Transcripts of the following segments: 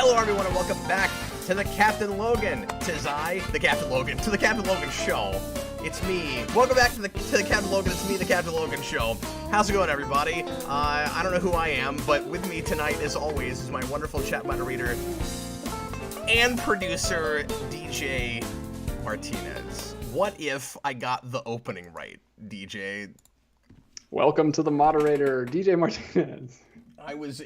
Hello, everyone, and welcome back to the Captain Logan. Tis I, the Captain Logan, to the Captain Logan Show. It's me. Welcome back to the Captain Logan. It's me, the Captain Logan Show. How's it going, everybody? I don't know who I am, but with me tonight, as always, is my wonderful chat moderator and producer, DJ Martinez. What if I got the opening right, DJ? Welcome to the moderator, DJ Martinez. I was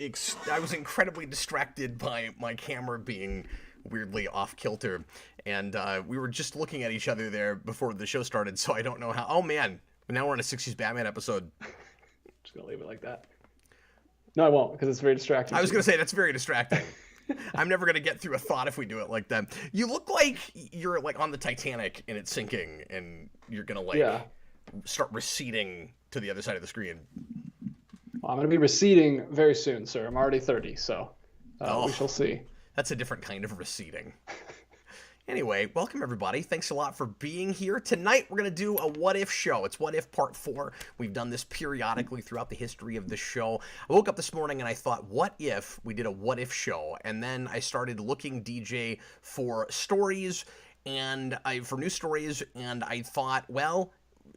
incredibly distracted by my camera being weirdly off kilter, and we were just looking at each other there before the show started, so I don't know how. Oh man, now we're on a 60s Batman episode. Just gonna leave it like that. No, I won't, because it's very distracting. I was gonna say that's very distracting. I'm never gonna get through a thought if we do it like that. You look like you're like on the Titanic and it's sinking, and you're gonna start receding to the other side of the screen. Well, I'm going to be receding very soon, sir. I'm already 30, so we shall see. That's a different kind of receding. Anyway, welcome everybody. Thanks a lot for being here. Tonight we're going to do a What If show. It's What If Part 4. We've done this periodically throughout the history of the show. I woke up this morning and I thought, what if we did a What If show? And then I started looking, DJ, for stories and for news stories, and I thought, well,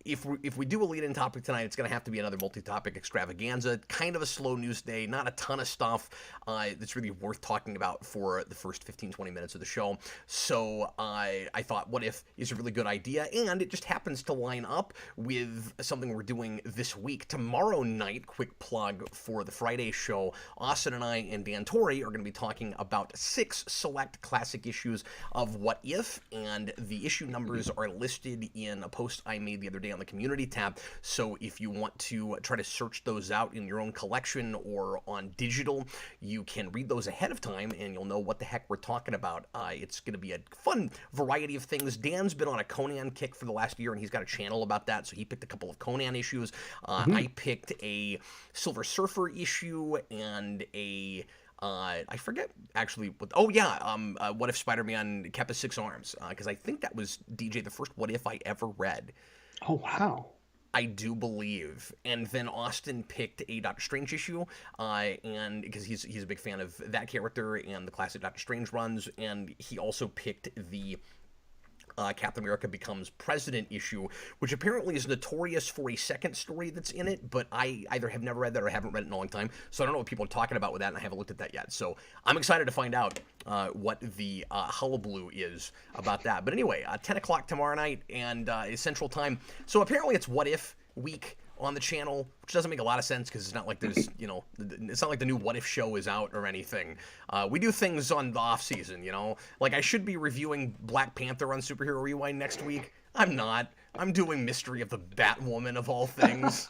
if we do a lead-in topic tonight, it's going to have to be another multi-topic extravaganza. Kind of a slow news day, not a ton of stuff that's really worth talking about for the first 15-20 minutes of the show. So I thought, what if is a really good idea, and it just happens to line up with something we're doing this week. Tomorrow night, quick plug for the Friday show, Austin and I and Dan Torrey are going to be talking about 6 select classic issues of What If, and the issue numbers are listed in a post I made the other day on the community tab, so if you want to try to search those out in your own collection or on digital, you can read those ahead of time and you'll know what the heck we're talking about. It's going to be a fun variety of things. Dan's been on a Conan kick for the last year and he's got a channel about that, so he picked a couple of Conan issues. I picked a Silver Surfer issue and a I forget actually what if Spider-Man kept his 6 arms, because I think that was, DJ, the first What If I ever read. Oh, wow. I do believe. And then Austin picked a Doctor Strange issue, and because he's a big fan of that character and the classic Doctor Strange runs, and he also picked the Captain America Becomes President issue, which apparently is notorious for a second story that's in it, but I either have never read that or haven't read it in a long time, so I don't know what people are talking about with that, and I haven't looked at that yet. So I'm excited to find out what the hullabaloo is about that. But anyway, 10 o'clock tomorrow night, and Central Time. So apparently it's What If week on the channel, which doesn't make a lot of sense because it's not like there's, it's not like the new What If show is out or anything. We do things on the off season, like I should be reviewing Black Panther on Superhero Rewind next week. I'm not. I'm doing Mystery of the Batwoman of all things.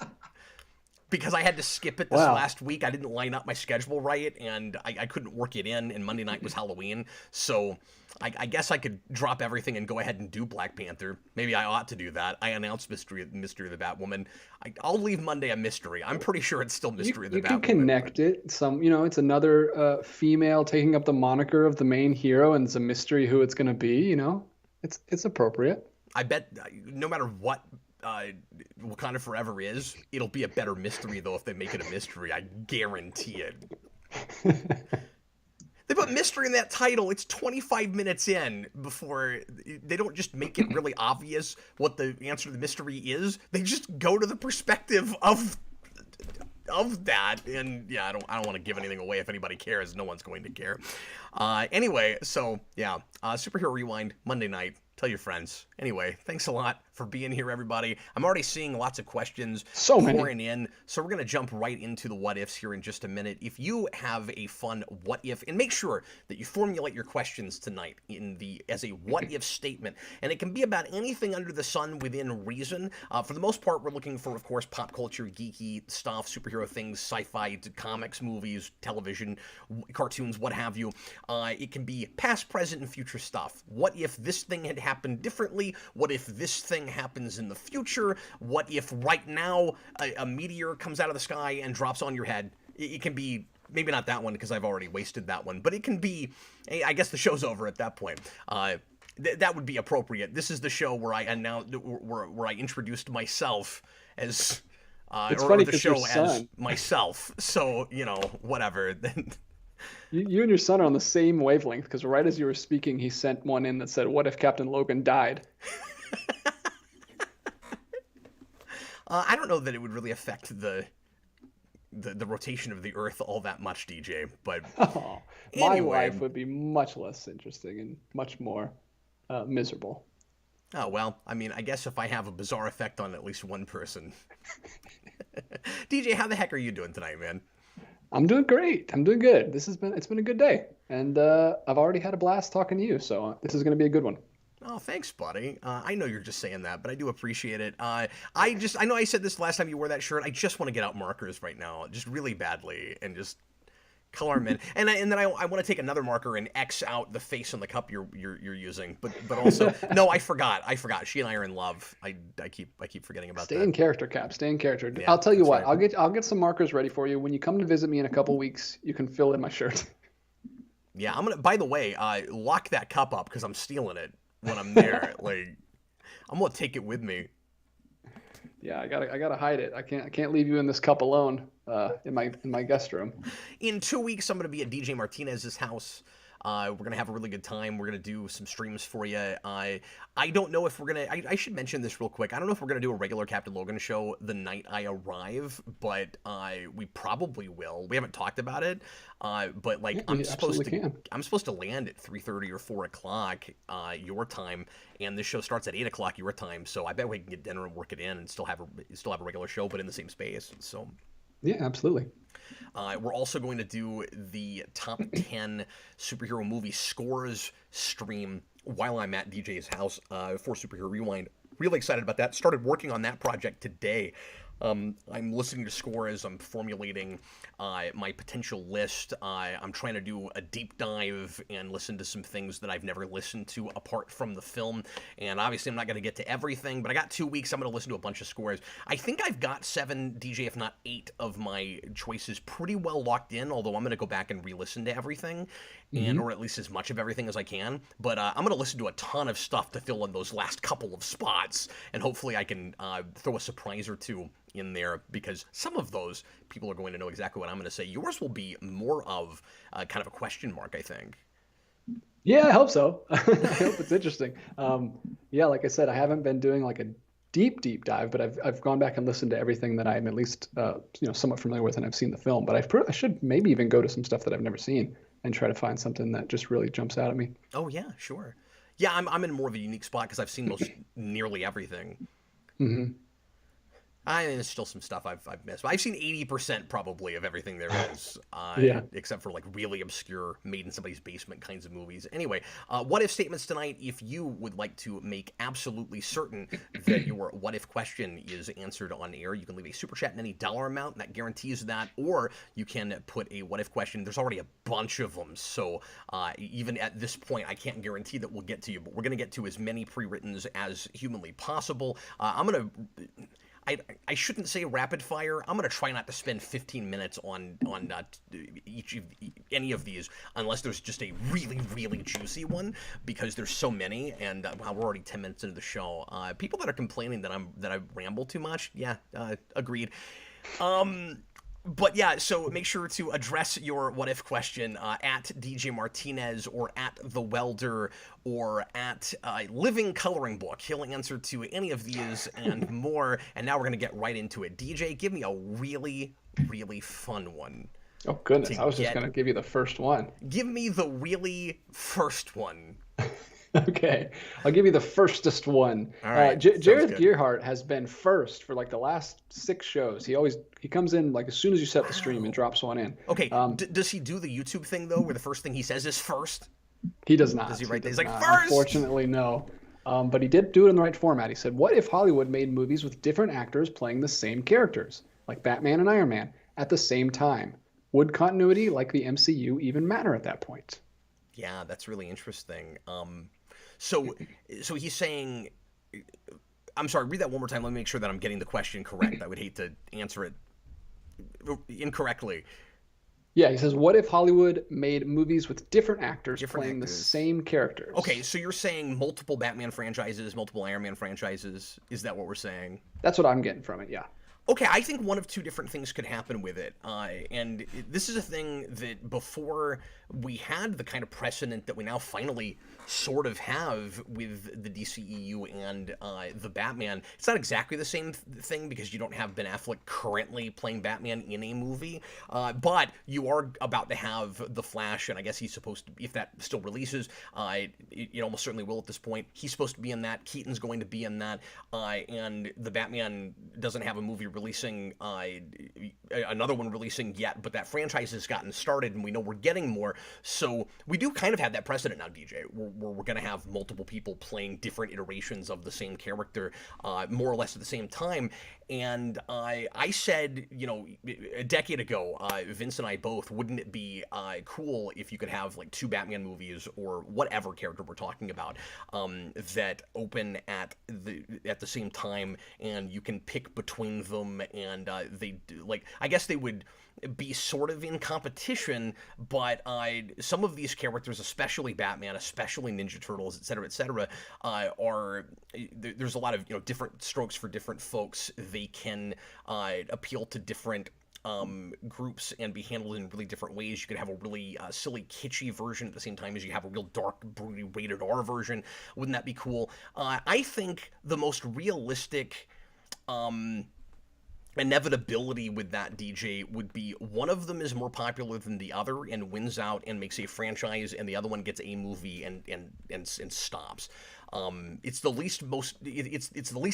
Because I had to skip it this last week. I didn't line up my schedule right, and I couldn't work it in, and Monday night was Halloween. So I guess I could drop everything and go ahead and do Black Panther. Maybe I ought to do that. I announced Mystery of the Batwoman. I'll leave Monday a mystery. I'm pretty sure it's still Mystery of the Batwoman. You can connect it. It's another female taking up the moniker of the main hero, and it's a mystery who it's going to be, It's appropriate. I bet no matter what Wakanda Forever is, it'll be a better mystery, though, if they make it a mystery. I guarantee it. They put mystery in that title. It's 25 minutes in before they don't just make it really obvious what the answer to the mystery is. They just go to the perspective of that, and yeah, I don't want to give anything away. If anybody cares, no one's going to care. Anyway, so yeah, Superhero Rewind Monday night. Tell your friends. Anyway, thanks a lot for being here, everybody. I'm already seeing lots of questions pouring in, so we're going to jump right into the what ifs here in just a minute. If you have a fun what if, and make sure that you formulate your questions tonight as a what if statement, and it can be about anything under the sun within reason. For the most part, we're looking for, of course, pop culture, geeky stuff, superhero things, sci-fi, comics, movies, television, cartoons, what have you. It can be past, present, and future stuff. What if this thing had happened differently? What if this thing happens in the future? What if right now a meteor comes out of the sky and drops on your head? It can be, maybe not that one because I've already wasted that one, but it can be, I guess the show's over at that point. That would be appropriate. This is the show where I announced, where I introduced myself as, it's funny the show as myself. So, whatever. You and your son are on the same wavelength because right as you were speaking, he sent one in that said, "What if Captain Logan died?" I don't know that it would really affect the rotation of the Earth all that much, DJ. But Oh, my anyway, life would be much less interesting and much more miserable. oh well. I mean, I guess if I have a bizarre effect on at least one person. DJ, how the heck are you doing tonight, man? I'm doing great. I'm doing good. It's been a good day, and I've already had a blast talking to you. So this is going to be a good one. Oh, thanks, buddy. I know you're just saying that, but I do appreciate it. I know I said this last time you wore that shirt. I just want to get out markers right now, just really badly, and just color them in. And then I want to take another marker and X out the face on the cup you're using. But also, no, I forgot. She and I are in love. I keep forgetting about that. Stay in character, Cap. Stay in character. Yeah, I'll tell you what. right. I'll get some markers ready for you when you come to visit me in a couple weeks. You can fill in my shirt. Yeah, I'm gonna. By the way, lock that cup up because I'm stealing it when I'm there. Like, I'm gonna take it with me. Yeah, I gotta hide it. I can't leave you in this cup alone. In my guest room. In 2 weeks, I'm going to be at DJ Martinez's house. We're going to have a really good time. We're going to do some streams for you. I don't know if we're going to... I should mention this real quick. I don't know if we're going to do a regular Captain Logan show the night I arrive, but we probably will. We haven't talked about it, but like Yeah, I'm supposed to land at 3:30 or 4 o'clock your time, and this show starts at 8 o'clock your time. So I bet we can get dinner and work it in and still have a regular show, but in the same space. So... Yeah, absolutely. We're also going to do the top 10 superhero movie scores stream while I'm at DJ's house for Superhero Rewind. Really excited about that. Started working on that project today. I'm listening to scores. I'm formulating my potential list. I'm trying to do a deep dive and listen to some things that I've never listened to apart from the film. And obviously, I'm not going to get to everything, but I got 2 weeks. I'm going to listen to a bunch of scores. I think I've got 7, DJ, if not 8, of my choices pretty well locked in, although I'm going to go back and re-listen to everything, or at least as much of everything as I can. But I'm going to listen to a ton of stuff to fill in those last couple of spots, and hopefully I can throw a surprise or two in there, because some of those people are going to know exactly what I'm going to say. Yours will be more of kind of a question mark, I think. Yeah, I hope so. I hope it's interesting. Yeah, like I said, I haven't been doing like a deep dive, but I've gone back and listened to everything that I'm at least somewhat familiar with, and I've seen the film. But I should maybe even go to some stuff that I've never seen and try to find something that just really jumps out at me. Oh yeah, sure. Yeah, I'm in more of a unique spot because I've seen nearly everything. Mm-hmm. I mean, there's still some stuff I've missed. But I've seen 80% probably of everything there is, Yeah. except for like really obscure, made in somebody's basement kinds of movies. Anyway, what if statements tonight? If you would like to make absolutely certain that your what if question is answered on air, you can leave a super chat in any dollar amount that guarantees that, or you can put a what if question. There's already a bunch of them, so even at this point, I can't guarantee that we'll get to you, but we're gonna get to as many pre-writtens as humanly possible. I shouldn't say rapid fire. I'm going to try not to spend 15 minutes on any of these unless there's just a really, really juicy one, because there's so many, and we're already 10 minutes into the show. People that are complaining that I ramble too much, yeah, agreed. But yeah, so make sure to address your what if question at DJ Martinez or at The Welder or at Living Coloring Book. He'll answer to any of these and more. And now we're going to get right into it. DJ, give me a really, really fun one. Oh, goodness. I was just going to give you the first one. Give me the really first one. Okay, I'll give you the firstest one. All right, Jared Gearhart has been first for like the last 6 shows. He comes in like as soon as you set the stream and drops one in. Okay, does he do the YouTube thing though, where the first thing he says is first? He does not. Does he write? He's like not. first. Unfortunately, no. But he did do it in the right format. He said, "What if Hollywood made movies with different actors playing the same characters, like Batman and Iron Man, at the same time? Would continuity, like the MCU, even matter at that point?" Yeah, that's really interesting. So he's saying, I'm sorry, read that one more time. Let me make sure that I'm getting the question correct. I would hate to answer it incorrectly. Yeah, he says, what if Hollywood made movies with different actors playing the same characters? Okay, so you're saying multiple Batman franchises, multiple Iron Man franchises. Is that what we're saying? That's what I'm getting from it, yeah. Okay, I think one of two different things could happen with it. This is a thing that before we had the kind of precedent that we now finally sort of have with the DCEU and the Batman. It's not exactly the same thing because you don't have Ben Affleck currently playing Batman in a movie, but you are about to have The Flash, and I guess he's supposed to, if that still releases, it almost certainly will at this point. He's supposed to be in that. Keaton's going to be in that, and the Batman doesn't have a movie releasing, another one releasing yet, but that franchise has gotten started and we know we're getting more. So we do kind of have that precedent now, DJ, where we're going to have multiple people playing different iterations of the same character, more or less at the same time. And I said, a decade ago, Vince and I both, wouldn't it be cool if you could have like two Batman movies or whatever character we're talking about that open at the same time, and you can pick between them, and I guess they would be sort of in competition, but some of these characters, especially Batman, especially Ninja Turtles, etc., there's a lot of different strokes for different folks. They can appeal to different groups and be handled in really different ways. You could have a really silly, kitschy version at the same time as you have a real dark, broody, rated R version. Wouldn't that be cool? I think the most realistic inevitability with that, DJ, would be one of them is more popular than the other and wins out and makes a franchise, and the other one gets a movie and stops. It's the least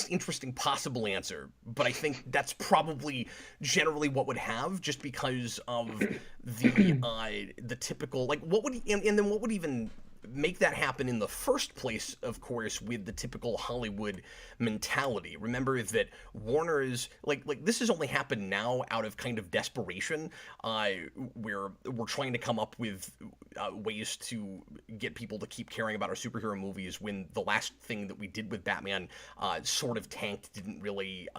interesting possible answer, but I think that's probably generally what would have, just because of the typical, like, what would and then what would even make that happen in the first place, of course, with the typical Hollywood mentality. Remember that Warner's, like this has only happened now out of kind of desperation, where we're trying to come up with ways to get people to keep caring about our superhero movies, when the last thing that we did with Batman sort of tanked, didn't really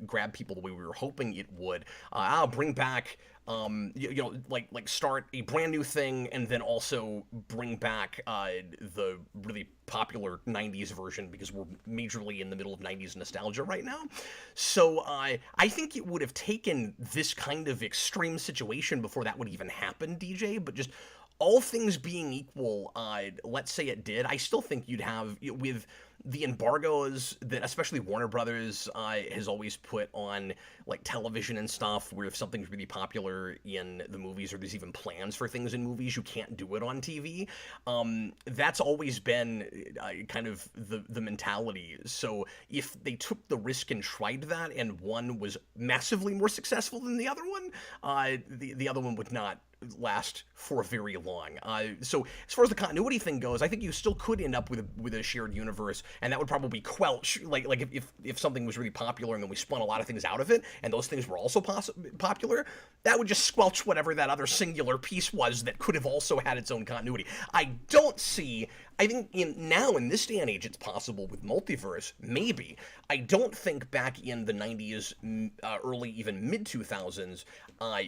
grab people the way we were hoping it would. I'll bring back start a brand new thing, and then also bring back the really popular 90s version, because we're majorly in the middle of 90s nostalgia right now. So I think it would have taken this kind of extreme situation before that would even happen, DJ, but just all things being equal, let's say it did, I still think you'd have, with the embargoes that especially Warner Brothers has always put on like television and stuff, where if something's really popular in the movies, or there's even plans for things in movies, you can't do it on TV. That's always been kind of the mentality. So if they took the risk and tried that, and one was massively more successful than the other one, the other one would not last for very long. So as far as the continuity thing goes, I think you still could end up with a shared universe, and that would probably quelch, like if something was really popular and then we spun a lot of things out of it, and those things were also popular, that would just squelch whatever that other singular piece was that could have also had its own continuity. I think now in this day and age it's possible with multiverse, maybe. I don't think back in the 90s, early even mid 2000s,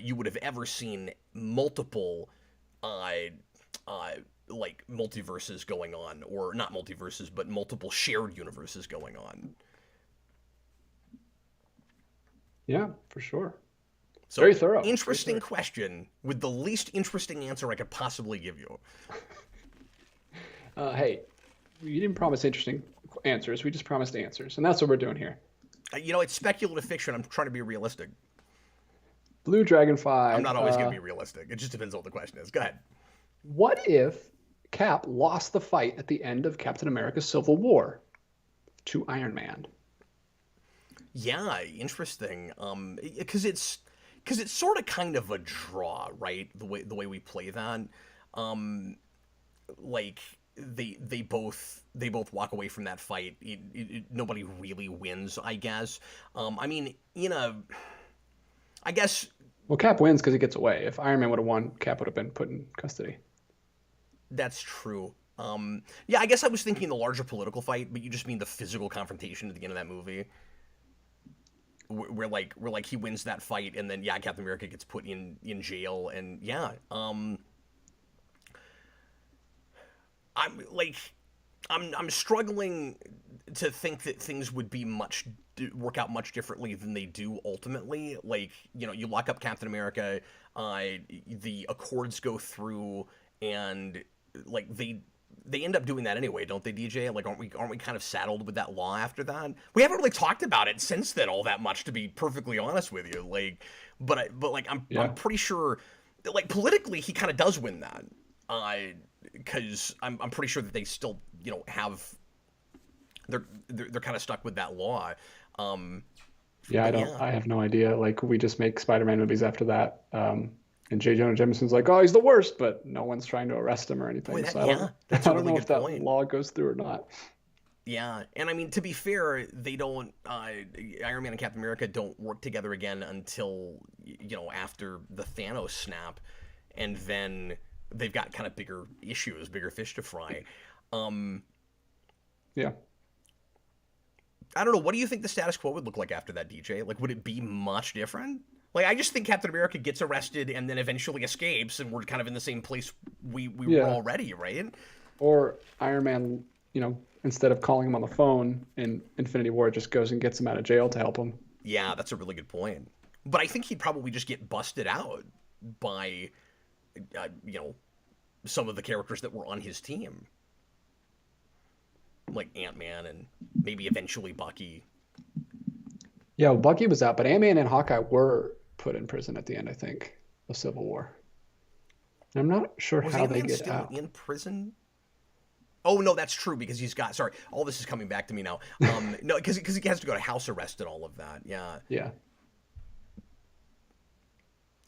you would have ever seen multiple like multiverses going on, or not multiverses, but multiple shared universes going on. Yeah, for sure. So, very thorough. Interesting question with the least interesting answer I could possibly give you. Hey, you didn't promise interesting answers. We just promised answers, and that's what we're doing here. It's speculative fiction. I'm trying to be realistic. Blue Dragon 5. I'm not always going to be realistic. It just depends on what the question is. Go ahead. What if Cap lost the fight at the end of Captain America Civil War to Iron Man? Yeah, interesting. Because it's sort of kind of a draw, right? The way we play that, like they both walk away from that fight. Nobody really wins, I guess. I mean, I guess. Well, Cap wins because he gets away. If Iron Man would have won, Cap would have been put in custody. That's true. Yeah, I guess I was thinking the larger political fight, but you just mean the physical confrontation at the end of that movie, where he wins that fight, and then Captain America gets put in jail, and I'm struggling to think that things would be much work out much differently than they do ultimately. Like, you know, you lock up Captain America, the Accords go through, and like they end up doing that anyway, don't they, DJ? Like, aren't we kind of saddled with that law after that? We haven't really talked about it since then all that much, to be perfectly honest with you. Like, but like I'm pretty sure, like politically, he kind of does win that, because I'm pretty sure that they still, you know, have they're kind of stuck with that law. Yeah, I have no idea. Like, we just make Spider-Man movies after that. And J. Jonah Jameson's like, oh, he's the worst, but no one's trying to arrest him or anything. Boy, So that's I a don't really know good if that point. law goes through or not. Yeah, and I mean, to be fair, they don't. Iron Man and Captain America don't work together again until, you know, after the Thanos snap, and then they've got kind of bigger issues, bigger fish to fry. Yeah. I don't know. What do you think the status quo would look like after that, DJ? Like, would it be much different? Like, I just think Captain America gets arrested and then eventually escapes, and we're kind of in the same place we were already, right? Or Iron Man, you know, instead of calling him on the phone in Infinity War, just goes and gets him out of jail to help him. Yeah, that's a really good point. But I think he'd probably just get busted out by, you know, some of the characters that were on his team. Like Ant-Man and maybe eventually Bucky. Yeah, well, Bucky was out, but Ant-Man and Hawkeye were put in prison at the end, I think, of Civil War. I'm not sure how they get still out. in prison? Oh no, that's true, because he's got. Sorry, all this is coming back to me now. No, because he has to go to house arrest and all of that. Yeah. Yeah.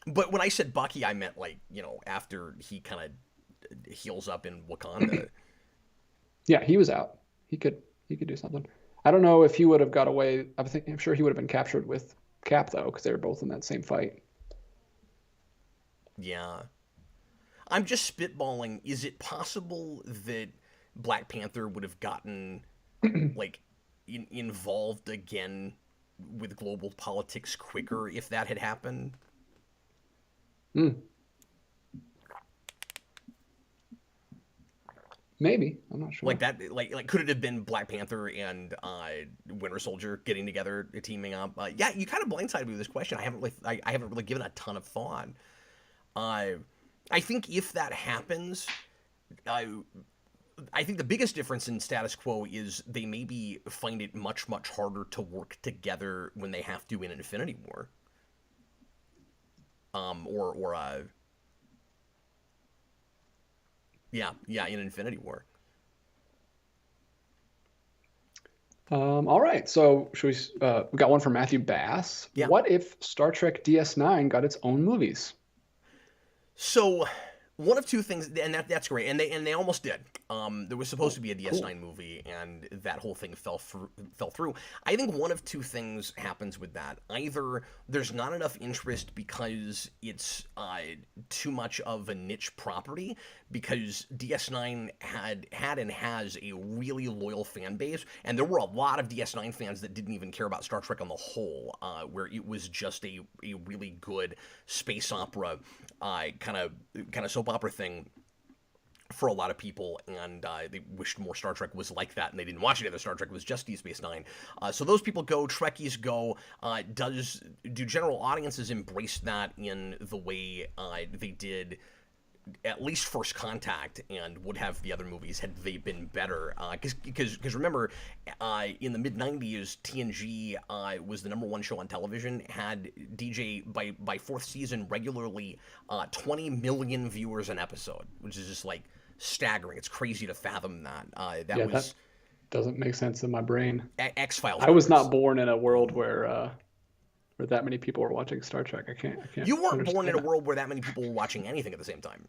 But when I said Bucky, I meant, like, you know, after he kind of heals up in Wakanda. Yeah, he was out. He could do something. I don't know if he would have got away. I'm sure he would have been captured with Cap, though, because they were both in that same fight. Yeah. I'm just spitballing. Is it possible that Black Panther would have gotten, like, involved again with global politics quicker if that had happened? Maybe. I'm not sure. Like that, like could it have been Black Panther and Winter Soldier getting together, teaming up? Yeah, you kind of blindsided me with this question. I haven't really given a ton of thought. I think if that happens, I think the biggest difference in status quo is they maybe find it much harder to work together when they have to in Infinity War. Yeah, in Infinity War. All right. So should we got one from Matthew Bass. Yeah. What if Star Trek DS9 got its own movies? So one of two things, and that's great, and they almost did. There was supposed to be a DS9 movie, and that whole thing fell through. I think one of two things happens with that. Either there's not enough interest because it's too much of a niche property, because DS9 had and has a really loyal fan base, and there were a lot of DS9 fans that didn't even care about Star Trek on the whole, where it was just a really good space opera kind of soap opera thing for a lot of people, and they wished more Star Trek was like that, and they didn't watch any other Star Trek. It was just Deep Space Nine. So those people go, Trekkies go. Do general audiences embrace that in the way they did at least First Contact, and would have the other movies had they been better? Because remember, in the mid-90s, TNG was the #1 show on television, had DJ by fourth season regularly 20 million viewers an episode, which is just like staggering. It's crazy to fathom that. That doesn't make sense in my brain. X-Files. I was not born in a world where that many people were watching Star Trek. I can't. You weren't born in a world where that many people were watching anything at the same time.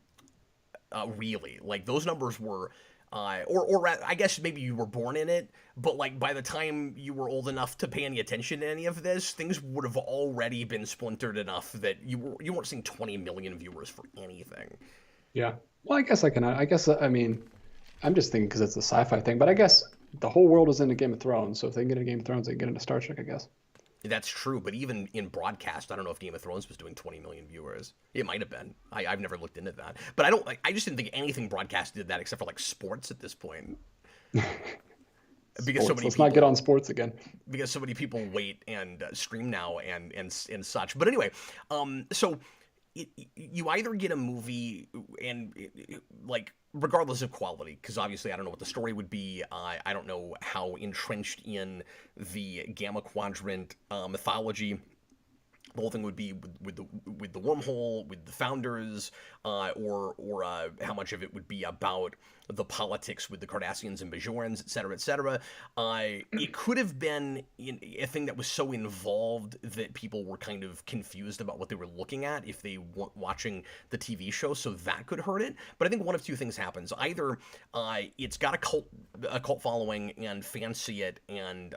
Really, like those numbers were, or I guess maybe you were born in it, but like by the time you were old enough to pay any attention to any of this, things would have already been splintered enough that you weren't seeing 20 million viewers for anything. Yeah. Well, I mean, I'm just thinking because it's a sci-fi thing, but I guess the whole world is into Game of Thrones, so if they can get into Game of Thrones, they can get into Star Trek, I guess. That's true, but even in broadcast, I don't know if Game of Thrones was doing 20 million viewers. It might have been. I've never looked into that, but I just didn't think anything broadcast did that except for like sports at this point. because so Sports. many Let's not get people on sports again. because so many people wait and stream now and such. But anyway, so you either get a movie and like regardless of quality, because obviously I don't know what the story would be. I don't know how entrenched in the Gamma Quadrant mythology the whole thing would be with the wormhole, with the founders, or how much of it would be about the politics with the Cardassians and Bajorans, et cetera, et cetera. It could have been a thing that was so involved that people were kind of confused about what they were looking at if they weren't watching the TV show, so that could hurt it. But I think one of two things happens: either it's got a cult following and fans see it, and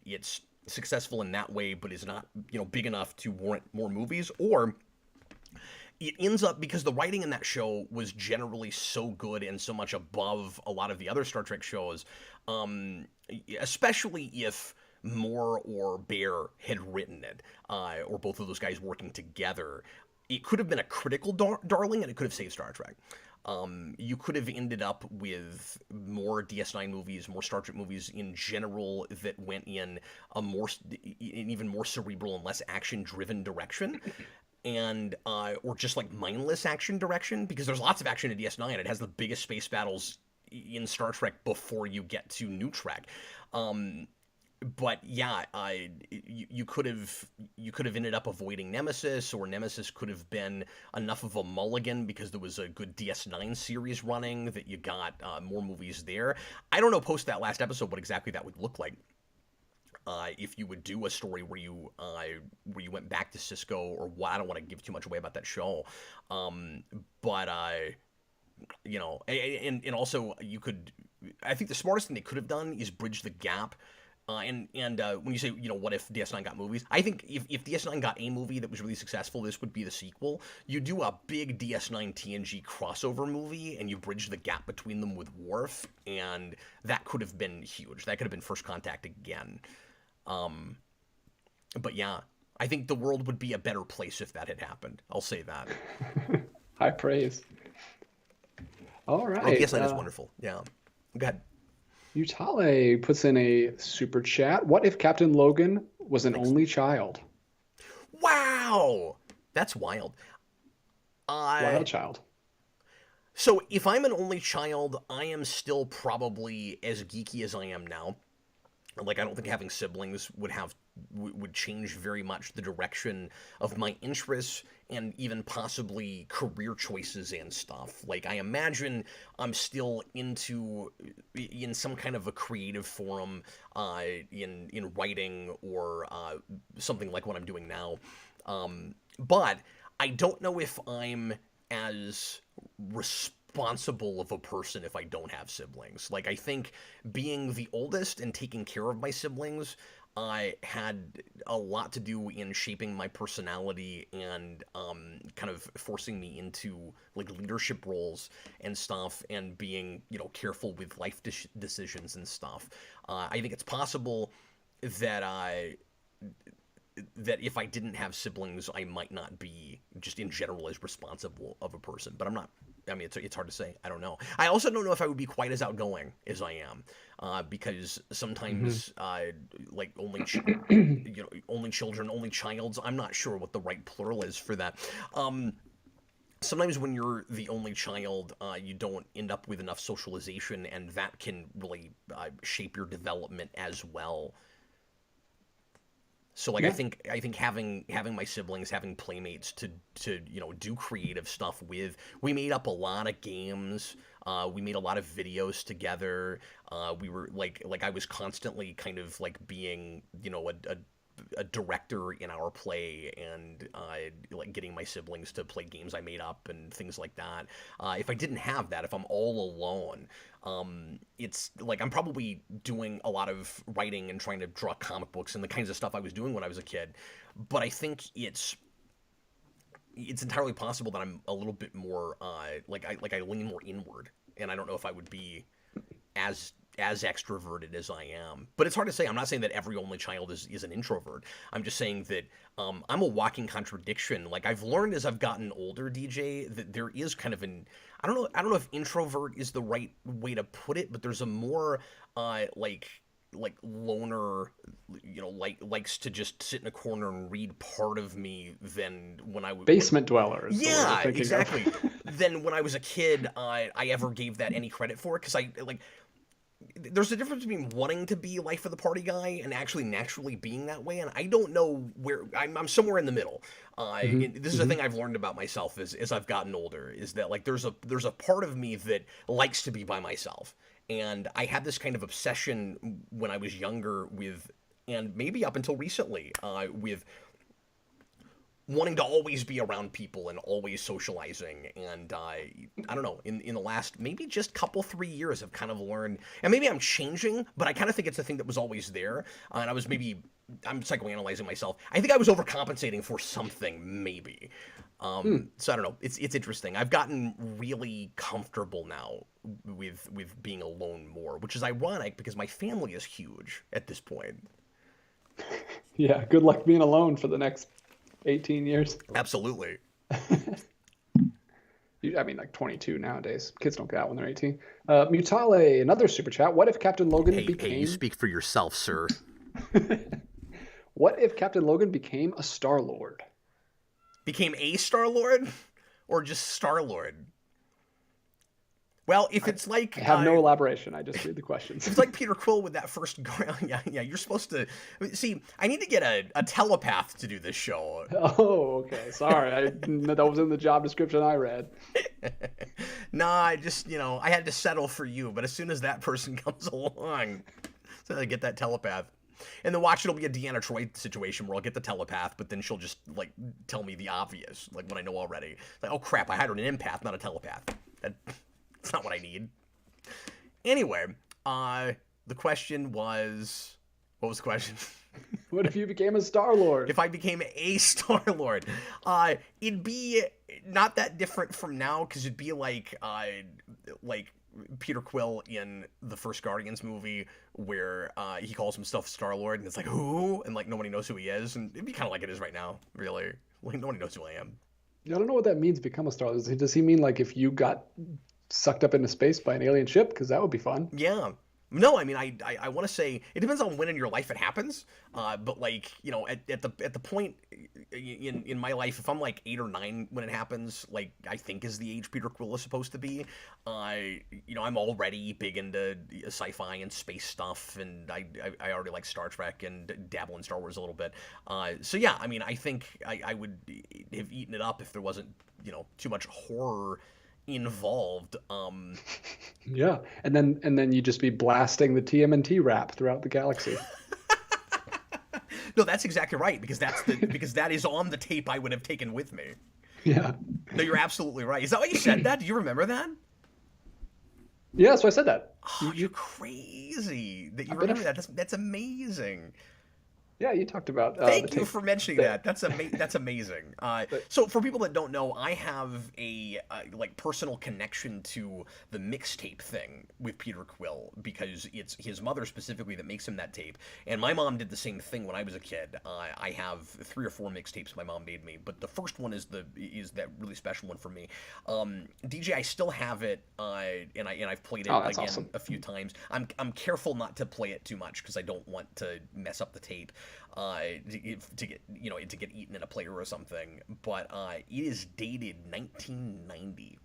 it's successful in that way, but is not big enough to warrant more movies, or it ends up because the writing in that show was generally so good and so much above a lot of the other Star Trek shows, especially if Moore or Bear had written it, or both of those guys working together. It could have been a critical darling, and it could have saved Star Trek. You could have ended up with more DS9 movies, more Star Trek movies in general that went in an even more cerebral and less action-driven direction, and or just like mindless action direction, because there's lots of action in DS9. It has the biggest space battles in Star Trek before you get to New Trek. But yeah, you could have ended up avoiding Nemesis, or Nemesis could have been enough of a mulligan because there was a good DS9 series running that you got more movies there. I don't know post that last episode what exactly that would look like. If you would do a story where you went back to Cisco or what. I don't want to give too much away about that show, but and also you could. I think the smartest thing they could have done is bridge the gap. And when you say, what if DS9 got movies? I think if DS9 got a movie that was really successful, this would be the sequel. You do a big DS9 TNG crossover movie, and you bridge the gap between them with Worf, and that could have been huge. That could have been First Contact again. But yeah, I think the world would be a better place if that had happened. I'll say that. High praise. All right. Oh, DS9 is wonderful. Yeah. Go ahead. Utale puts in a super chat. What if Captain Logan was an only child? Wow! That's wild. Wild child. So if I'm an only child, I am still probably as geeky as I am now. Like, I don't think having siblings would change very much the direction of my interests and even possibly career choices and stuff. Like, I imagine I'm still in some kind of a creative forum, in writing or something like what I'm doing now. But I don't know if I'm as responsible of a person if I don't have siblings. Like, I think being the oldest and taking care of my siblings had a lot to do in shaping my personality and kind of forcing me into like leadership roles and stuff, and being careful with life decisions and stuff. I think it's possible that that if I didn't have siblings, I might not be just in general as responsible of a person. But I'm not. I mean, it's hard to say. I don't know. I also don't know if I would be quite as outgoing as I am, because sometimes, like only children, only childs. I'm not sure what the right plural is for that. Sometimes when you're the only child, you don't end up with enough socialization, and that can really shape your development as well. So like, yeah. I think having my siblings, having playmates to do creative stuff with. We made up a lot of games. We made a lot of videos together. We were like I was constantly kind of like being a director in our play, and like getting my siblings to play games I made up and things like that. If I didn't have that, if I'm all alone, it's like I'm probably doing a lot of writing and trying to draw comic books and the kinds of stuff I was doing when I was a kid. But I think it's entirely possible that I'm a little bit more like I lean more inward, and I don't know if I would be as extroverted as I am. But it's hard to say. I'm not saying that every only child is an introvert. I'm just saying that I'm a walking contradiction. Like, I've learned as I've gotten older, DJ, that there is kind of an I don't know if introvert is the right way to put it, but there's a more like like loner, likes to just sit in a corner and read part of me than when I would Basement dweller is the word yeah, I'm thinking exactly. of. Than when I was a kid, I ever gave that any credit for it because there's a difference between wanting to be life of the party guy and actually naturally being that way, and I don't know where I'm somewhere in the middle. This is a thing I've learned about myself as I've gotten older, is that like there's a part of me that likes to be by myself, and I had this kind of obsession when I was younger with, and maybe up until recently, with wanting to always be around people and always socializing. And I don't know, in the last maybe just couple 3 years I've kind of learned, and maybe I'm changing, but I kind of think it's a thing that was always there. And I'm psychoanalyzing myself. I think I was overcompensating for something, maybe. So I don't know. It's interesting. I've gotten really comfortable now with being alone more, which is ironic because my family is huge at this point. Yeah, good luck being alone for the next 18 years. Absolutely. I mean, like 22 nowadays. Kids don't get out when they're 18. Mutale, another super chat. What if Captain Logan became... Hey, you speak for yourself, sir. What if Captain Logan became a Star-Lord? Became a Star-Lord? Or just Star-Lord? Well, if it's like... I have no elaboration. I just read the questions. It's like Peter Quill with that first... Yeah, you're supposed to... See, I need to get a telepath to do this show. Oh, okay. Sorry. That was in the job description I read. Nah, I just, I had to settle for you. But as soon as that person comes along, so I get that telepath. And then watch, it'll be a Deanna Troy situation where I'll get the telepath, but then she'll just, like, tell me the obvious, like, when I know already. Like, oh, crap, I hired an empath, not a telepath. That's not what I need. Anyway, the question was... What was the question? What if you became a Star-Lord? If I became a Star-Lord, it'd be not that different from now, because it'd be like Peter Quill in the first Guardians movie, where he calls himself Star-Lord, and it's like, who? And like nobody knows who he is, and it'd be kind of like it is right now, really. Like nobody knows who I am. I don't know what that means, become a Star-Lord. Does he mean like if you got sucked up into space by an alien ship? Because that would be fun. Yeah. No, I mean, I want to say it depends on when in your life it happens. But like, at the point in my life, if I'm like 8 or 9 when it happens, like I think is the age Peter Quill is supposed to be. I'm already big into sci-fi and space stuff, and I already like Star Trek and dabble in Star Wars a little bit. So yeah, I mean, I think I would have eaten it up if there wasn't too much horror involved. Yeah, and then you just be blasting the TMNT rap throughout the galaxy. No, that's exactly right, because that is on the tape I would have taken with me. Yeah. No, you're absolutely right. Is that why you said that? Do you remember that? Yeah, so I said that. Oh, you're crazy that you remember that. That's amazing. Yeah, you talked about. Thank you for mentioning that. That's amazing. So for people that don't know, I have a personal connection to the mixtape thing with Peter Quill, because it's his mother specifically that makes him that tape, and my mom did the same thing when I was a kid. I have 3 or 4 mixtapes my mom made me, but the first one is that really special one for me. DJ, I still have it, and I've played it again awesome. A few times. I'm careful not to play it too much because I don't want to mess up the tape. To get eaten in a player or something, but it is dated 1990.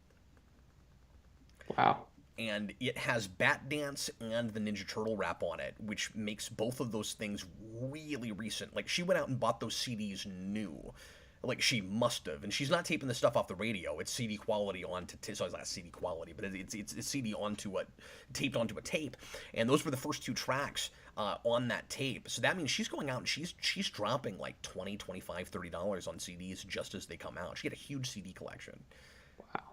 Wow. And it has Bat Dance and the Ninja Turtle rap on it, which makes both of those things really recent. Like, she went out and bought those CDs new. Like, she must have. And she's not taping the stuff off the radio. It's CD quality so it's not CD quality, but it's CD taped onto a tape. And those were the first 2 tracks on that tape. So that means she's going out and she's dropping like $20, $25, $30 on CDs just as they come out. She had a huge CD collection. Wow.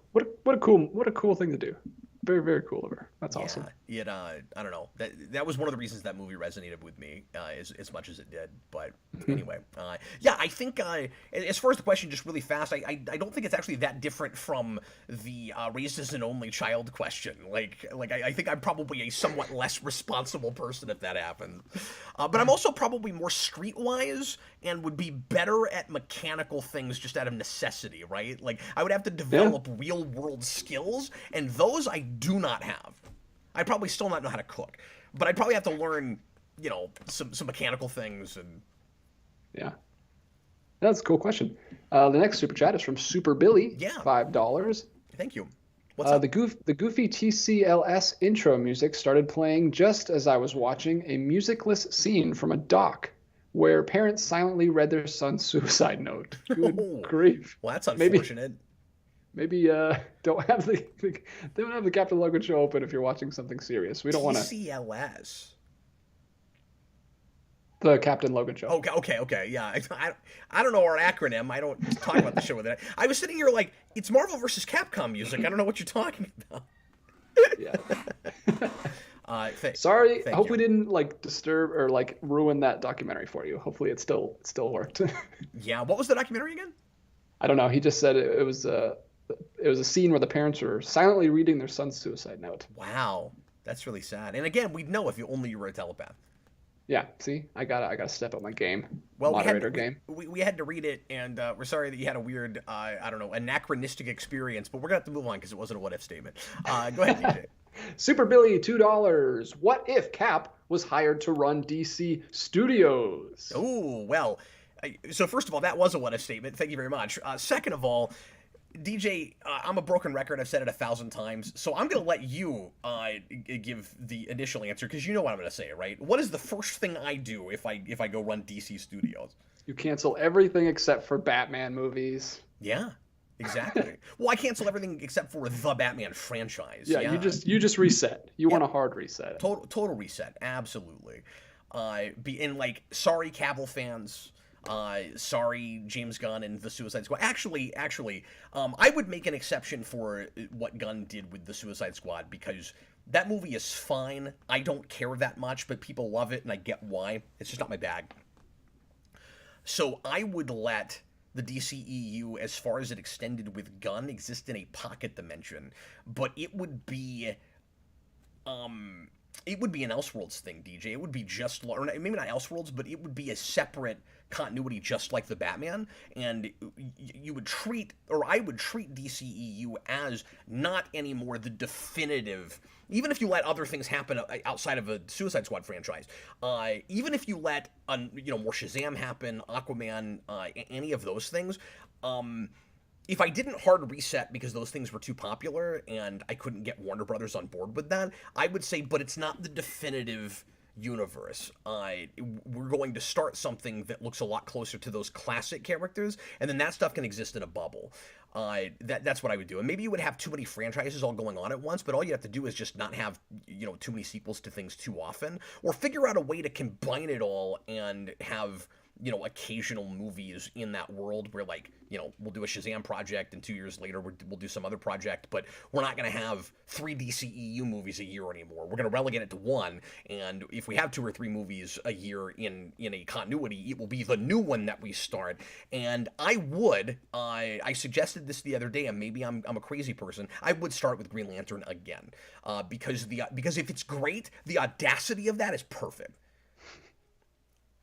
What a cool thing to do. Very, very cool of her. That's awesome. I don't know. That was one of the reasons that movie resonated with me as much as it did. But anyway, I think as far as the question, just really fast, I don't think it's actually that different from the raised as an only child question. I think I'm probably a somewhat less responsible person if that happens. But I'm also probably more streetwise and would be better at mechanical things just out of necessity, right? Like, I would have to develop real world skills, and those I do not have. I'd probably still not know how to cook, but I'd probably have to learn some mechanical things and. Yeah. That's a cool question. The next super chat is from Super Billy, Yeah. $5. Thank you. What's up? The goofy TCLS intro music started playing just as I was watching a musicless scene from a doc where parents silently read their son's suicide note. Good grief. Well, that's unfortunate. Maybe don't have the Captain Logan show open if you're watching something serious. We don't want to. TCLS. The Captain Logan show. Okay. Yeah, I don't know our acronym. I don't talk about the show with it. I was sitting here like, it's Marvel versus Capcom music. I don't know what you're talking about. Yeah. Sorry. I hope we didn't like disturb or like ruin that documentary for you. Hopefully it still worked. Yeah. What was the documentary again? I don't know. He just said it was a scene where the parents were silently reading their son's suicide note. Wow, that's really sad. And again, we'd know if you were a telepath. Yeah, see, I gotta step up my game. Well, moderator game. We had to read it, and we're sorry that you had a weird, I don't know, anachronistic experience. But we're gonna have to move on because it wasn't a what if statement. Go ahead, DJ. Super Billy, $2. What if Cap was hired to run DC Studios? Oh well. So first of all, that was a what if statement. Thank you very much. Second of all, DJ, I'm a broken record. I've said it 1,000 times, so I'm going to let you give the initial answer because you know what I'm going to say, right? What is the first thing I do if I go run DC Studios? You cancel everything except for Batman movies. Yeah, exactly. Well, I cancel everything except for the Batman franchise. Yeah. You just reset. You want a hard reset. Total reset. Absolutely. Sorry, Cavill fans. Sorry, James Gunn and the Suicide Squad. Actually, I would make an exception for what Gunn did with the Suicide Squad because that movie is fine. I don't care that much, but people love it, and I get why. It's just not my bag. So I would let the DCEU, as far as it extended with Gunn, exist in a pocket dimension, but it would be an Elseworlds thing, DJ. It would be just, or maybe not Elseworlds, but it would be a separate continuity just like the Batman, and I would treat DCEU as not anymore the definitive, even if you let other things happen outside of a Suicide Squad franchise, even if you let more Shazam happen, Aquaman, any of those things, if I didn't hard reset because those things were too popular and I couldn't get Warner Brothers on board with that, I would say, but it's not the definitive universe. We're going to start something that looks a lot closer to those classic characters, and then that stuff can exist in a bubble. That's what I would do. And maybe you would have too many franchises all going on at once, but all you have to do is just not have too many sequels to things too often, or figure out a way to combine it all and have occasional movies in that world where we'll do a Shazam project and 2 years later we'll do some other project, but we're not going to have 3 DCEU movies a year anymore. We're going to relegate it to 1, and if we have 2 or 3 movies a year in a continuity, it will be the new one that we start. And I suggested this the other day, and maybe I'm a crazy person, I would start with Green Lantern again, because if it's great, the audacity of that is perfect.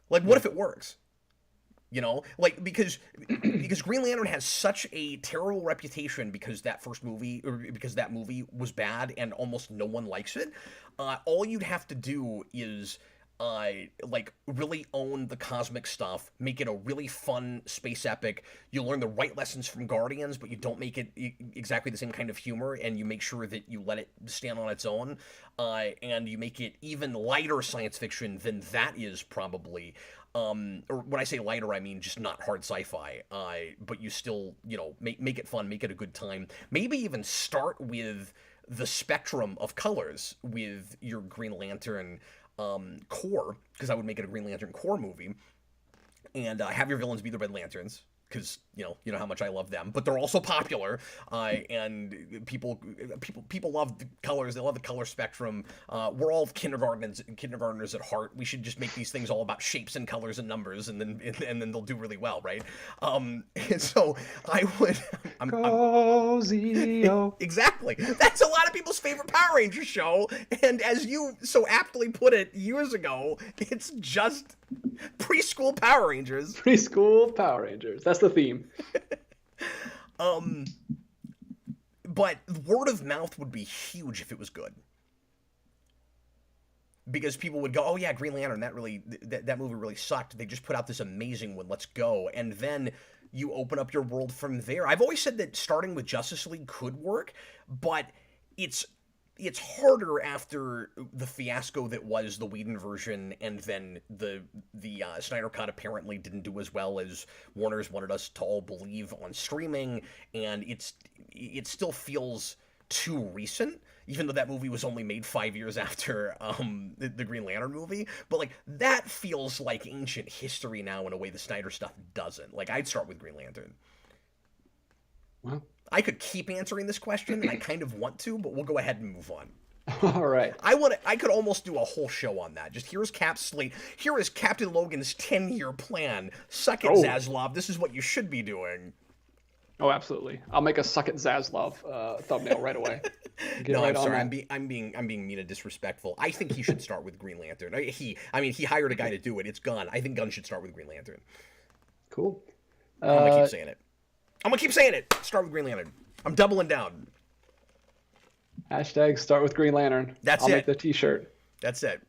What if it works? Because Green Lantern has such a terrible reputation because that movie was bad and almost no one likes it. All you'd have to do is really own the cosmic stuff, make it a really fun space epic. You learn the right lessons from Guardians, but you don't make it exactly the same kind of humor, and you make sure that you let it stand on its own, and you make it even lighter science fiction than that is probably. Or when I say lighter, I mean just not hard sci-fi, but you still, make it fun, make it a good time. Maybe even start with the spectrum of colors with your Green Lantern core, because I would make it a Green Lantern core movie, and have your villains be the Red Lanterns, because you know how much I love them, but they're also popular, and people love the colors. They love the color spectrum. We're all kindergartners at heart. We should just make these things all about shapes and colors and numbers, and then they'll do really well, right? And so I would. Exactly. That's a lot of people's favorite Power Rangers show, and as you so aptly put it years ago, it's just preschool Power Rangers. Preschool Power Rangers. That's the theme. But word of mouth would be huge if it was good. because people would go, "Oh yeah, Green Lantern, that movie really sucked. They just put out this amazing one. Let's go." And then you open up your world from there. I've always said that starting with Justice League could work, but it's harder after the fiasco that was the Whedon version, and then the Snyder Cut apparently didn't do as well as Warner's wanted us to all believe on streaming, and it still feels too recent, even though that movie was only made 5 years after the Green Lantern movie. But like that feels like ancient history now in a way the Snyder stuff doesn't. Like I'd start with Green Lantern. Well, I could keep answering this question, and I kind of want to, but we'll go ahead and move on. all right. I could almost do a whole show on that. Just here's Cap's slate. Here is Captain Logan's 10-year plan. Suck it, Zaslav. This is what you should be doing. Oh, absolutely. I'll make a Suck It Zaslav thumbnail right away. No, I'm sorry. I'm being mean and disrespectful. I think he should start with Green Lantern. He hired a guy to do it. It's Gunn. I think Gunn should start with Green Lantern. Cool. I'm gonna keep saying it. I'm gonna keep saying it. Start with Green Lantern. I'm doubling down. Hashtag start with Green Lantern. That's I'll it. make the t-shirt. That's it.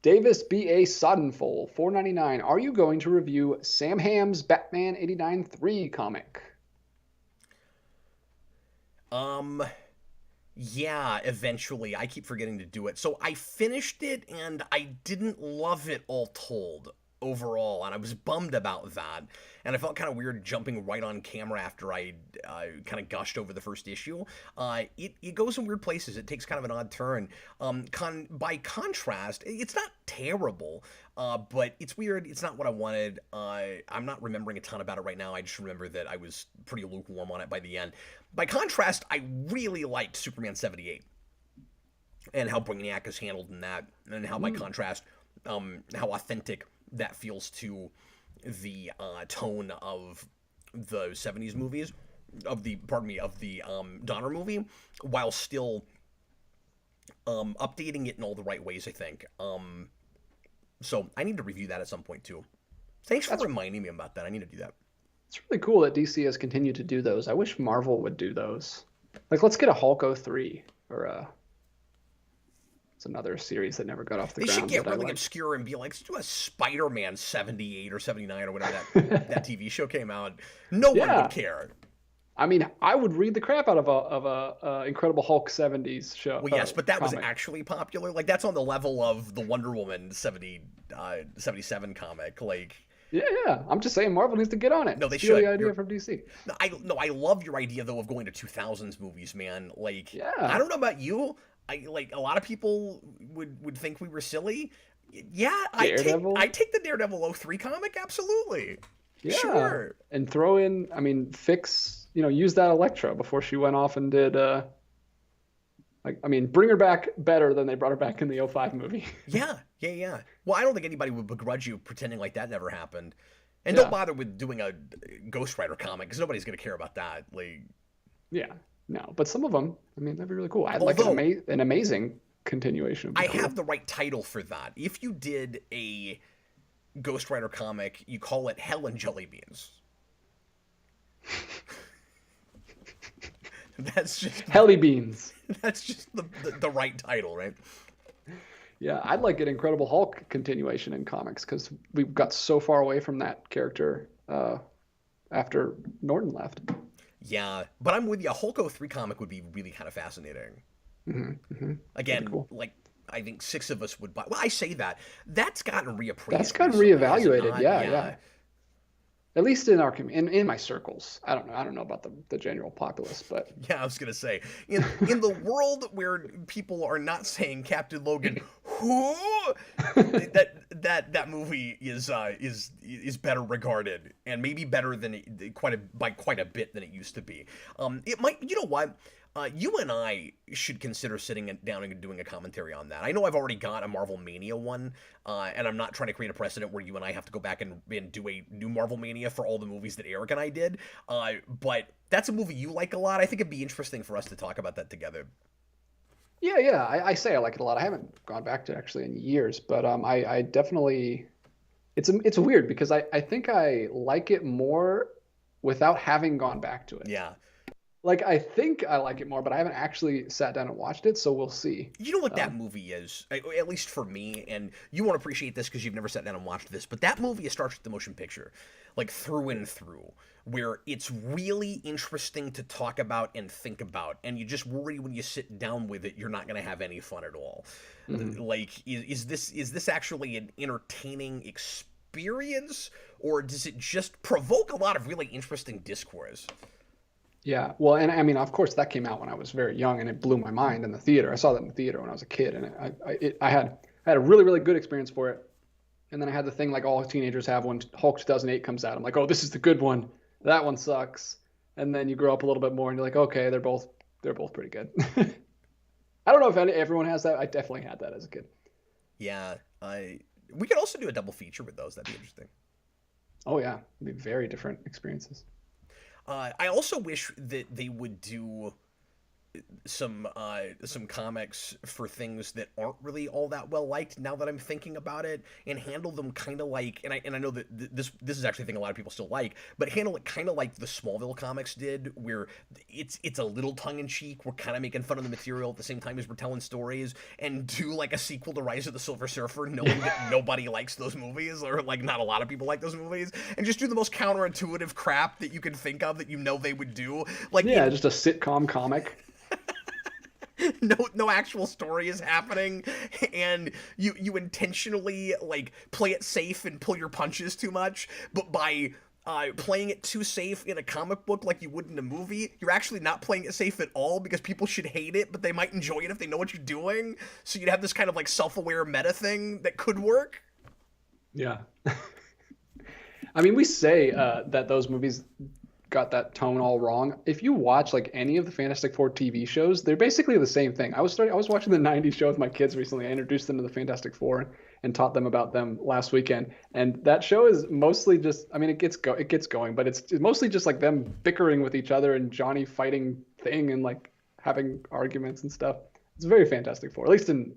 Davis B.A. Soddenful, $4.99. Are you going to review Sam Hamm's Batman 89-3 comic? Yeah, eventually. I keep forgetting to do it. So I finished it, and I didn't love it all told overall, and I was bummed about that. And I felt kind of weird jumping right on camera after I kind of gushed over the first issue. It goes in weird places. It takes kind of an odd turn. By contrast, it's not terrible, but it's weird. It's not what I wanted. I'm not remembering a ton about it right now. I just remember that I was pretty lukewarm on it by the end. By contrast, I really liked Superman 78 and how Brainiac is handled in that, and how, by contrast, how authentic that feels to the tone of the 70s movies, of the Donner movie, while still updating it in all the right ways, I think. So I need to review that at some point too. Thanks for reminding me about that. I need to do that. It's really cool that DC has continued to do those. I wish Marvel would do those. Like, let's get a Hulk 03 or it's another series that never got off the ground. They should get really obscure and be like, let's do a Spider-Man 78 or 79 or whatever that TV show came out. No one would care. I mean, I would read the crap out of a Incredible Hulk 70s show. Well, yes, but that was actually popular. Like, that's on the level of the Wonder Woman 77 comic. Like, yeah. I'm just saying Marvel needs to get on it. No, they should. The idea from DC. I love your idea though of going to 2000s movies, man. Like, I don't know about you. A lot of people would think we were silly. Yeah, I take the Daredevil 03 comic, absolutely. Yeah. Sure. And throw in, use that Elektra before she went off and did bring her back better than they brought her back in the 05 movie. Yeah. Well, I don't think anybody would begrudge you pretending like that never happened. And don't bother with doing a Ghost Rider comic, because nobody's going to care about that. Like, yeah, no, but some of them, that'd be really cool. I'd like an amazing continuation. I have the right title for that. If you did a Ghost Rider comic, you call it Hell and Jelly Beans. That's just Helly Beans. That's just the right title, right? Yeah, I'd like an Incredible Hulk continuation in comics, because we got so far away from that character after Norton left. Yeah, but I'm with you. A Hulk 03 comic would be really kind of fascinating. Mm-hmm. Again, cool. Like, I think 6 of us would buy. Well, I say that. That's gotten reappraised. That's gotten reevaluated. Yeah. At least in our in my circles. I don't know about the general populace, but yeah, I was gonna say in the world where people are not saying Captain Logan, who that movie is better regarded, and maybe better than by quite a bit than it used to be. It might, you know what? You and I should consider sitting down and doing a commentary on that. I know I've already got a Marvel Mania one, and I'm not trying to create a precedent where you and I have to go back and do a new Marvel Mania for all the movies that Eric and I did. But that's a movie you like a lot. I think it'd be interesting for us to talk about that together. Yeah. I say I like it a lot. I haven't gone back to it actually in years, but I definitely. It's weird because I think I like it more without having gone back to it. Yeah. like I think I like it more, but I haven't actually sat down and watched it, so we'll see. You know what that movie is, at least for me, and you won't appreciate this because you've never sat down and watched this, but that movie is Star Trek the Motion Picture, like through and through, where it's really interesting to talk about and think about, and you just worry when you sit down with it, you're not going to have any fun at all. Like, is this actually an entertaining experience, or does it just provoke a lot of really interesting discourse? Yeah, well, and I mean, of course, that came out when I was very young, and it blew my mind in the theater. I saw that in the theater when I was a kid, and I had a really really good experience for it. And then I had the thing like all teenagers have when Hulk 2008 comes out. I'm like, oh, this is the good one. That one sucks. And then you grow up a little bit more, and you're like, okay, they're both pretty good. I don't know if everyone has that. I definitely had that as a kid. Yeah, we could also do a double feature with those. That'd be interesting. Oh yeah, it'd be very different experiences. I also wish that they would do some comics for things that aren't really all that well liked now that I'm thinking about it, and handle them kind of like, and I know that this is actually a thing a lot of people still like, but handle it kind of like the Smallville comics did, where it's a little tongue in cheek, we're kind of making fun of the material at the same time as we're telling stories, and do like a sequel to Rise of the Silver Surfer knowing that nobody likes those movies, or like not a lot of people like those movies, and just do the most counterintuitive crap that you can think of that they would do, like yeah, just a sitcom comic. no actual story is happening, and you intentionally like play it safe and pull your punches too much, but by playing it too safe in a comic book like you would in a movie, you're actually not playing it safe at all, because people should hate it, but they might enjoy it if they know what you're doing. So you'd have this kind of like self-aware meta thing that could work. Yeah. I mean, we say that those movies got that tone all wrong. If you watch like any of the Fantastic Four TV shows, they're basically the same thing. I was watching the 90s show with my kids recently. I introduced them to the Fantastic Four and taught them about them last weekend. And that show is mostly just, I mean, it gets going, but it's mostly just like them bickering with each other and Johnny fighting Thing and like having arguments and stuff. It's very Fantastic Four, at least in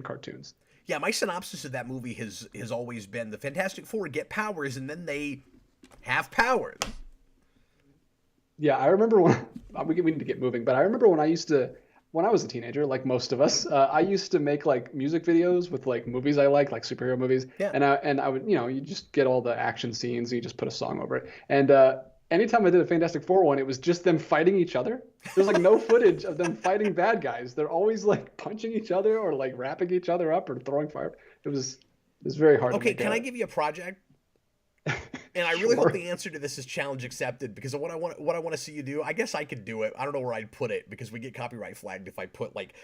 cartoons. Yeah, my synopsis of that movie has always been the Fantastic Four get powers, and then they have powers. Yeah, I remember when we need to get moving, but I remember when I was a teenager, like most of us, I used to make like music videos with like movies I like superhero movies. Yeah. And I would, you just get all the action scenes, and you just put a song over it. And anytime I did a Fantastic Four one, it was just them fighting each other. There's like no footage of them fighting bad guys. They're always like punching each other or like wrapping each other up or throwing fire. It was very hard. Okay, can I give you a project? And I really hope the answer to this is challenge accepted, because of what I want to see you do. I guess I could do it. I don't know where I'd put it, because we get copyright flagged if I put like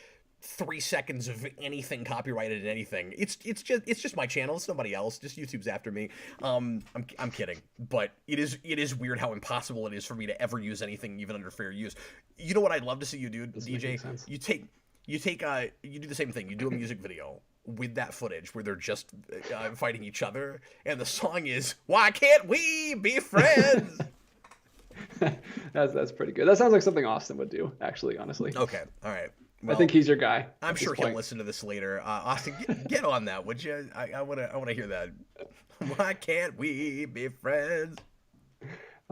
3 seconds of anything copyrighted in anything. It's just my channel. It's nobody else. Just YouTube's after me. I'm kidding, but it is weird how impossible it is for me to ever use anything even under fair use. You know what I'd love to see you do, DJ? You do the same thing. You do a music video with that footage where they're just fighting each other, and the song is "Why Can't We Be Friends?" That's pretty good. That sounds like something Austin would do, actually, honestly. Okay, all right. Well, I think he's your guy. I'm sure he'll listen to this later. Austin, get on that, would you? I wanna hear that. Why can't we be friends?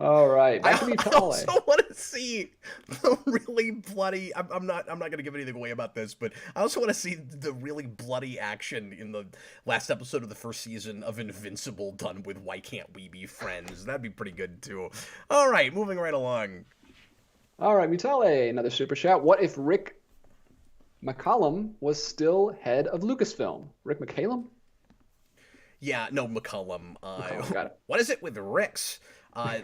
All right. I also want to see the really bloody. I'm not going to give anything away about this, but I also want to see the really bloody action in the last episode of the first season of Invincible done with "Why Can't We Be Friends?" That'd be pretty good too. All right, moving right along. All right, Mutale, another super chat. What if Rick McCallum was still head of Lucasfilm? Rick McCallum? Yeah, no, McCallum. Got it. What is it with Ricks?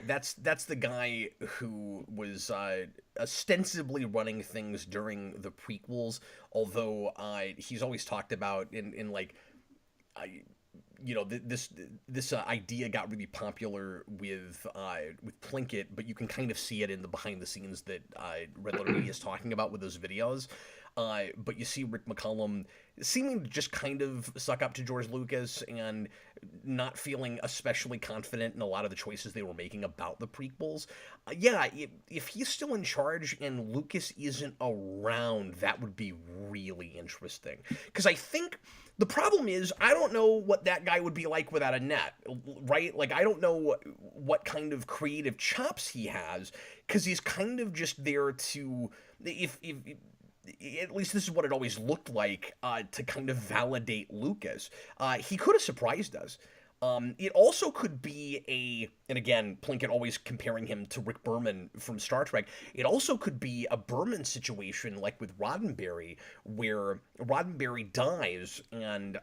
That's the guy who was ostensibly running things during the prequels, although he's always talked about in like, this idea got really popular with Plinkett, but you can kind of see it in the behind the scenes that Red Letter Media is talking about with those videos. but you see Rick McCallum seeming to just kind of suck up to George Lucas and not feeling especially confident in a lot of the choices they were making about the prequels. Yeah, if he's still in charge and Lucas isn't around, that would be really interesting. Because I think the problem is, I don't know what that guy would be like without a net, right? Like, I don't know what kind of creative chops he has, because he's kind of just there to, if at least this is what it always looked like, to kind of validate Lucas. He could have surprised us. It also could be and again, Plinkett always comparing him to Rick Berman from Star Trek. It also could be a Berman situation like with Roddenberry, where Roddenberry dies, and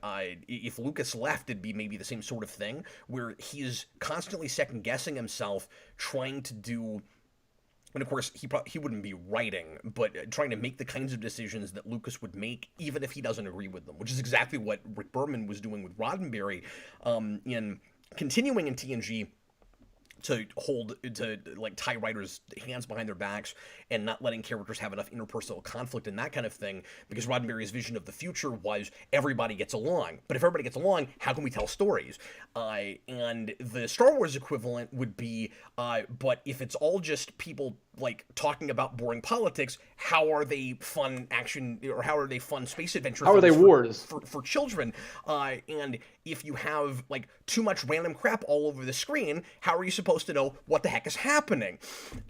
if Lucas left, it'd be maybe the same sort of thing, where he's constantly second-guessing himself, trying to do. And of course, he wouldn't be writing, but trying to make the kinds of decisions that Lucas would make, even if he doesn't agree with them, which is exactly what Rick Berman was doing with Roddenberry, in continuing in TNG to tie writers' hands behind their backs and not letting characters have enough interpersonal conflict and that kind of thing, because Roddenberry's vision of the future was everybody gets along. But if everybody gets along, how can we tell stories? And the Star Wars equivalent would be, but if it's all just people like talking about boring politics, how are they fun action, or how are they fun space adventure? How are they wars for children? And if you have like too much random crap all over the screen, how are you supposed to know what the heck is happening?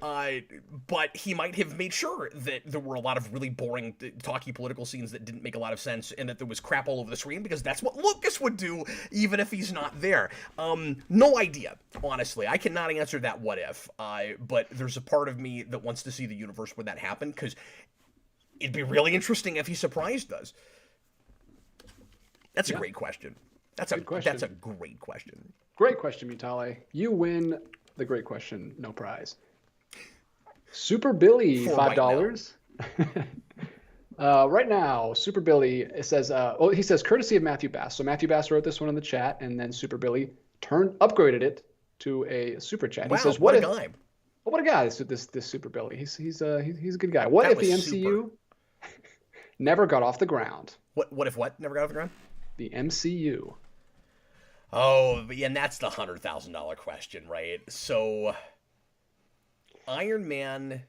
But he might have made sure that there were a lot of really boring, talky political scenes that didn't make a lot of sense, and that there was crap all over the screen, because that's what Lucas would do, even if he's not there. No idea, honestly. I cannot answer that what if. But there's a part of me that wants to see the universe where that happened, because it'd be really interesting if he surprised us. That's a great question. That's a great question. Great question, Mutale. You win the great question, no prize. Super Billy, $5. Right now, Super Billy, it says, he says courtesy of Matthew Bass. So Matthew Bass wrote this one in the chat, and then Super Billy upgraded it to a super chat. Wow, he says, what a guy! Oh, what a guy! This Super Billy. He's a good guy. What if the MCU never got off the ground? What if what never got off the ground? The MCU. Oh, and that's the $100,000 question, right? So Iron Man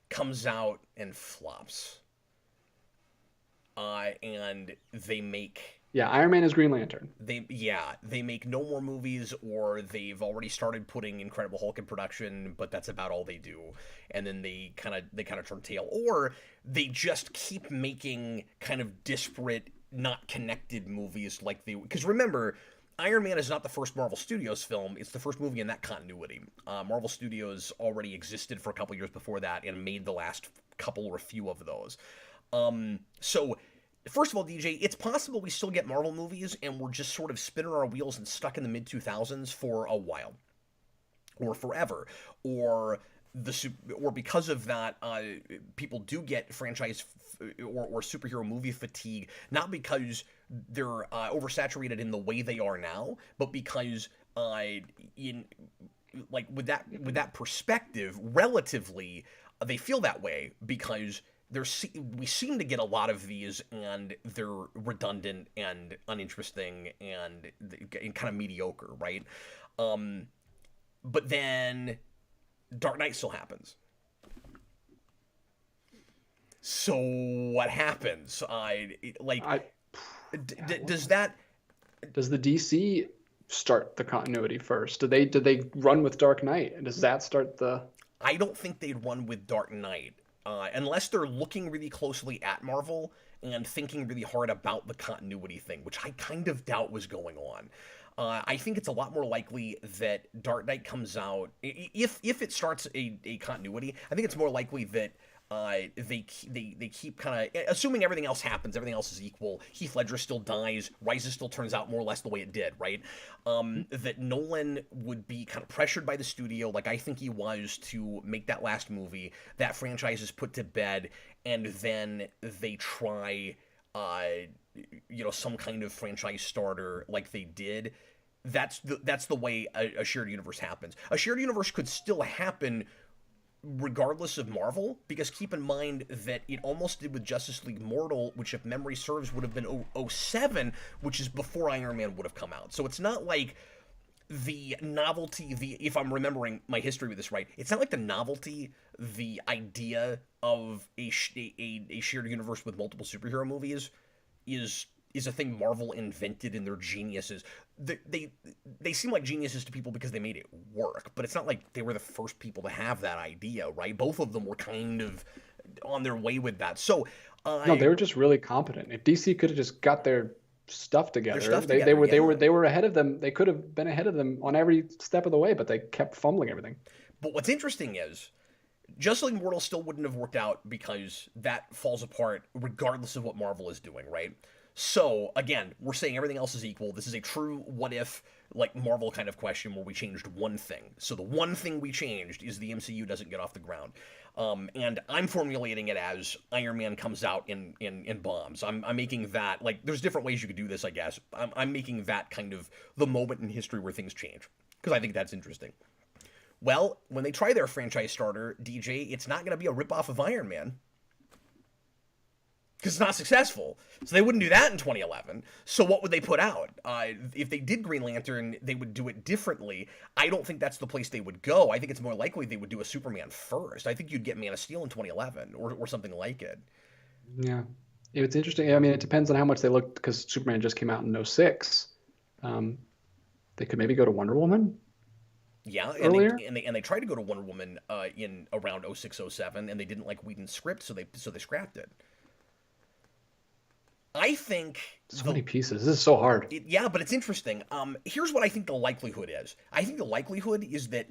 comes out and flops. And they make... Yeah, Iron Man is Green Lantern. They make no more movies, or they've already started putting Incredible Hulk in production, but that's about all they do. And then they kind of turn tail, or they just keep making kind of disparate, not connected movies because remember, Iron Man is not the first Marvel Studios film. It's the first movie in that continuity. Marvel Studios already existed for a couple years before that and made the last couple or a few of those. So, first of all, DJ, it's possible we still get Marvel movies and we're just sort of spinning our wheels and stuck in the mid-2000s for a while. Or forever. Or because of that, people do get franchise or superhero movie fatigue, not because they're oversaturated in the way they are now, but because with that perspective, relatively, they feel that way because we seem to get a lot of these, and they're redundant and uninteresting and kind of mediocre, right? But then Dark Knight still happens. So what happens? Does the DC start the continuity first? Do they run with Dark Knight? And does that start the... I don't think they'd run with Dark Knight. Unless they're looking really closely at Marvel and thinking really hard about the continuity thing, which I kind of doubt was going on. I think it's a lot more likely that Dark Knight comes out, if it starts a continuity, I think it's more likely that they keep kind of, assuming everything else happens, everything else is equal, Heath Ledger still dies, Rises still turns out more or less the way it did, right? That Nolan would be kind of pressured by the studio, like I think he was, to make that last movie. That franchise is put to bed, and then they try, some kind of franchise starter like they did. That's the way a shared universe happens. A shared universe could still happen regardless of Marvel, because keep in mind that it almost did with Justice League Mortal, which if memory serves would have been '07, which is before Iron Man would have come out. So it's not like the novelty, if I'm remembering my history with this right, it's not like the novelty, the idea of a shared universe with multiple superhero movies is a thing Marvel invented in their geniuses. They seem like geniuses to people because they made it work, but it's not like they were the first people to have that idea, right? Both of them were kind of on their way with that. So No, they were just really competent. If DC could have just got their stuff together, they were ahead of them. They could have been ahead of them on every step of the way, but they kept fumbling everything. But what's interesting is Justice League Mortal still wouldn't have worked out because that falls apart regardless of what Marvel is doing, right? So, again, we're saying everything else is equal. This is a true what-if, like, Marvel kind of question where we changed one thing. So the one thing we changed is the MCU doesn't get off the ground. And I'm formulating it as Iron Man comes out in bombs. I'm making that, like, there's different ways you could do this, I guess. I'm making that kind of the moment in history where things change, because I think that's interesting. Well, when they try their franchise starter, DJ, it's not going to be a ripoff of Iron Man, because it's not successful. So they wouldn't do that in 2011. So what would they put out? If they did Green Lantern, they would do it differently. I don't think that's the place they would go. I think it's more likely they would do a Superman first. I think you'd get Man of Steel in 2011 or something like it. Yeah. It's interesting. I mean, it depends on how much they looked, because Superman just came out in '06. They could maybe go to Wonder Woman. Yeah, earlier? and they tried to go to Wonder Woman in around '06, '07, and they didn't like Whedon's script, so they scrapped it. I think so many pieces. This is so hard. Yeah, but it's interesting. Here's what I think the likelihood is. I think the likelihood is that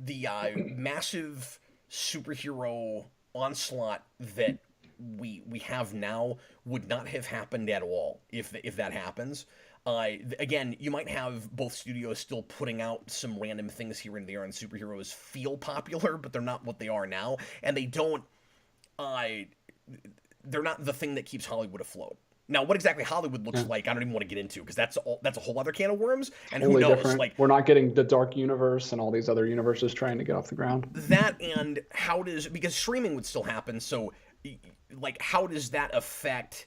the massive superhero onslaught that we have now would not have happened at all if that happens. Again, you might have both studios still putting out some random things here and there, and superheroes feel popular, but they're not what they are now, and they don't. They're not the thing that keeps Hollywood afloat. Now, what exactly Hollywood looks like, I don't even want to get into, because that's a whole other can of worms. And totally who knows? Different. Like, we're not getting the Dark Universe and all these other universes trying to get off the ground. That, and because streaming would still happen, so like how does that affect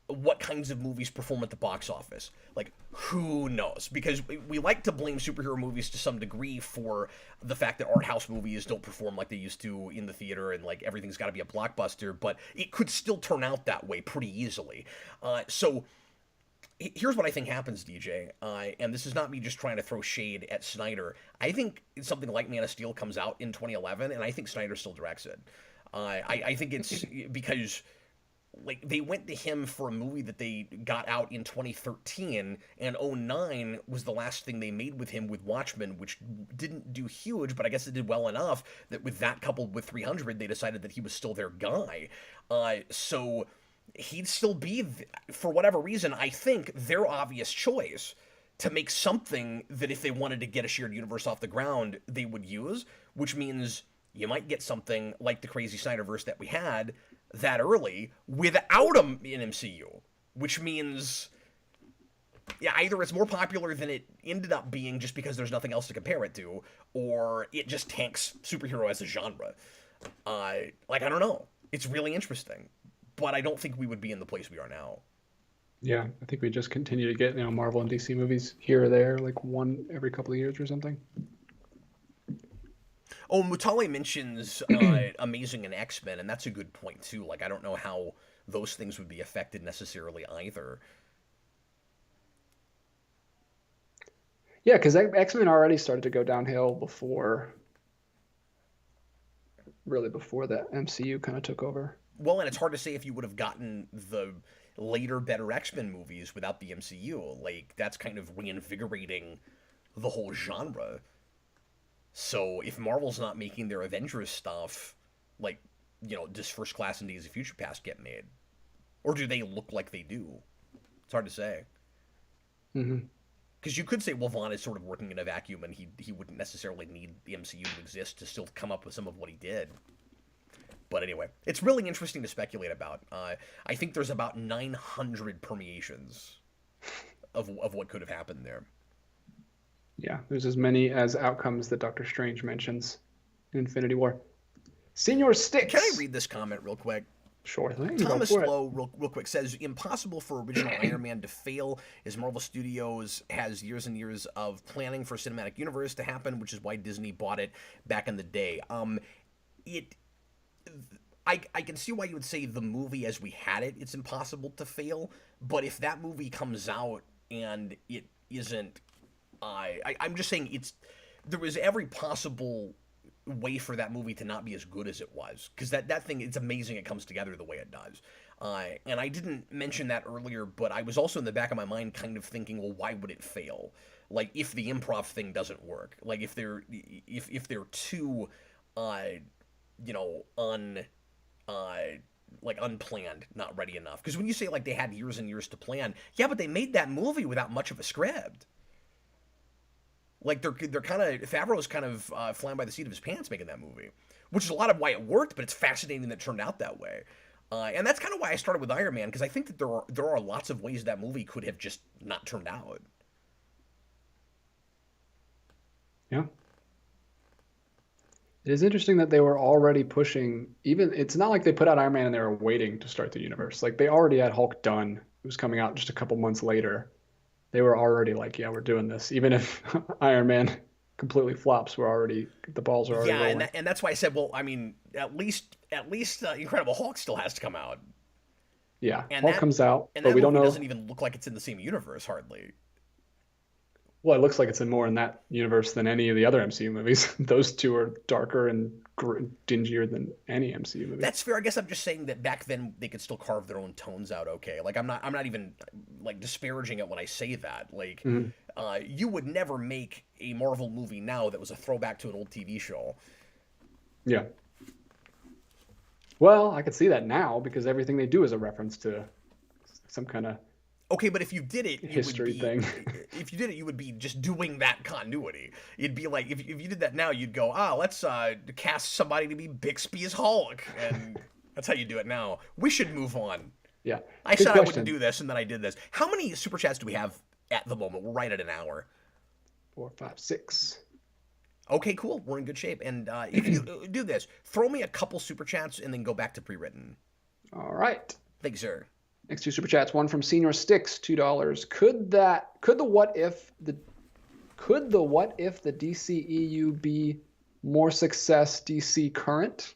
what kinds of movies perform at the box office? Like, who knows? Because we like to blame superhero movies to some degree for the fact that art house movies don't perform like they used to in the theater, and like everything's got to be a blockbuster, but it could still turn out that way pretty easily. So here's what I think happens, DJ, and this is not me just trying to throw shade at Snyder. I think something like Man of Steel comes out in 2011, and I think Snyder still directs it. I think it's because like they went to him for a movie that they got out in 2013, and '09 was the last thing they made with him, with Watchmen, which didn't do huge, but I guess it did well enough that with that coupled with 300, they decided that he was still their guy. So he'd still be, for whatever reason, I think their obvious choice to make something that if they wanted to get a shared universe off the ground, they would use, which means you might get something like the crazy Snyderverse that we had that early without an MCU, which means, yeah, either it's more popular than it ended up being just because there's nothing else to compare it to, or it just tanks superhero as a genre. Like, I don't know. It's really interesting, but I don't think we would be in the place we are now. Yeah, I think we just continue to get, Marvel and DC movies here or there, like one every couple of years or something. Oh, Mutale mentions Amazing and X-Men, and that's a good point, too. Like, I don't know how those things would be affected necessarily either. Yeah, because X-Men already started to go downhill before the MCU kind of took over. Well, and it's hard to say if you would have gotten the later, better X-Men movies without the MCU. Like, that's kind of reinvigorating the whole genre. So if Marvel's not making their Avengers stuff, like, does First Class and Days of Future Past get made? Or do they look like they do? It's hard to say. Mm-hmm. Because you could say, well, Vaughn is sort of working in a vacuum, and he wouldn't necessarily need the MCU to exist to still come up with some of what he did. But anyway, it's really interesting to speculate about. I think there's about 900 permeations of what could have happened there. Yeah, there's as many as outcomes that Doctor Strange mentions. in Infinity War. Senior Can I Sticks. read this comment real quick? Sure thing. Go Thomas for it. Lowe, real quick, says, impossible for original Iron Man to fail, as Marvel Studios has years and years of planning for cinematic universe to happen, which is why Disney bought it back in the day. It, I can see why you would say the movie as we had it, it's impossible to fail, but if that movie comes out and it isn't, I'm just saying there was every possible way for that movie to not be as good as it was, because that thing, it's amazing it comes together the way it does. And I didn't mention that earlier, but I was also in the back of my mind kind of thinking, well, why would it fail? Like, if the improv thing doesn't work, like if they're too you know, like unplanned, not ready enough. Because when you say like they had years and years to plan, yeah, but they made that movie without much of a script. Like they're kind of, Favreau's kind of flying by the seat of his pants making that movie, which is a lot of why it worked. But it's fascinating that it turned out that way, and that's kind of why I started with Iron Man, because I think that there are lots of ways that movie could have just not turned out. Yeah. It is interesting that they were already pushing, even, it's not like they put out Iron Man and they were waiting to start the universe. Like they already had Hulk done. It was coming out just a couple months later. They were already like, yeah, we're doing this. Even if Iron Man completely flops, the balls are already rolling. And that's why I said, well, I mean, at least Incredible Hulk still has to come out. Yeah, And Hulk comes out, and but that we don't movie know. doesn't even look like it's in the same universe hardly. Well, it looks like it's in more in that universe than any of the other MCU movies. Those two are darker and dingier than any MCU movie. That's fair. I guess I'm just saying that back then they could still carve their own tones out. Okay, like I'm not even like disparaging it when I say that. Like, you would never make a Marvel movie now that was a throwback to an old TV show. Yeah. Well, I could see that now because everything they do is a reference to some kind of Okay, but if you did it, history thing. If you did it, you would be just doing that continuity. It'd be like if you did that now, you'd go, let's cast somebody to be Bixby's Hulk, and that's how you do it now. We should move on. Yeah. I Good said question. I wouldn't do this, and then I did this. How many super chats do we have at the moment? We're right at an hour. 4, 5, 6. Okay, cool. We're in good shape. And if you do this, throw me a couple super chats and then go back to pre-written. All right. Thanks, sir. Next two super chats. One from Senior Sticks, $2. Could the what if the DCEU be more success DC current?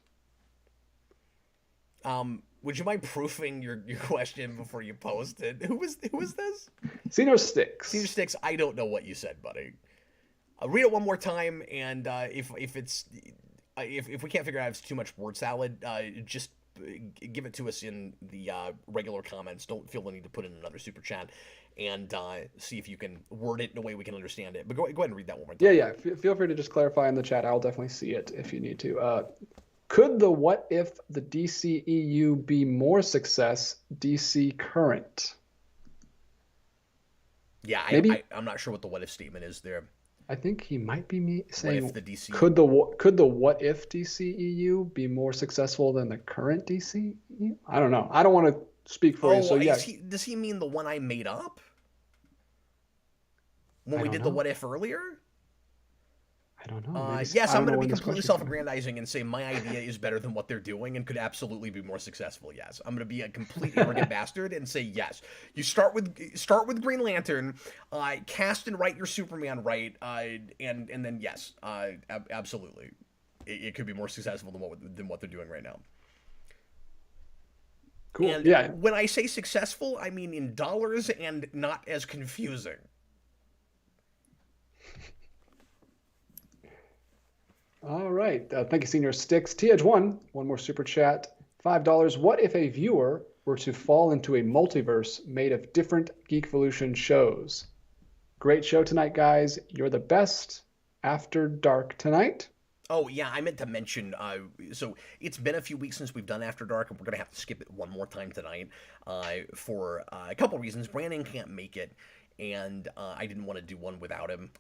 Would you mind proofing your question before you post it? Who was this? Senior Sticks. Senior Sticks. I don't know what you said, buddy. I'll read it one more time, and if we can't figure out if it's too much word salad, just give it to us in the regular comments. Don't feel the need to put in another super chat, and see if you can word it in a way we can understand it. But go ahead and read that one more time. Yeah. Feel free to just clarify in the chat. I'll definitely see it if you need to. Could the what if the DCEU be more success DC current? Yeah, Maybe. I'm not sure what the what if statement is there. I think he might be saying, what if the DC... could the what if DCEU be more successful than the current DCEU? I don't know. I don't want to speak for you. So yeah, does he mean the one I made up when we did know. the what if earlier? I don't know. Yes, I'm going to be completely self-aggrandizing and say my idea is better than what they're doing and could absolutely be more successful. Yes, I'm going to be a complete arrogant bastard and say yes. You start with Green Lantern, cast and write your Superman right, and then yes, absolutely, it could be more successful than what they're doing right now. Cool. And yeah. When I say successful, I mean in dollars and not as confusing. All right. Thank you, Senior Sticks. TH1, one more super chat. $5. What if a viewer were to fall into a multiverse made of different Geekvolution shows? Great show tonight, guys. You're the best. After dark tonight. Oh, yeah, I meant to mention, so it's been a few weeks since we've done After Dark, and we're going to have to skip it one more time tonight for a couple reasons. Brandon can't make it, and I didn't want to do one without him.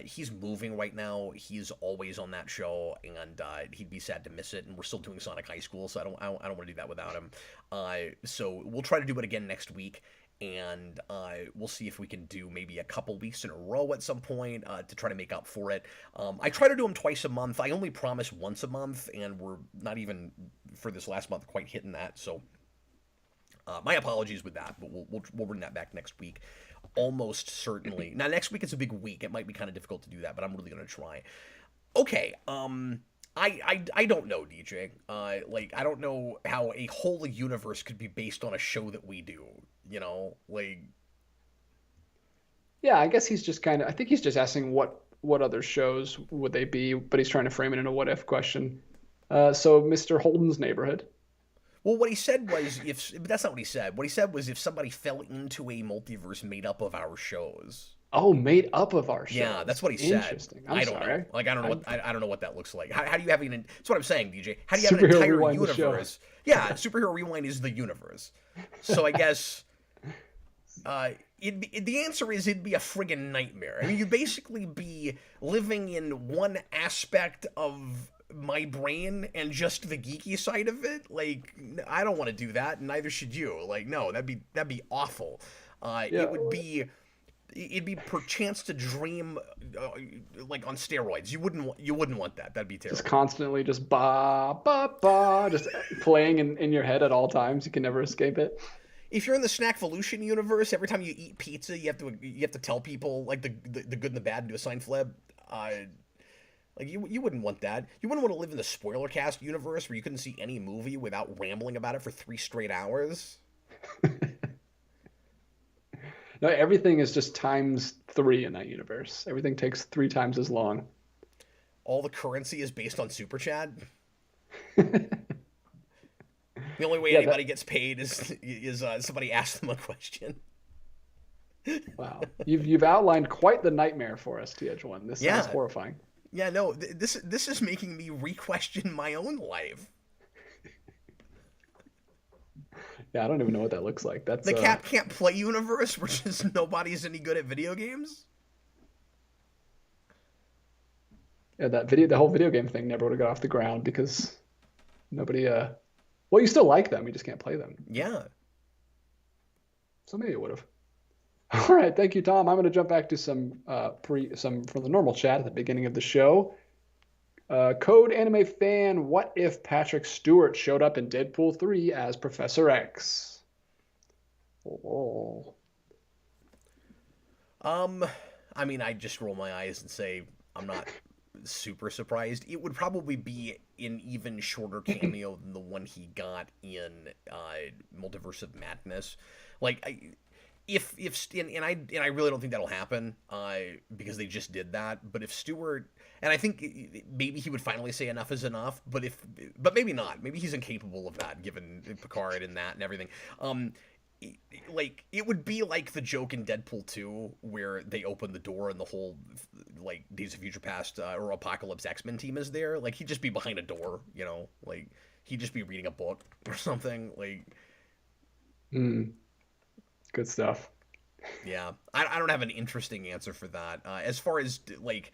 He's moving right now. He's always on that show, and he'd be sad to miss it, and we're still doing Sonic High School, so I don't want to do that without him. So we'll try to do it again next week, and we'll see if we can do maybe a couple weeks in a row at some point to try to make up for it. I try to do them twice a month. I only promise once a month, and we're not even for this last month quite hitting that. So my apologies with that, but we'll bring that back next week, almost certainly. Now next week is a big week. It might be kind of difficult to do that, but I'm really gonna try. Okay. I don't know, DJ. Like, I don't know how a whole universe could be based on a show that we do. You know, like, Yeah, I guess he's just kind of. I think he's just asking what other shows would they be, but he's trying to frame it in a what if question. So Mr. Holden's Neighborhood. well, what he said was if, but that's not what he said. What he said was if somebody fell into a multiverse made up of our shows. Oh, made up of our shows. Yeah, that's what he said. Interesting. I don't sorry. know. Like, I don't know what I don't know what that looks like. How do you have an? That's what I'm saying, DJ. How do you have an Superhero entire Rewind the show. universe? Yeah, Superhero Rewind is the universe. So I guess the answer is it'd be a friggin' nightmare. I mean, you'd basically be living in one aspect of my brain and just the geeky side of it. Like, I don't want to do that, and neither should you. Like, no, that'd be awful. It would be. It'd be perchance to dream, like on steroids. You wouldn't want that. That'd be terrible. Just constantly just ba ba ba, just playing in your head at all times. You can never escape it. If you're in the Snackvolution universe, every time you eat pizza, you have to tell people like the good and the bad and do a sign flip. Like you wouldn't want that. You wouldn't want to live in the spoiler cast universe where you couldn't see any movie without rambling about it for 3 straight hours. No, everything is just ×3 in that universe. Everything takes 3 times as long. All the currency is based on superchat. The only way anybody gets paid is somebody asks them a question. Wow, you've outlined quite the nightmare for us, TH1. This sounds horrifying. Yeah, no, this is making me re-question my own life. Yeah, I don't even know what that looks like. That's the cat can't play universe where just nobody's any good at video games. Yeah, the whole video game thing never would have got off the ground because nobody. Well, you still like them, you just can't play them. Yeah. So maybe it would have. All right, thank you, Tom. I'm going to jump back to some from the normal chat at the beginning of the show. Code Anime Fan, what if Patrick Stewart showed up in Deadpool 3 as Professor X? Oh. I mean, I just roll my eyes and say I'm not super surprised. It would probably be an even shorter cameo than the one he got in Multiverse of Madness. Like, I really don't think that'll happen because they just did that. But if Stewart, and I think maybe he would finally say enough is enough, but maybe not. Maybe he's incapable of that given Picard and that and everything. Like, it would be like the joke in Deadpool 2 where they open the door and the whole like Days of Future Past or Apocalypse X-Men team is there. Like, he'd just be behind a door, you know, like he'd just be reading a book or something. Like, good stuff. Yeah, I don't have an interesting answer for that. As far as like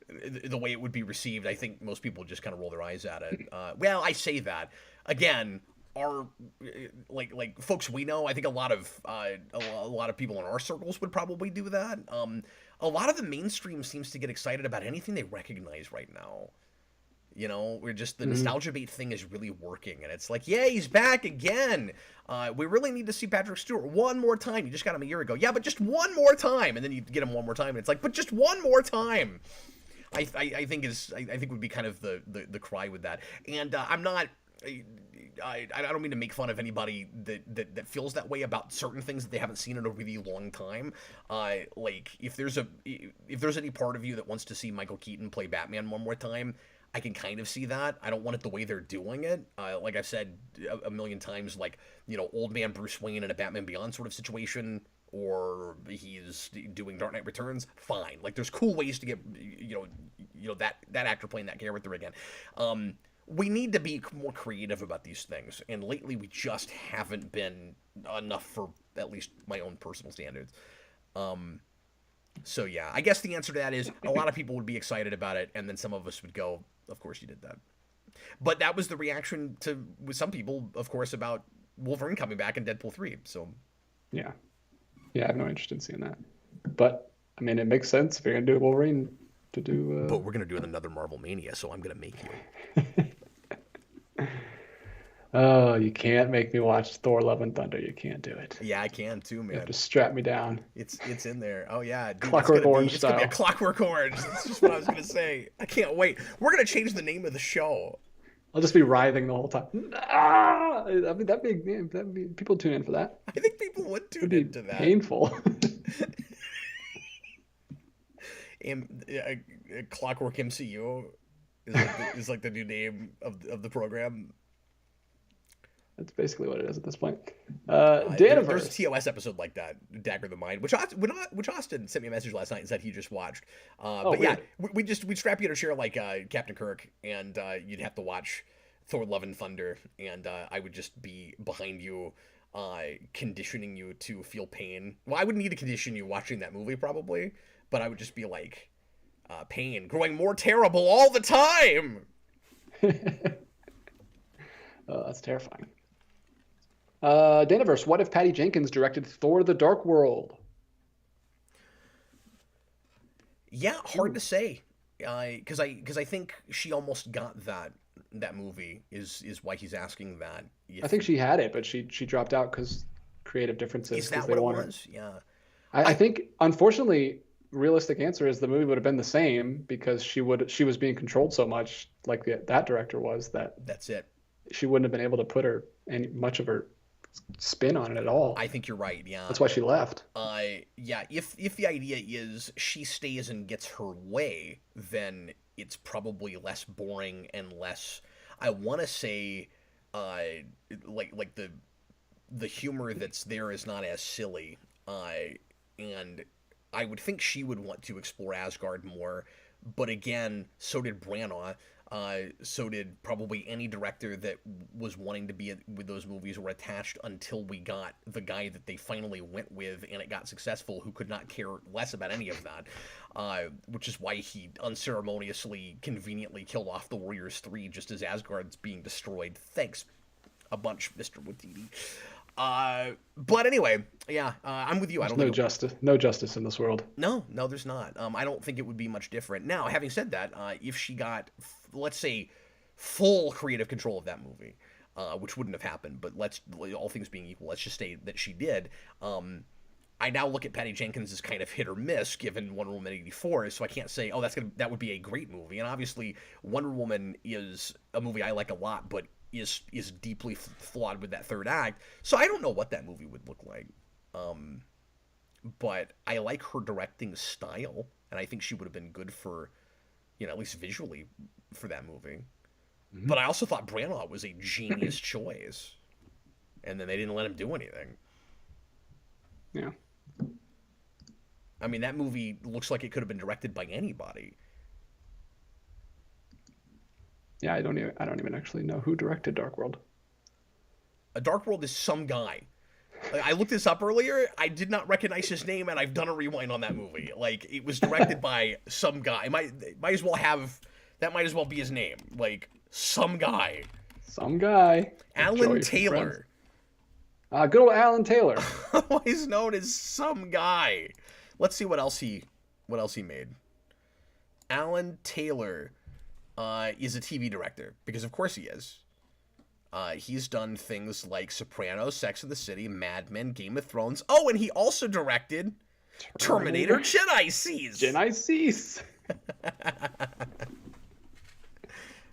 the way it would be received, I think most people just kind of roll their eyes at it. Well, I say that again. Our like folks we know, I think a lot of people in our circles would probably do that. A lot of the mainstream seems to get excited about anything they recognize right now. You know, we're just the nostalgia bait thing is really working, and it's like, yeah, he's back again. We really need to see Patrick Stewart one more time. You just got him a year ago, yeah, but just one more time, and then you get him one more time, and it's like, but just one more time. I think would be kind of the cry with that, and I'm not. I don't mean to make fun of anybody that feels that way about certain things that they haven't seen in a really long time. Like if there's any part of you that wants to see Michael Keaton play Batman one more time, I can kind of see that. I don't want it the way they're doing it. Like I've said a million times, like, you know, old man Bruce Wayne in a Batman Beyond sort of situation, or he's doing Dark Knight Returns. Fine. Like, there's cool ways to get you know that actor playing that character again. We need to be more creative about these things, and lately we just haven't been enough for at least my own personal standards. So yeah, I guess the answer to that is a lot of people would be excited about it, and then some of us would go, of course you did that. But that was the reaction with some people, of course, about Wolverine coming back in Deadpool 3, so... Yeah. Yeah, I have no interest in seeing that. But I mean, it makes sense if you're gonna do Wolverine to do. But we're gonna do another Marvel Mania, so I'm gonna make you. Oh, you can't make me watch Thor: Love and Thunder. You can't do it. Yeah, I can too, You have man. to strap me down. It's in there. Oh yeah, dude, Clockwork Orange it's gonna be a style. Clockwork Orange. That's just what I was gonna say. I can't wait. We're gonna change the name of the show. I'll just be writhing the whole time. Ah! I mean, that'd be people tune in for that. I think people would It'd tune be into that. painful. And Clockwork MCU is like the new name of the program. That's basically what it is at this point. There's a Daniverse. TOS episode like that, Dagger the Mind, which Austin sent me a message last night and said he just watched. Oh, But yeah, weird. we'd strap you in a chair like Captain Kirk, and you'd have to watch Thor: Love and Thunder, and I would just be behind you, conditioning you to feel pain. Well, I wouldn't need to condition you watching that movie probably, but I would just be like, pain growing more terrible all the time. Oh, that's terrifying. Daniverse. What if Patty Jenkins directed Thor: The Dark World? Yeah, hard to say, because I think she almost got that movie is why he's asking that. I think she had it, but she dropped out because creative differences. Is 'Cause that they what it wanted. was? Yeah. I think, unfortunately, realistic answer is the movie would have been the same because she was being controlled so much, like that director was, that That's it. she wouldn't have been able to put much of her spin on it at all. I think you're right. Yeah. That's why she left. Yeah. If the idea is she stays and gets her way, then it's probably less boring and less. I want to say, like the humor that's there is not as silly. And I would think she would want to explore Asgard more, but again, so did Branagh. So did probably any director that was wanting to be with those movies or attached until we got the guy that they finally went with and it got successful, who could not care less about any of that, which is why he unceremoniously, conveniently killed off the Warriors 3 just as Asgard's being destroyed. Thanks a bunch, Mr. Watiti. But anyway, yeah, I'm with you. I don't think No justice in this world. no, there's not. I don't think it would be much different. Now, having said that, if she got, let's say, full creative control of that movie, which wouldn't have happened, but all things being equal, let's just say that she did. I now look at Patty Jenkins as kind of hit or miss, given Wonder Woman 84, so I can't say, oh, that would be a great movie. And obviously, Wonder Woman is a movie I like a lot, but is deeply flawed with that third act. So I don't know what that movie would look like. But I like her directing style, and I think she would have been good for, at least visually, for that movie. Mm-hmm. But I also thought Branagh was a genius choice, and then they didn't let him do anything. Yeah. I mean, that movie looks like it could have been directed by anybody. Yeah, I don't even actually know who directed Dark World. A Dark World is some guy. I looked this up earlier. I did not recognize his name, and I've done a rewind on that movie. Like, it was directed by some guy. Might as well be his name. Like, some guy. Some guy. Alan Taylor. Good old Alan Taylor. Otherwise known as some guy. Let's see what else he made. Alan Taylor is a TV director, because of course he is. He's done things like Sopranos, Sex and the City, Mad Men, Game of Thrones. Oh, and he also directed Terminator Genisys. Genisys.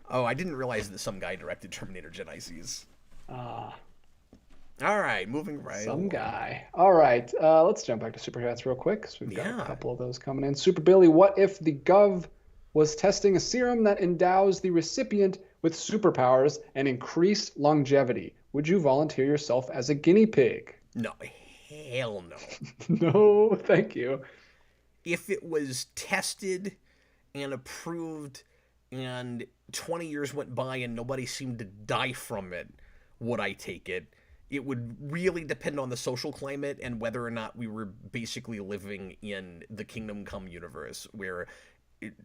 Oh, I didn't realize that some guy directed Terminator Genisys. All right, moving right. Some guy. All right, let's jump back to Super Chats real quick, because we've got a couple of those coming in. Super Billy, what if the Gov was testing a serum that endows the recipient with superpowers and increased longevity? Would you volunteer yourself as a guinea pig? No, hell no. No, thank you. If it was tested and approved and 20 years went by and nobody seemed to die from it, would I take it? It would really depend on the social climate and whether or not we were basically living in the Kingdom Come universe, where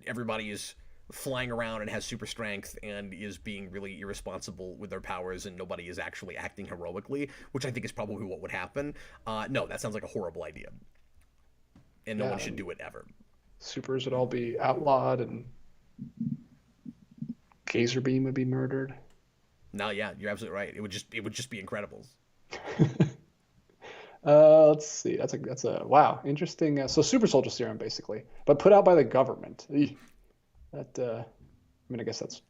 everybody is flying around and has super strength and is being really irresponsible with their powers and nobody is actually acting heroically, which I think is probably what would happen. No, that sounds like a horrible idea. And no one should do it ever. Supers would all be outlawed and Gazer Beam would be murdered. No, yeah, you're absolutely right. It would just be Incredibles. Let's see. That's a wow, interesting. So super soldier serum basically, but put out by the government. That I mean, I guess that's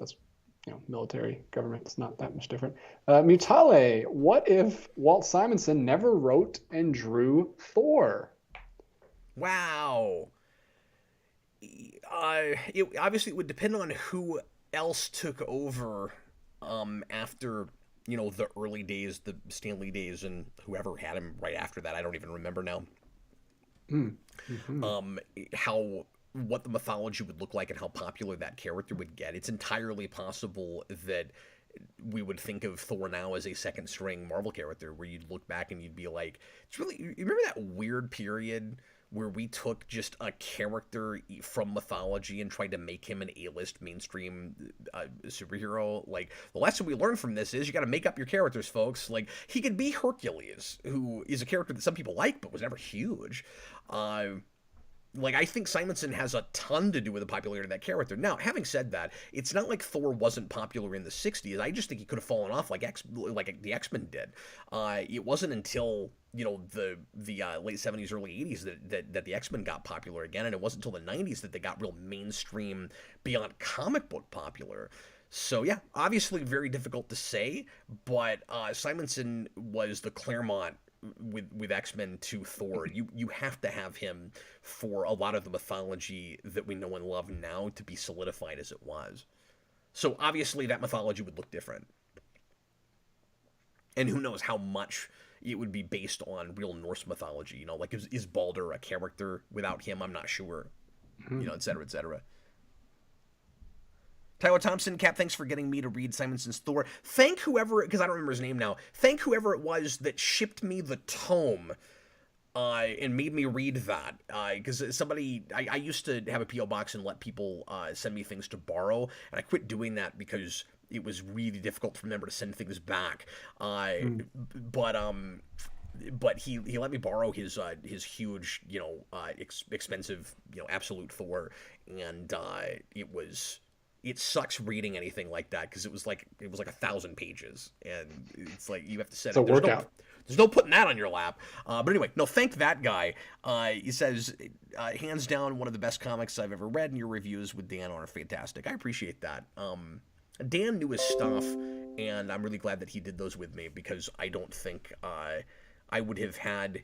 military government. It's not that much different. Mutale. What if Walt Simonson never wrote and drew Thor? Wow. Obviously it would depend on who else took over after the early days, the Stanley days, and whoever had him right after that. I don't even remember now. Mm-hmm. What the mythology would look like and how popular that character would get. It's entirely possible that we would think of Thor now as a second string Marvel character, where you'd look back and you'd be like, it's really, you remember that weird period where we took just a character from mythology and tried to make him an A-list mainstream superhero? Like, the lesson we learned from this is you got to make up your characters, folks. Like, he could be Hercules, who is a character that some people like but was never huge. I think Simonson has a ton to do with the popularity of that character. Now, having said that, it's not like Thor wasn't popular in the 60s. I just think he could have fallen off like the X-Men did. It wasn't until, the late 70s, early 80s that the X-Men got popular again, and it wasn't until the 90s that they got real mainstream, beyond comic book popular. So, yeah, obviously very difficult to say, but Simonson was the Claremont with X-Men to Thor. You have to have him for a lot of the mythology that we know and love now to be solidified as it was. So obviously that mythology would look different. And who knows how much it would be based on real Norse mythology. Like, is Balder a character without him? I'm not sure. Et cetera, et cetera. Tyler Thompson, Cap, thanks for getting me to read Simonson's Thor. Thank whoever, because I don't remember his name now, thank whoever it was that shipped me the tome and made me read that. Because I used to have a P.O. box and let people send me things to borrow, and I quit doing that because it was really difficult to remember to send things back. But he let me borrow his huge, expensive, absolute Thor, and it sucks reading anything like that because it was like 1,000 pages, and it's like you have to set it. There's no putting that on your lap. But anyway, no, thank that guy. He says, hands down, one of the best comics I've ever read, and your reviews with Dan are fantastic. I appreciate that. Dan knew his stuff, and I'm really glad that he did those with me because I don't think I would have had.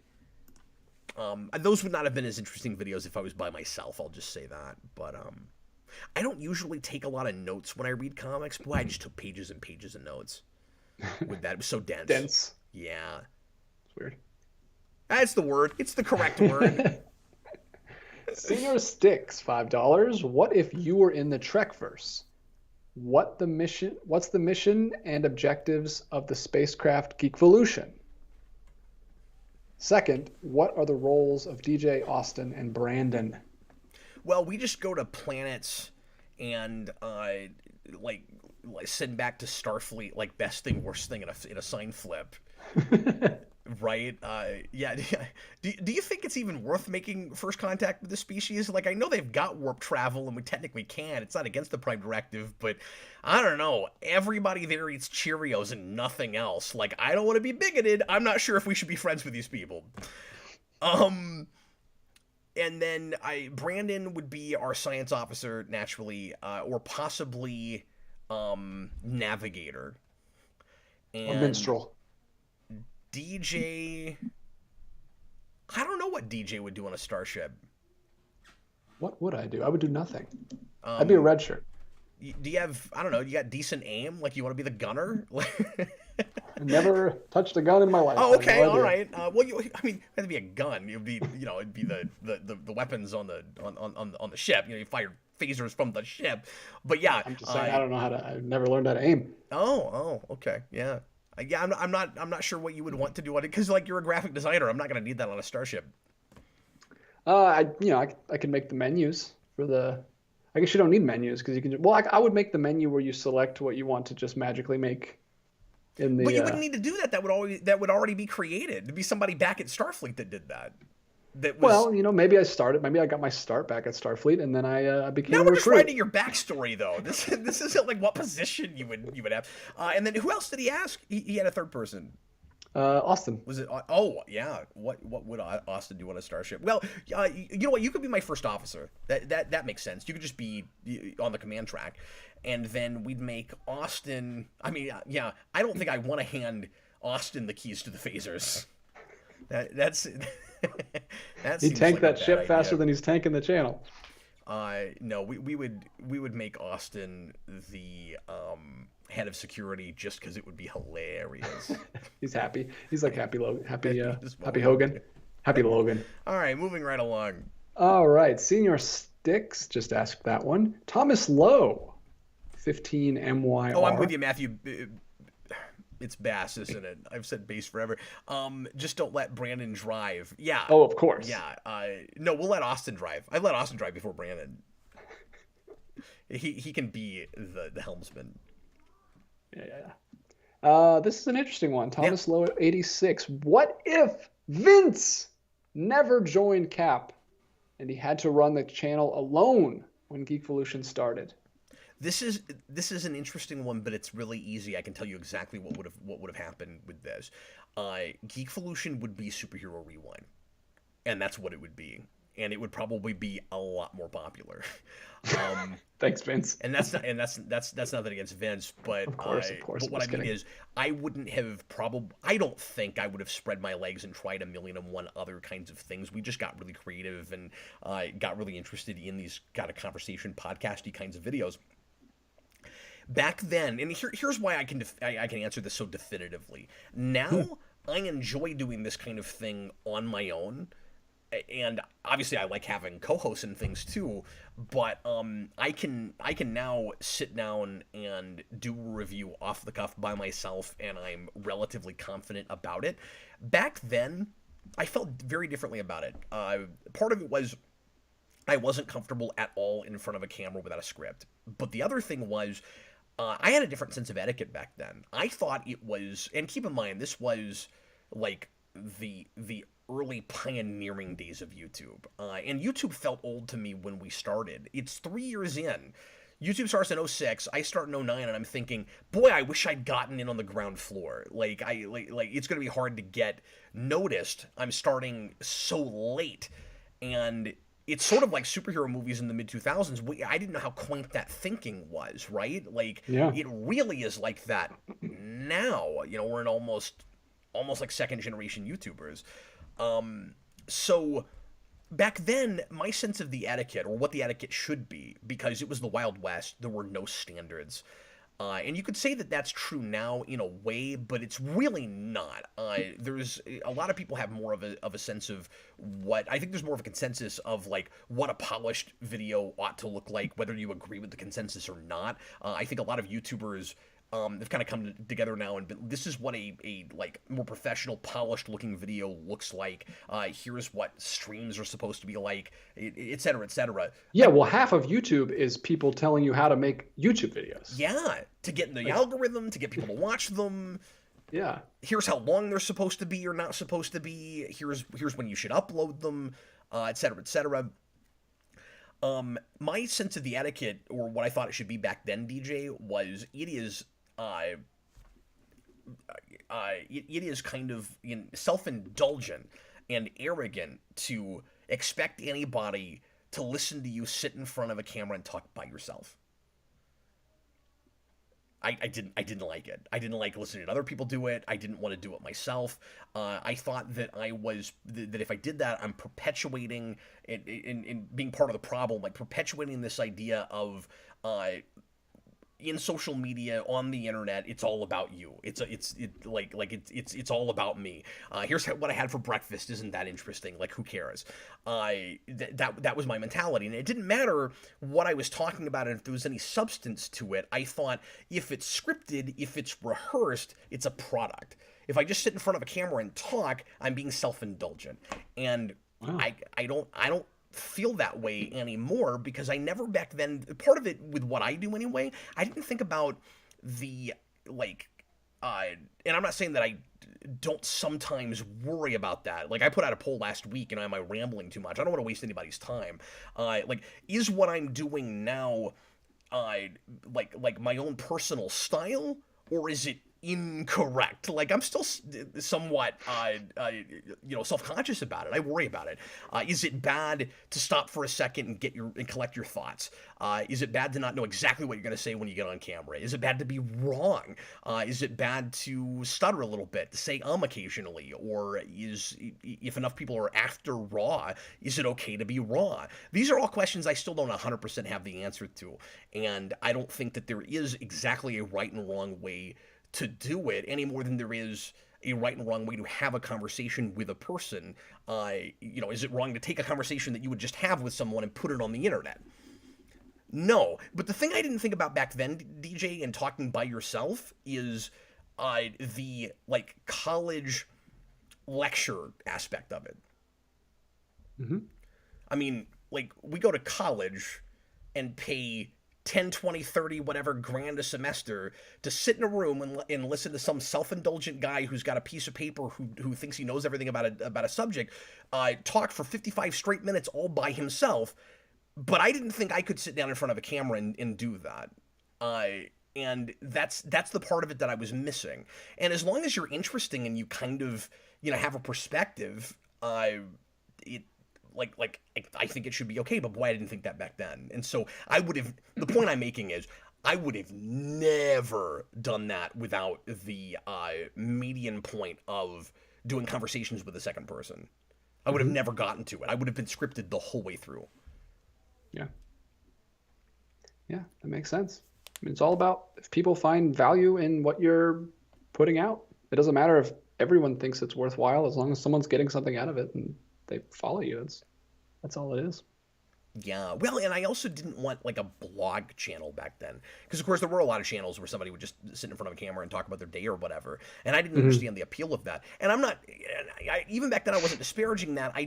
Those would not have been as interesting videos if I was by myself. I'll just say that. But I don't usually take a lot of notes when I read comics. Boy, I just took pages and pages of notes with that. It was so dense. Dense. Yeah. It's weird. That's the word. It's the correct word. Singer Sticks, $5. What if you were in the Trekverse? What's the mission and objectives of the spacecraft Geekvolution? Second, what are the roles of DJ, Austin, and Brandon? Well, we just go to planets and send back to Starfleet like best thing, worst thing in a sign flip. Right? Yeah. Do you think it's even worth making first contact with the species? Like, I know they've got warp travel and we technically can. It's not against the Prime Directive, but I don't know. Everybody there eats Cheerios and nothing else. Like, I don't want to be bigoted. I'm not sure if we should be friends with these people. And then Brandon would be our science officer, naturally, or possibly navigator. And, or minstrel. DJ, I don't know what DJ would do on a starship. What would I do? I would do nothing. I'd be a red shirt. Do you have, I don't know, you got decent aim? Like, you want to be the gunner? I never touched a gun in my life. Oh, okay, all right. Well, it had to be a gun. It'd be, it'd be the weapons on the ship. You fire phasers from the ship. But yeah, I'm just saying, I've never learned how to aim. Oh, okay, yeah. Yeah, I'm not sure what you would want to do on it because, like, you're a graphic designer. I'm not going to need that on a starship. I can make the menus for the. I guess you don't need menus because you can. Well, I would make the menu where you select what you want to just magically make in But the. you wouldn't need to do that. That would already be created. There'd be somebody back at Starfleet that did that. That was. Well, maybe maybe I got my start back at Starfleet, and then I became Now a we're just recruit. writing your backstory, though. This isn't like what position you would have. And then who else did he ask? He had a third person. Austin. Was it? Oh, yeah. What would Austin do on a starship? Well, you know what? You could be my first officer. That makes sense. You could just be on the command track, and then we'd make Austin. I mean, yeah. I don't think I want to hand Austin the keys to the phasers. That's He'd tank like that ship faster than he's tanking the channel. No, we would make Austin the head of security just because it would be hilarious. He's happy. He's like happy Logan, happy Hogan, happy Logan. All right, moving right along. All right, Senior Sticks just asked that one. Thomas Lowe, 15 MYR. Oh, I'm with you, Matthew. It's Bass, isn't it? I've said Bass forever. Just don't let Brandon drive. Yeah. Oh, of course. Yeah. No, we'll let Austin drive. I let Austin drive before Brandon. He can be the helmsman. Yeah. This is an interesting one. Thomas Lowe, 86. What if Vince never joined Cap and he had to run the channel alone when Geekvolution started? This is an interesting one, but it's really easy. I can tell you exactly what would have happened with this. Geekvolution would be Superhero Rewind, and that's what it would be, and it would probably be a lot more popular. Thanks, Vince. And that's nothing against Vince, but of course. But what I mean is, I wouldn't have I don't think I would have spread my legs and tried a million and one other kinds of things. We just got really creative and got really interested in these kind of conversation podcasty kinds of videos. Back then, and here's why I can answer this so definitively. Now, I enjoy doing this kind of thing on my own, and obviously I like having co-hosts and things too. But I can now sit down and do a review off the cuff by myself, and I'm relatively confident about it. Back then, I felt very differently about it. Part of it was I wasn't comfortable at all in front of a camera without a script, but the other thing was. I had a different sense of etiquette back then. I thought it was, and keep in mind, this was like the early pioneering days of YouTube. And YouTube felt old to me when we started. It's 3 years in. YouTube starts in 06, I start in 09, and I'm thinking, boy, I wish I'd gotten in on the ground floor. Like it's going to be hard to get noticed. I'm starting so late. And it's sort of like superhero movies in the mid-2000s. I didn't know how quaint that thinking was, right? Like, It really is like that now. We're in almost like second-generation YouTubers. So back then, my sense of the etiquette, or what the etiquette should be, because it was the Wild West, there were no standards. And you could say that that's true now in a way, but it's really not. There's a lot of people have more of a sense of what I think there's more of a consensus of like what a polished video ought to look like, whether you agree with the consensus or not. I think a lot of YouTubers have kind of come together now and this is what a like more professional, polished looking video looks like. Here's what streams are supposed to be like, et cetera, et cetera. Yeah, well, half of YouTube is people telling you how to make YouTube videos. Yeah, to get in the algorithm, to get people to watch them. Yeah. Here's how long they're supposed to be or not supposed to be. Here's when you should upload them, et cetera, et cetera. My sense of the etiquette, or what I thought it should be back then, DJ, was it is kind of self-indulgent and arrogant to expect anybody to listen to you sit in front of a camera and talk by yourself. I didn't like it. I didn't like listening to other people do it. I didn't want to do it myself. I thought that that if I did that, I'm perpetuating and being part of the problem, like perpetuating this idea of in social media, on the internet, it's all about you. It's all about me. Here's what I had for breakfast. Isn't that interesting? Like, who cares? That was my mentality, and it didn't matter what I was talking about and if there was any substance to it. I thought if it's scripted, if it's rehearsed, it's a product. If I just sit in front of a camera and talk, I'm being self-indulgent, and wow. I don't feel that way anymore because I never back then, part of it with what I do anyway, I didn't think about the, like, uh, and I'm not saying that I don't sometimes worry about that. Like, I put out a poll last week, and am I rambling too much? I don't want to waste anybody's time. Like, is what I'm doing now, uh, like my own personal style, or is it incorrect? Like, I'm still somewhat, self-conscious about it. I worry about it. Is it bad to stop for a second and collect your thoughts? Is it bad to not know exactly what you're going to say when you get on camera? Is it bad to be wrong? Is it bad to stutter a little bit, to say occasionally? Or if enough people are after raw, is it okay to be raw? These are all questions I still don't 100% have the answer to. And I don't think that there is exactly a right and wrong way to do it any more than there is a right and wrong way to have a conversation with a person. Is it wrong to take a conversation that you would just have with someone and put it on the internet? No. But the thing I didn't think about back then, DJ, and talking by yourself is the, like, college lecture aspect of it. Mm-hmm. I mean, like, we go to college and pay 10, 20, 30, whatever grand a semester to sit in a room and listen to some self-indulgent guy who's got a piece of paper who thinks he knows everything about a subject talk for 55 straight minutes all by himself. But I didn't think I could sit down in front of a camera and do that. And that's the part of it that I was missing. And as long as you're interesting and you kind of, have a perspective, I think it should be okay, but boy, I didn't think that back then. And so the point I'm making is, I would have never done that without the median point of doing conversations with a second person. I would have never gotten to it. I would have been scripted the whole way through. Yeah. Yeah, that makes sense. I mean, it's all about if people find value in what you're putting out. It doesn't matter if everyone thinks it's worthwhile, as long as someone's getting something out of it and they follow you. That's all it is. Yeah, well, and I also didn't want, like, a blog channel back then. Because, of course, there were a lot of channels where somebody would just sit in front of a camera and talk about their day or whatever. And I didn't understand the appeal of that. And I'm not, even back then I wasn't disparaging that. I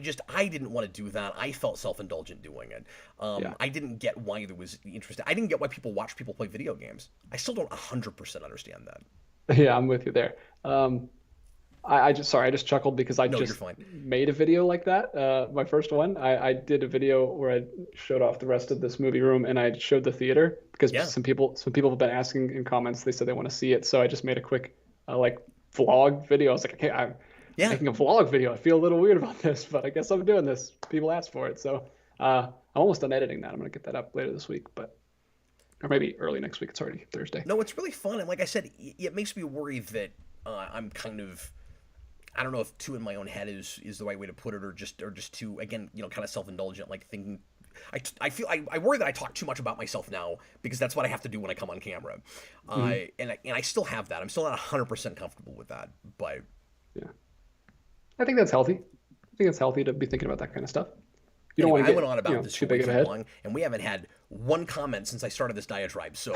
didn't want to do that. I felt self-indulgent doing it. I didn't get why there was interest. I didn't get why people watch people play video games. I still don't 100% understand that. Yeah, I'm with you there. I just chuckled because I just made a video like that. My first one, I did a video where I showed off the rest of this movie room and I showed the theater because some people have been asking in comments. They said they want to see it, so I just made a quick vlog video. I was like, okay, I'm making a vlog video. I feel a little weird about this, but I guess I'm doing this. People asked for it, so I'm almost done editing that. I'm gonna get that up later this week, or maybe early next week. It's already Thursday. No, it's really fun, and like I said, it makes me worry that I'm kind of, I don't know if too in my own head is the right way to put it, or just too, again, kind of self-indulgent, like thinking. I worry that I talk too much about myself now because that's what I have to do when I come on camera, and I still have that. I'm still not 100% comfortable with that, but yeah, I think that's healthy. I think it's healthy to be thinking about that kind of stuff. You don't want to get, I went on about this too big of a head, long, and we haven't had one comment since I started this diatribe, so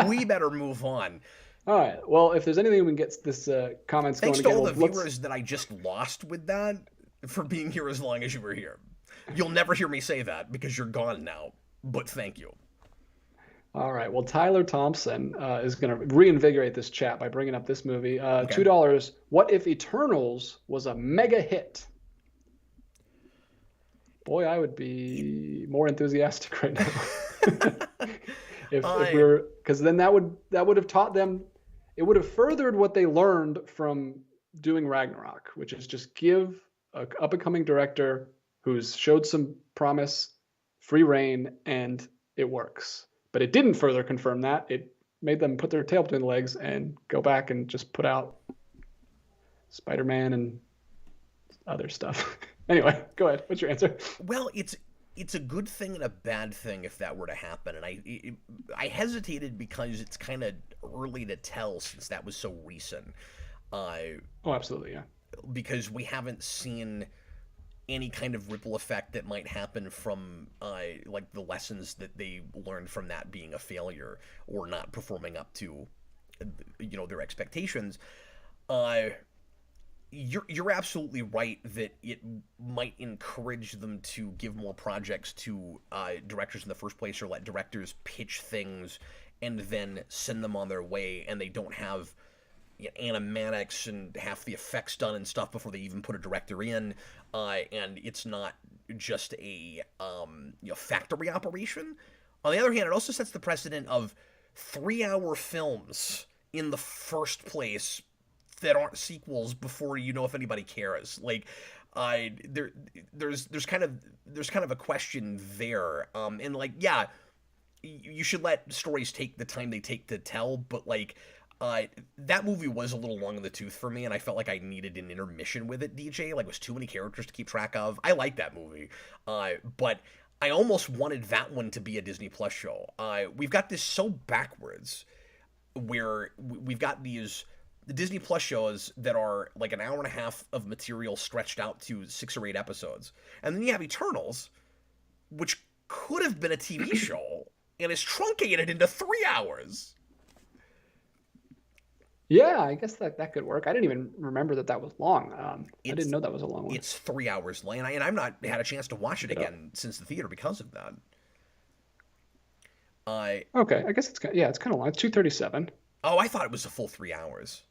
we better move on. All right. Well, if there's anything we can get this comments Thanks going to again, all the viewers that I just lost with that for being here as long as you were here. You'll never hear me say that because you're gone now, but thank you. All right. Well, Tyler Thompson is going to reinvigorate this chat by bringing up this movie. $2. What if Eternals was a mega hit? Boy, I would be more enthusiastic right now. if we were, because then that would have taught them. It would have furthered what they learned from doing Ragnarok, which is just give an up-and-coming director who's showed some promise free reign, and it works. But it didn't further confirm that. It made them put their tail between the legs and go back and just put out Spider-Man and other stuff. Anyway, go ahead. What's your answer? Well, it's a good thing and a bad thing if that were to happen, and I hesitated because it's kind of early to tell since that was so recent. Oh, absolutely, yeah. Because we haven't seen any kind of ripple effect that might happen from like the lessons that they learned from that being a failure or not performing up to their expectations. you're absolutely right that it might encourage them to give more projects to directors in the first place, or let directors pitch things and then send them on their way, and they don't have animatics and half the effects done and stuff before they even put a director in, and it's not just a factory operation. On the other hand, it also sets the precedent of 3-hour films in the first place that aren't sequels before you know if anybody cares. Like, there's kind of a question there, and like, yeah, you should let stories take the time they take to tell, but like, that movie was a little long in the tooth for me, and I felt like I needed an intermission with it, DJ. Like, it was too many characters to keep track of. I like that movie, but I almost wanted that one to be a Disney Plus show. We've got this so backwards, where we've got these the Disney Plus shows that are like an hour and a half of material stretched out to 6 or 8 episodes. And then you have Eternals, which could have been a TV show and is truncated into 3 hours. Yeah, I guess that could work. I didn't even remember that was long. I didn't know that was a long one. It's 3 hours long, and I've not had a chance to watch it again since the theater because of that. Okay, I guess it's kind of long. It's 2:37. Oh, I thought it was a full 3 hours.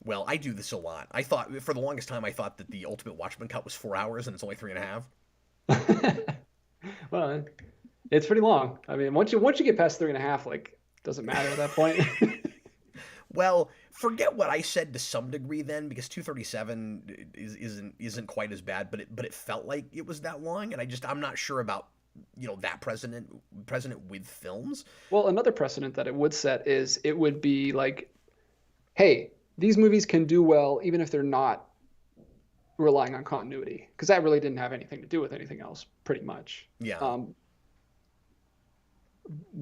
Well, I do this a lot. I thought, for the longest time, I thought that the Ultimate Watchmen cut was 4 hours, and it's only 3.5. Well, it's pretty long. I mean, once you get past 3.5, like, doesn't matter at that point. Well, forget what I said to some degree then, because 237 isn't quite as bad, but it felt like it was that long, and I'm not sure about that precedent with films. Well, another precedent that it would set is it would be like, hey, these movies can do well even if they're not relying on continuity, because that really didn't have anything to do with anything else, pretty much. Yeah.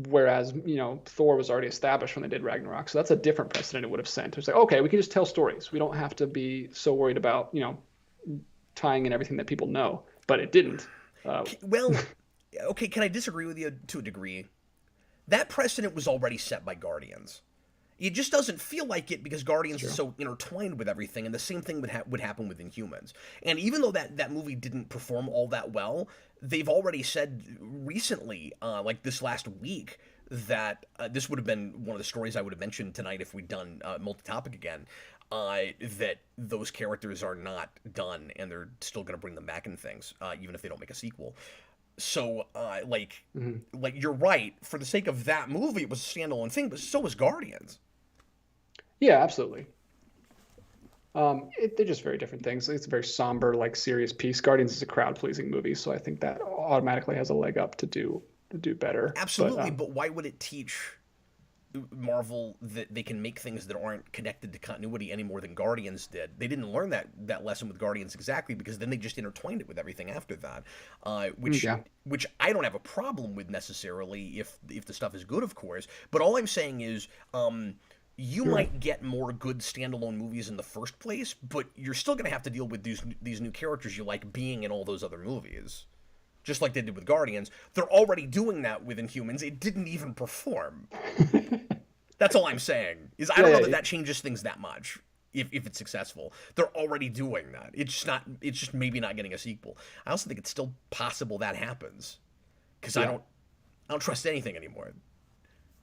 Whereas, Thor was already established when they did Ragnarok, so that's a different precedent it would have sent. It's like, okay, we can just tell stories. We don't have to be so worried about, tying in everything that people know. But it didn't. Well, okay, can I disagree with you to a degree? That precedent was already set by Guardians. It just doesn't feel like it because Guardians is so intertwined with everything, and the same thing would happen with Inhumans. And even though that movie didn't perform all that well, they've already said recently, like this last week, that this would have been one of the stories I would have mentioned tonight if we'd done multi-topic again, that those characters are not done, and they're still going to bring them back in things, even if they don't make a sequel. So, like you're right. For the sake of that movie, it was a standalone thing, but so was Guardians. Yeah, absolutely. They're just very different things. It's a very somber, like, serious piece. Guardians is a crowd-pleasing movie, so I think that automatically has a leg up to do better. Absolutely, but why would it teach Marvel that they can make things that aren't connected to continuity any more than Guardians did? They didn't learn that lesson with Guardians exactly, because then they just intertwined it with everything after that, which I don't have a problem with necessarily if the stuff is good, of course. But all I'm saying is, you might get more good standalone movies in the first place, but you're still going to have to deal with these new characters you like being in all those other movies. Just like they did with Guardians. They're already doing that with Inhumans. It didn't even perform. That's all I'm saying. I don't know that changes things that much if it's successful. They're already doing that. It's just maybe not getting a sequel. I also think it's still possible that happens, because I don't trust anything anymore.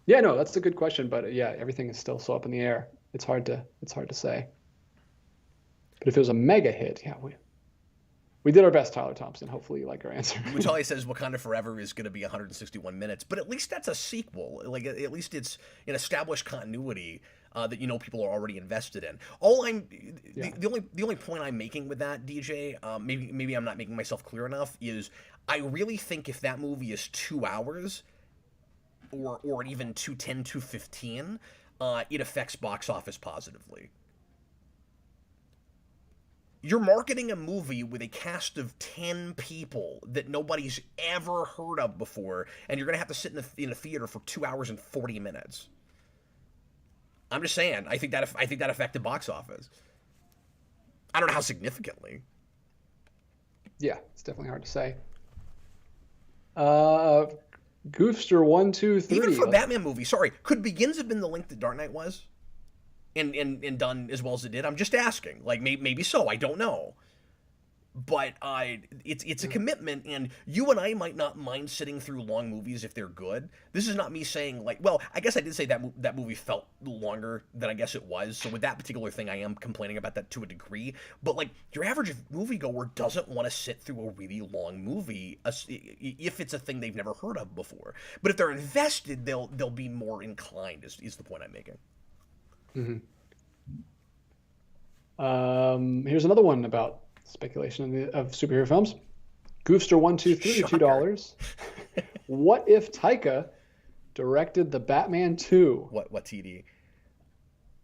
Yeah, no, that's a good question, but everything is still so up in the air. It's hard to say. But if it was a mega hit, we did our best, Tyler Thompson. Hopefully you like our answer. Which says Wakanda Forever is going to be 161 minutes, but at least that's a sequel. Like, at least it's an established continuity that people are already invested in. The only point I'm making with that, DJ, maybe I'm not making myself clear enough, is I really think if that movie is 2 hours, or even 210, 215, it affects box office positively. You're marketing a movie with a cast of 10 people that nobody's ever heard of before, and you're going to have to sit in a theater for 2 hours and 40 minutes. I'm just saying, I think that affected box office. I don't know how significantly. Yeah, it's definitely hard to say. Goofster 1, 2, 3. Even for a Batman movie, sorry, could Begins have been the length that Dark Knight was? and done as well as it did. I'm just asking. Like maybe so. I don't know. But it's a commitment, and you and I might not mind sitting through long movies if they're good. This is not me saying like, well, I guess I did say that movie felt longer than I guess it was. So with that particular thing, I am complaining about that to a degree. But like your average moviegoer doesn't want to sit through a really long movie if it's a thing they've never heard of before. But if they're invested, they'll be more inclined. Is the point I'm making? Here's another one about speculation of superhero films. Goofster123, $2. What if Taika directed the Batman 2? What TD?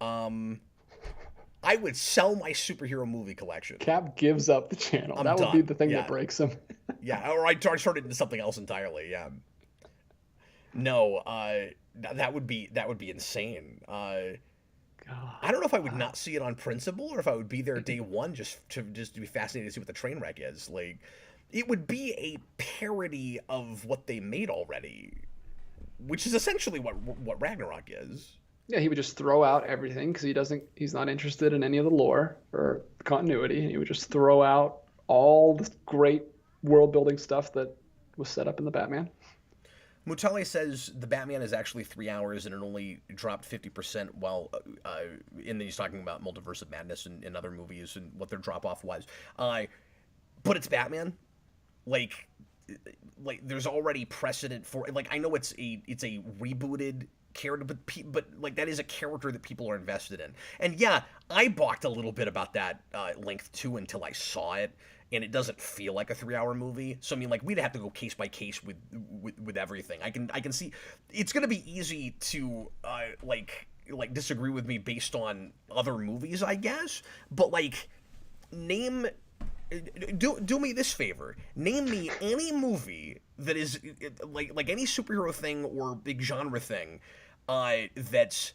I would sell my superhero movie collection. Cap gives up the channel. I'm that done. Would be the thing that breaks him. Yeah, or I started into something else entirely. Yeah. No, that would be insane. I don't know if I would not see it on principle, or if I would be there day one just to be fascinated to see what the train wreck is. Like, it would be a parody of what they made already, which is essentially what Ragnarok is. Yeah, he would just throw out everything because he's not interested in any of the lore or the continuity, and he would just throw out all the great world building stuff that was set up in the Batman. Mutale says the Batman is actually 3 hours and it only dropped 50%, while and then he's talking about Multiverse of Madness and other movies and what their drop off was. But it's Batman. Like there's already precedent for, like, I know it's a rebooted character, but like that is a character that people are invested in. And yeah, I balked a little bit about that length too until I saw it. And it doesn't feel like a 3-hour movie. So I mean, like, we'd have to go case by case with everything. I can see it's gonna be easy to like disagree with me based on other movies, I guess. But like, do me this favor. Name me any movie that is like any superhero thing or big genre thing that's,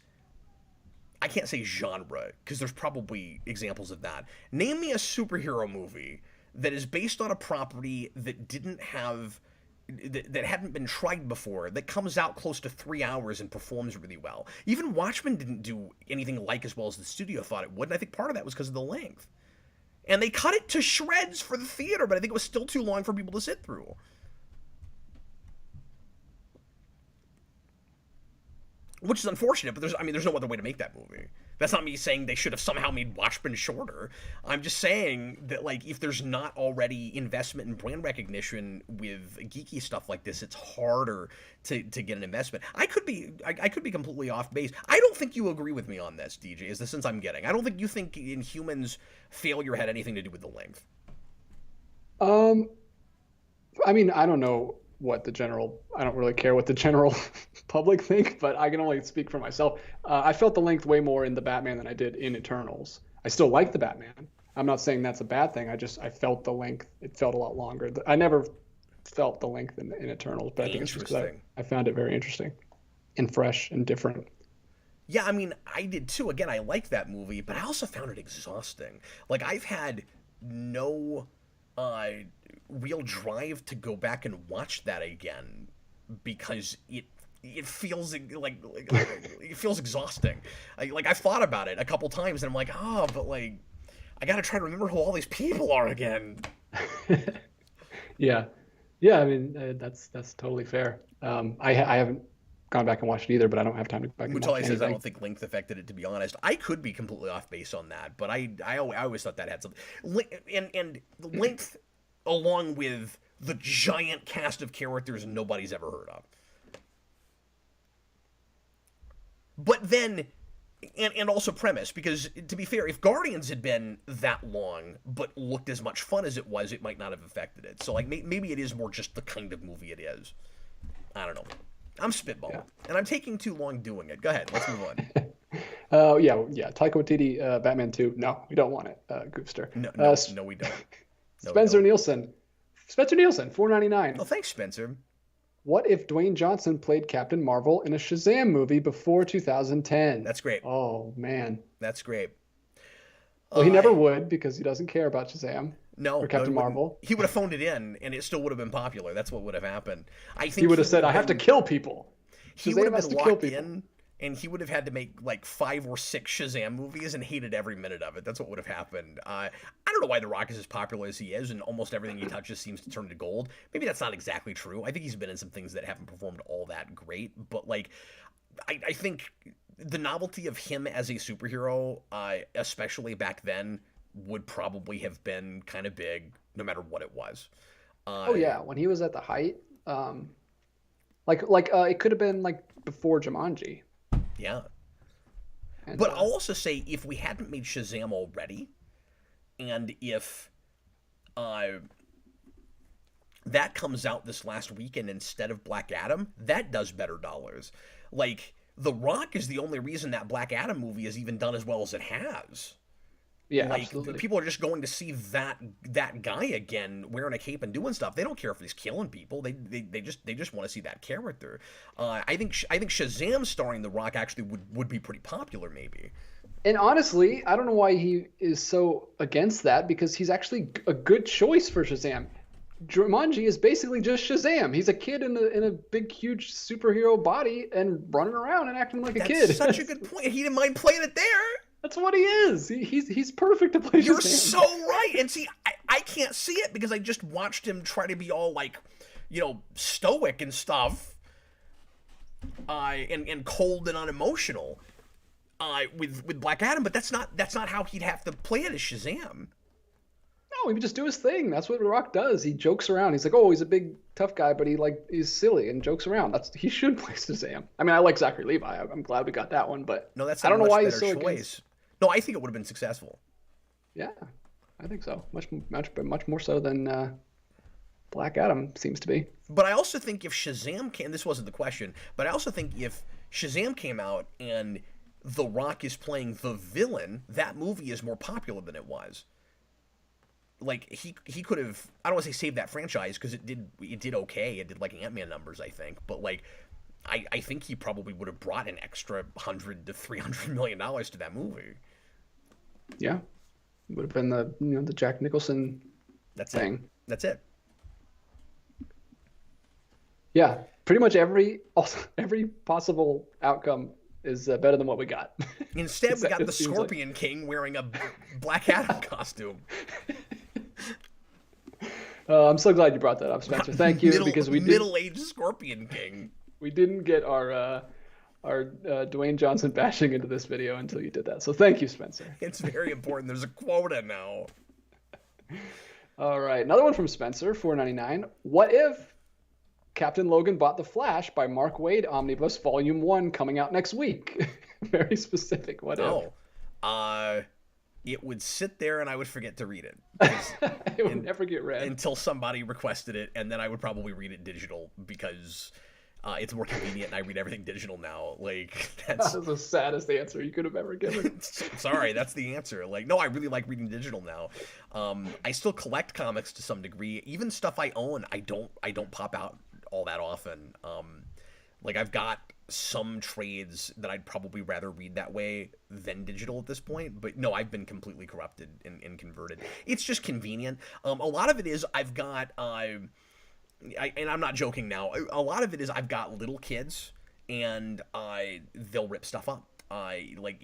I can't say genre because there's probably examples of that. Name me a superhero movie that is based on a property that that hadn't been tried before, that comes out close to 3 hours and performs really well. Even Watchmen didn't do anything like as well as the studio thought it would, and I think part of that was because of the length. And they cut it to shreds for the theater, but I think it was still too long for people to sit through. Which is unfortunate, but there's no other way to make that movie. That's not me saying they should have somehow made Watchmen shorter. I'm just saying that, like, if there's not already investment and brand recognition with geeky stuff like this, it's harder to get an investment. I could be completely off base. I don't think you agree with me on this, DJ, is the sense I'm getting. I don't think you think Inhumans failure had anything to do with the length. I mean, I don't know I don't really care what the general public think, but I can only speak for myself. I felt the length way more in the Batman than I did in Eternals. I still like the Batman. I'm not saying that's a bad thing. I felt the length. It felt a lot longer. I never felt the length in Eternals, but I think it's just because I found it very interesting and fresh and different. Yeah, I mean, I did too. Again, I liked that movie, but I also found it exhausting. Like, I've had no real drive to go back and watch that again because it feels like it feels exhausting. I've thought about it a couple times and I'm like, but like, I gotta try to remember who all these people are again. Yeah. I mean, that's totally fair. I haven't gone back and watched it either, but I don't have time to go back and watch says anything. I don't think length affected it, to be honest. I could be completely off base on that, but I always thought that had something. And the length, along with the giant cast of characters nobody's ever heard of. But then, and also premise, because to be fair, if Guardians had been that long but looked as much fun as it was, it might not have affected it. So like maybe it is more just the kind of movie it is. I don't know. I'm spitballing, and I'm taking too long doing it. Go ahead, let's move on. Yeah. Taika Waititi, Batman 2. No, we don't want it. Goofster. No, we don't. No, Spencer Nielsen, $4.99. Oh, thanks, Spencer. What if Dwayne Johnson played Captain Marvel in a Shazam movie before 2010? That's great. Oh man, that's great. Well, he never would because he doesn't care about Shazam. No, or Captain Marvel. He would have phoned it in, and it still would have been popular. That's what would have happened. I think he would have said, "I have to kill people." He would have been locked in and he would have had to make like 5 or 6 Shazam movies and hated every minute of it. That's what would have happened. I don't know why The Rock is as popular as he is, and almost everything he touches seems to turn to gold. Maybe that's not exactly true. I think he's been in some things that haven't performed all that great, but like, I think the novelty of him as a superhero, especially back then, would probably have been kind of big, no matter what it was. Oh yeah, when he was at the height, it could have been like before Jumanji. Yeah. And, But I'll also say, if we hadn't made Shazam already, and if that comes out this last weekend instead of Black Adam, that does better dollars. Like, The Rock is the only reason that Black Adam movie has even done as well as it has. yeah, Like, absolutely. people are just going to see that guy again wearing a cape and doing stuff. They don't care if he's killing people. They just want to see that character. I think Shazam starring The Rock actually would be pretty popular, maybe. And honestly, I don't know why he is so against that, because he's actually a good choice for Shazam. Jumanji is basically just Shazam. He's a kid in a big, huge superhero body and running around and acting like a kid. That's such a good point. He didn't mind playing it there. That's what he is. He's perfect to play You're Shazam. so right. And see, I can't see it because I just watched him try to be all like, stoic and stuff, and cold and unemotional, with Black Adam. But that's not how he'd have to play it as Shazam. No, he would just do his thing. That's what The Rock does. He jokes around. He's like, oh, he's a big tough guy, but he's silly and jokes around. He should play Shazam. I mean, I like Zachary Levi. I'm glad we got that one, but No, that's I not don't know a why much he's better so choice. against. No, I think it would have been successful. Yeah, I think so. Much more so than Black Adam seems to be. But I also think if Shazam came, this wasn't the question, but I also think if Shazam came out and The Rock is playing the villain, that movie is more popular than it was. Like, he could have, I don't want to say saved that franchise, because it did okay. It did like Ant-Man numbers, I think. But like, I think he probably would have brought an extra $100 to $300 million to that movie. Yeah, it would have been the Jack Nicholson thing. That's it. Yeah, pretty much every possible outcome is better than what we got. Instead, we got the seems Scorpion King wearing a Black Adam costume. I'm so glad you brought that up, Spencer. Thank you, because middle-aged Scorpion King. We didn't get our Dwayne Johnson bashing into this video until you did that. So thank you, Spencer. It's very important. There's a quota now. All right, another one from Spencer, $4.99. What if Captain Logan Bought the Flash by Mark Waid Omnibus Volume 1 coming out next week? Very specific. What if? It would sit there and I would forget to read it. It would never get read. Until somebody requested it, and then I would probably read it digital because it's more convenient and I read everything digital now. Like, that's the saddest answer you could have ever given. Sorry, that's the answer. Like, no, I really like reading digital now. I still collect comics to some degree. Even stuff I own, I don't pop out all that often. Like, I've got some trades that I'd probably rather read that way than digital at this point. But no, I've been completely corrupted and converted. It's just convenient. A lot of it is I've got, and I'm not joking now, a lot of it is I've got little kids and they'll rip stuff up. Like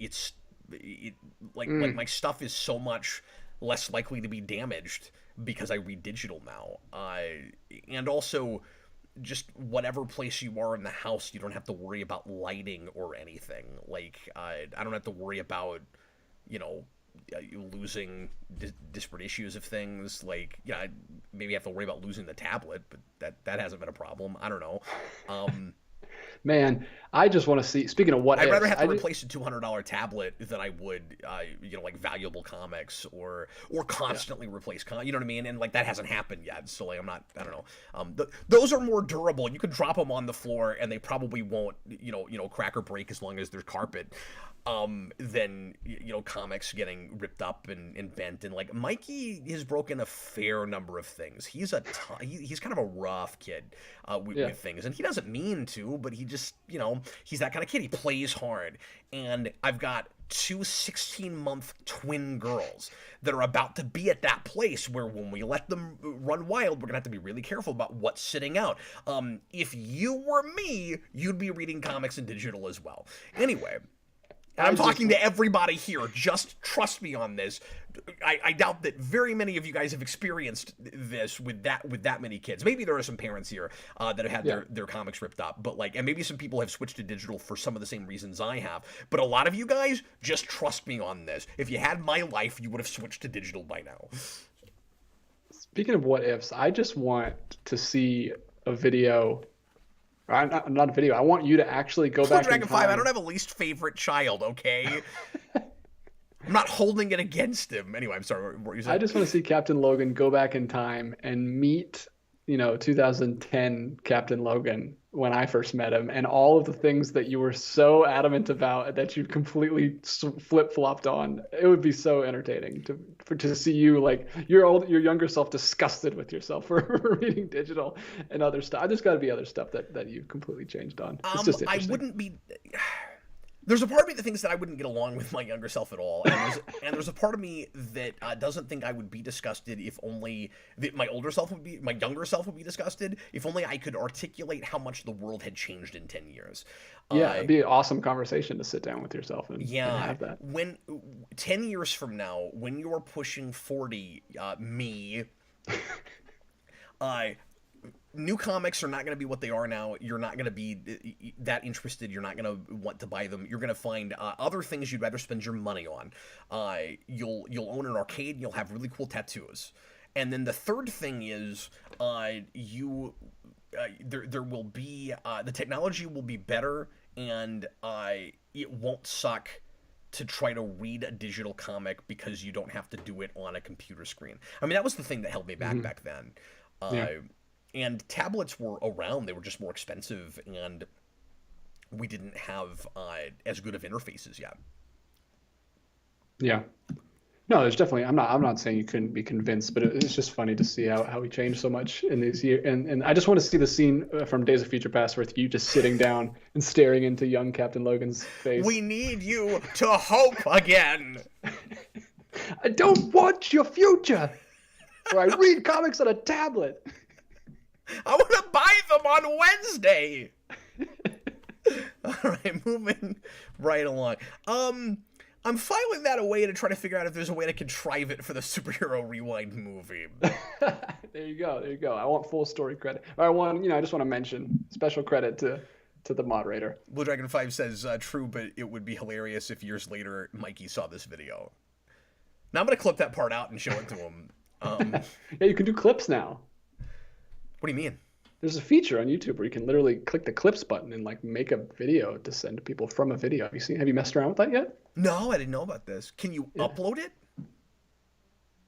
my stuff is so much less likely to be damaged because I read digital now. And also, just whatever place you are in the house, you don't have to worry about lighting or anything. Like, I don't have to worry about, losing disparate issues of things. Like, yeah, maybe I have to worry about losing the tablet, but that hasn't been a problem. I don't know. Man, I just want to see. Speaking of what, I'd rather have to replace a $200 tablet than I would, like valuable comics or constantly replace. You know what I mean? And like that hasn't happened yet. So like I don't know. Those are more durable. You can drop them on the floor and they probably won't, crack or break as long as there's carpet. Than comics getting ripped up and bent. And like Mikey has broken a fair number of things. He's he's kind of a rough kid with things, and he doesn't mean to, but he just he's that kind of kid. He plays hard, and I've got two 16-month twin girls that are about to be at that place where when we let them run wild, we're gonna have to be really careful about what's sitting out. If you were me, you'd be reading comics and digital as well. Anyway, and I'm talking to everybody here. Just trust me on this. I doubt that very many of you guys have experienced this with that many kids. Maybe there are some parents here that have had their comics ripped up, but like, and maybe some people have switched to digital for some of the same reasons I have. But a lot of you guys, just trust me on this. If you had my life, you would have switched to digital by now. Speaking of what ifs, I just want to see a video. Not a video. I want you to actually go back Dragon in 5, time. I don't have a least favorite child, okay? I'm not holding it against him. Anyway, I'm sorry. What were you saying? I just want to see Captain Logan go back in time and meet, 2010 Captain Logan when I first met him, and all of the things that you were so adamant about that you completely flip-flopped on. It would be so entertaining to see you, like, your younger self disgusted with yourself for reading digital and other stuff. There's got to be other stuff that you've completely changed on. It's just interesting. I wouldn't be. There's a part of me that thinks that I wouldn't get along with my younger self at all, and there's a part of me that doesn't think I would be disgusted if only my younger self would be disgusted if only I could articulate how much the world had changed in 10 years. Yeah, it'd be an awesome conversation to sit down with yourself and have that. When 10 years from now, when you're pushing 40, me, new comics are not going to be what they are now. You're not going to be that interested. You're not going to want to buy them. You're going to find other things you'd rather spend your money on. You'll own an arcade and you'll have really cool tattoos. And then the third thing is there will be the technology will be better, and it won't suck to try to read a digital comic because you don't have to do it on a computer screen. I mean, that was the thing that held me back then. And tablets were around. They were just more expensive, and we didn't have as good of interfaces yet. Yeah. No, there's definitely. I'm not saying you couldn't be convinced, but it's just funny to see how he changed so much in these years. And I just want to see the scene from Days of Future Past with you just sitting down and staring into young Captain Logan's face. We need you to hope again. I don't want your future. Or I read comics on a tablet. I want to buy them on Wednesday. All right, moving right along. I'm filing that away to try to figure out if there's a way to contrive it for the Superhero Rewind movie. There you go. I want full story credit. Or I just want to mention special credit to the moderator. Blue Dragon 5 says, true, but it would be hilarious if years later Mikey saw this video. Now I'm going to clip that part out and show it to him. Yeah, you can do clips now. What do you mean? There's a feature on YouTube where you can literally click the clips button and like make a video to send to people from a video. Have you messed around with that yet? No, I didn't know about this. Can you upload it?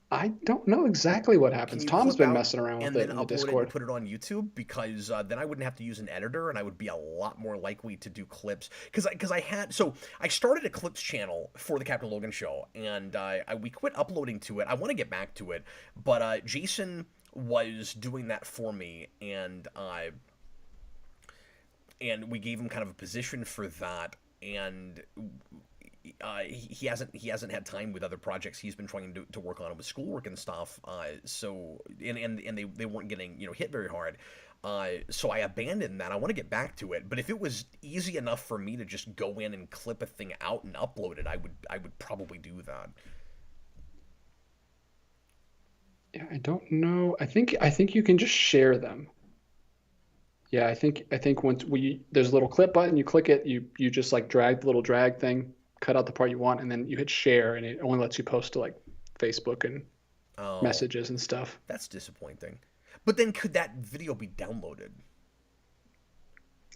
I don't know exactly what happens. Tom's been messing around with it in the Discord. And put it on YouTube, because then I wouldn't have to use an editor, and I would be a lot more likely to do clips. Because I started a clips channel for the Captain Logan show, and we quit uploading to it. I want to get back to it, but Jason was doing that for me, and we gave him kind of a position for that, and he hasn't had time with other projects he's been trying to work on with schoolwork and stuff. So they weren't getting hit very hard. So I abandoned that. I want to get back to it, but if it was easy enough for me to just go in and clip a thing out and upload it, I would probably do that. Yeah, I don't know. I think you can just share them. Yeah, I think once there's a little clip button, you click it, you just like drag the little drag thing, cut out the part you want, and then you hit share, and it only lets you post to like Facebook and messages and stuff. That's disappointing. But then could that video be downloaded?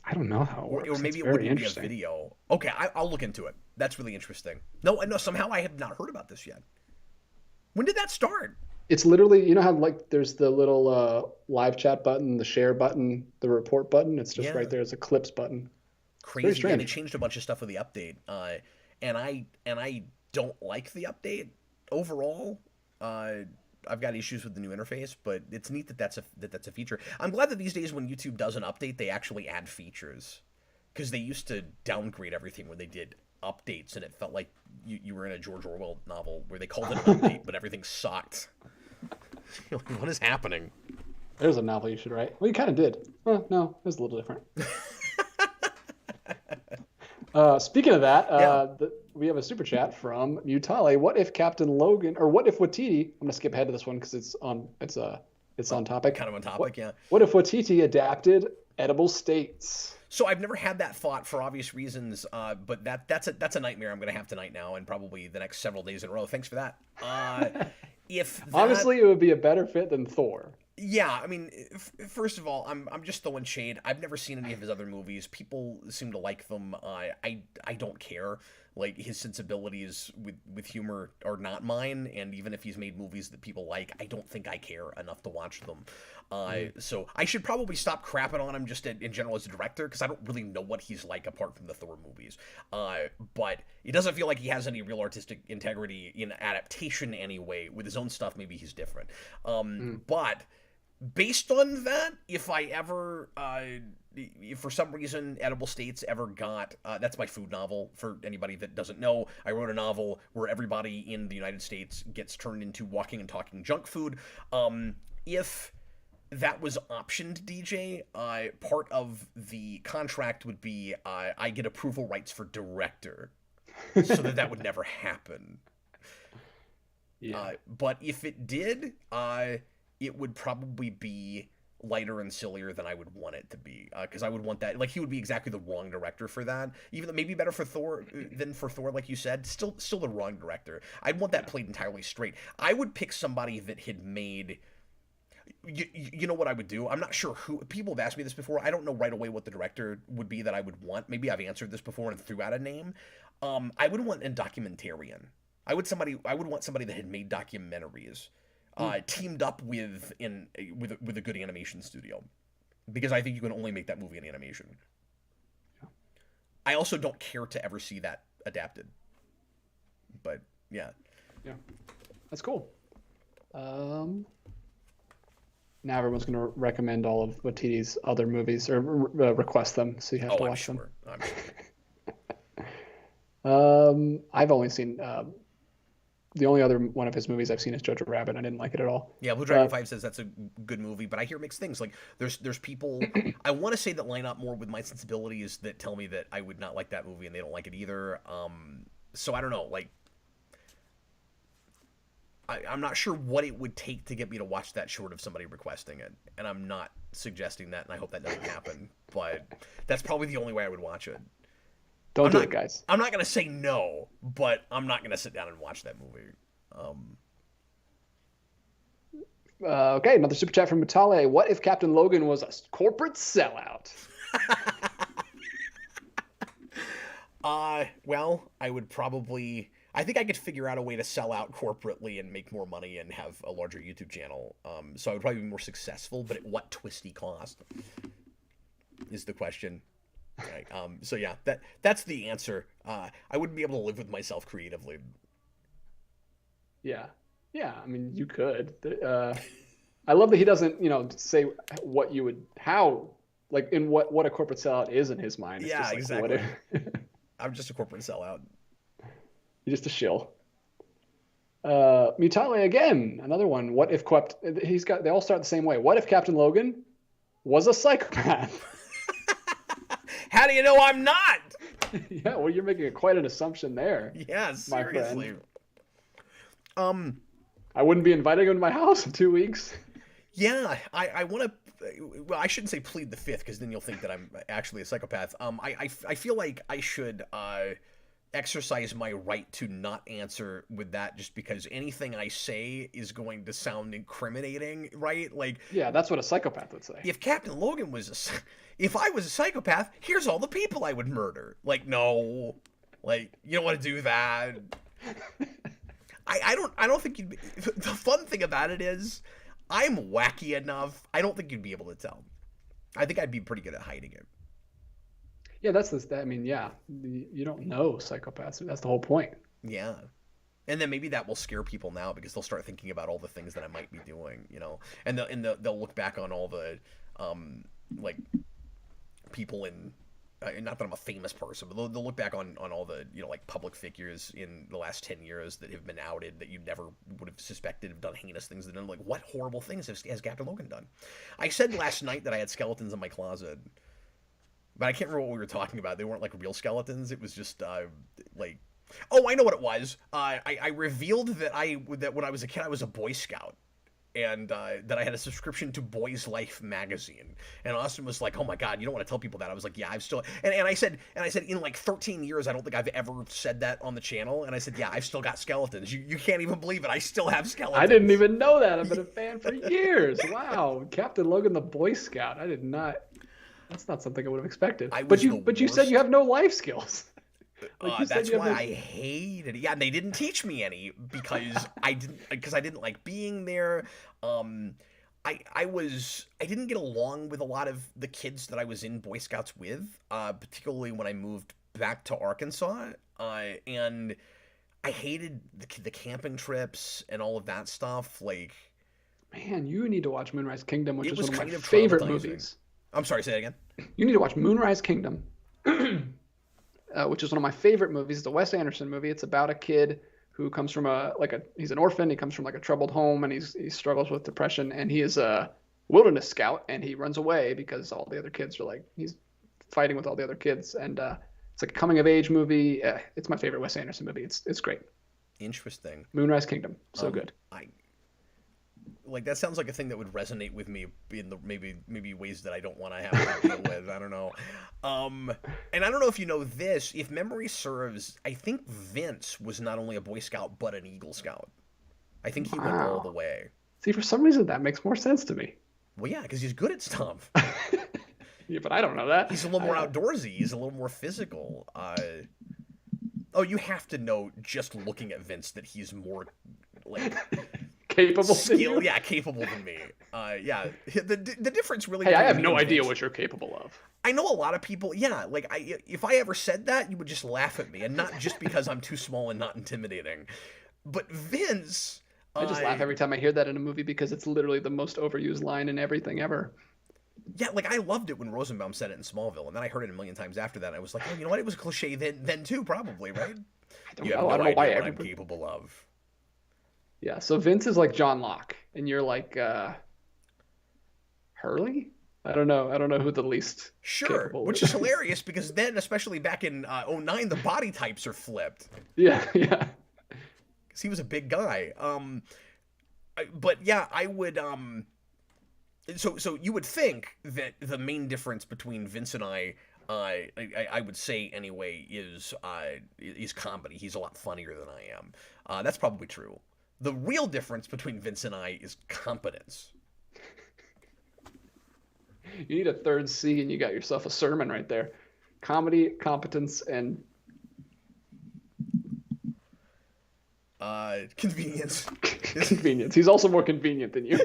I don't know how it works. Or maybe it wouldn't be a video. Okay, I'll look into it. That's really interesting. No, somehow I have not heard about this yet. When did that start? It's literally, how like there's the little live chat button, the share button, the report button. It's just right there. It's a clips button. Crazy. And they changed a bunch of stuff with the update. And I don't like the update overall. I've got issues with the new interface, but it's neat that that's a feature. I'm glad that these days when YouTube does an update, they actually add features, because they used to downgrade everything when they did updates, and it felt like you were in a George Orwell novel where they called it an update, but everything sucked. What is happening? There's a novel you should write. Well, you kind of did. Well, no, it was a little different. Speaking of that, we have a super chat from Mutale. What if Captain Logan, or what if Watiti? I'm gonna skip ahead to this one because it's on topic. Kind of on topic, yeah. What if Watiti adapted Edible States? So I've never had that thought for obvious reasons, but that's a nightmare I'm gonna have tonight now, and probably the next several days in a row. Thanks for that. Honestly, it would be a better fit than Thor. Yeah, I mean, first of all, I'm just throwing shade. I've never seen any of his other movies. People seem to like them. I don't care. Like, his sensibilities with humor are not mine, and even if he's made movies that people like, I don't think I care enough to watch them. So I should probably stop crapping on him just in general as a director, because I don't really know what he's like apart from the Thor movies. But it doesn't feel like he has any real artistic integrity in adaptation anyway. With his own stuff, maybe he's different. But based on that, if I ever, if for some reason Edible States ever got, that's my food novel, for anybody that doesn't know. I wrote a novel where everybody in the United States gets turned into walking and talking junk food. If that was optioned, DJ, part of the contract would be I get approval rights for director, so that would never happen. Yeah. But if it did, it would probably be lighter and sillier than I would want it to be, because I would want that, like, he would be exactly the wrong director for that. Even though maybe better for Thor than for Thor, like you said, still the wrong director. I'd want that played entirely straight. I would pick somebody that had made. You know what I would do? I'm not sure who. People have asked me this before. I don't know right away what the director would be that I would want. Maybe I've answered this before and threw out a name. I would want a documentarian. I would want somebody that had made documentaries. Teamed up with a good animation studio, because I think you can only make that movie in animation. Yeah. I also don't care to ever see that adapted, but yeah, that's cool. Now everyone's going to recommend all of Watiti's other movies, or request them, so you have to watch them. I'm sure. I've only seen. The only other one of his movies I've seen is Jojo Rabbit. I didn't like it at all. Yeah, Blue Dragon 5 says that's a good movie, but I hear mixed things. Like, there's people I want to say that line up more with my sensibilities that tell me that I would not like that movie, and they don't like it either. So I don't know. Like, I'm not sure what it would take to get me to watch that short of somebody requesting it, and I'm not suggesting that, and I hope that doesn't happen. But that's probably the only way I would watch it. Don't do it, guys. I'm not going to say no, but I'm not going to sit down and watch that movie. Okay, another super chat from Matale. What if Captain Logan was a corporate sellout? Well, I would probably. I think I could figure out a way to sell out corporately and make more money and have a larger YouTube channel. So I would probably be more successful, but at what twisty cost is the question. Right. So yeah, that's the answer. I wouldn't be able to live with myself creatively. Yeah. I mean, you could. I love that he doesn't, say what you would, like in what a corporate sellout is in his mind. It's yeah, just like, exactly. I'm just a corporate sellout. You're just a shill. Mutale again, another one. What if they all start the same way. What if Captain Logan was a psychopath? How do you know I'm not? Yeah, well, you're making quite an assumption there. Yeah, seriously. I wouldn't be inviting him to my house in 2 weeks. Yeah, I want to. Well, I shouldn't say plead the fifth, because then you'll think that I'm actually a psychopath. I feel like I should exercise my right to not answer with that, just because anything I say is going to sound incriminating, right? Like, yeah, that's what a psychopath would say. If Captain Logan if I was a psychopath, here's all the people I would murder. Like, no, like, you don't want to do that. I don't think you'd be. The fun thing about it is, I'm wacky enough. I don't think you'd be able to tell. I think I'd be pretty good at hiding it. Yeah, I mean, yeah, you don't know psychopaths. That's the whole point. Yeah. And then maybe that will scare people now, because they'll start thinking about all the things that I might be doing, and they'll look back on all the, like, people in not that I'm a famous person, but they'll look back on all the, like public figures in the last 10 years that have been outed that you never would have suspected have done heinous things. And then like, what horrible things has Captain Logan done? I said last night that I had skeletons in my closet, but I can't remember what we were talking about. They weren't like real skeletons. It was just like, oh, I know what it was. I revealed that when I was a kid, I was a Boy Scout. And that I had a subscription to Boys Life magazine, and Austin was like, "Oh my God, you don't want to tell people that." I was like, "Yeah, I've still," and I said in like 13 years, I don't think I've ever said that on the channel, and I said, "Yeah, I've still got skeletons. You can't even believe it. I still have skeletons." I didn't even know that. I've been a fan for years. Wow, Captain Logan, the Boy Scout. I did not. That's not something I would have expected. But you said you have no life skills. That's why I hated it. Yeah, and they didn't teach me any because I didn't like being there. I didn't get along with a lot of the kids that I was in Boy Scouts with, particularly when I moved back to Arkansas. And I hated the camping trips and all of that stuff. Like, man, you need to watch Moonrise Kingdom, which is one of my favorite movies. I'm sorry, say it again. You need to watch Moonrise Kingdom. Which is one of my favorite movies. It's a Wes Anderson movie. It's about a kid who comes from he's an orphan. He comes from like a troubled home, and he struggles with depression. And he is a wilderness scout, and he runs away because all the other kids are like, he's fighting with all the other kids. And it's like a coming of age movie. It's my favorite Wes Anderson movie. It's great. Interesting. Moonrise Kingdom, so good. Like, that sounds like a thing that would resonate with me in the maybe ways that I don't want to have to deal with. I don't know. And I don't know if you know this. If memory serves, I think Vince was not only a Boy Scout but an Eagle Scout. I think he went all the way. See, for some reason that makes more sense to me. Well, yeah, because he's good at stuff. Yeah, but I don't know that. He's a little more outdoorsy. He's a little more physical. Oh, you have to know just looking at Vince that he's more like capable skill, yeah, capable than me. Yeah, the difference really. Hey, I have no idea what you're capable of. I know a lot of people. Yeah, like if I ever said that, you would just laugh at me, and not just because I'm too small and not intimidating, but Vince. I just laugh every time I hear that in a movie because it's literally the most overused line in everything ever. Yeah, like I loved it when Rosenbaum said it in Smallville, and then I heard it a million times after that. And I was like, oh, you know what? It was a cliche then too, probably, right? I don't know why what I'm capable of. Yeah, so Vince is like John Locke, and you're like Hurley? I don't know who the least capable which is hilarious because then, especially back in 2009, the body types are flipped. Yeah. Because he was a big guy. But yeah, I would. So you would think that the main difference between Vince and I would say anyway, is comedy. He's a lot funnier than I am. That's probably true. The real difference between Vince and I is competence. You need a third C, and you got yourself a sermon right there. Comedy, competence, and convenience. Convenience. He's also more convenient than you.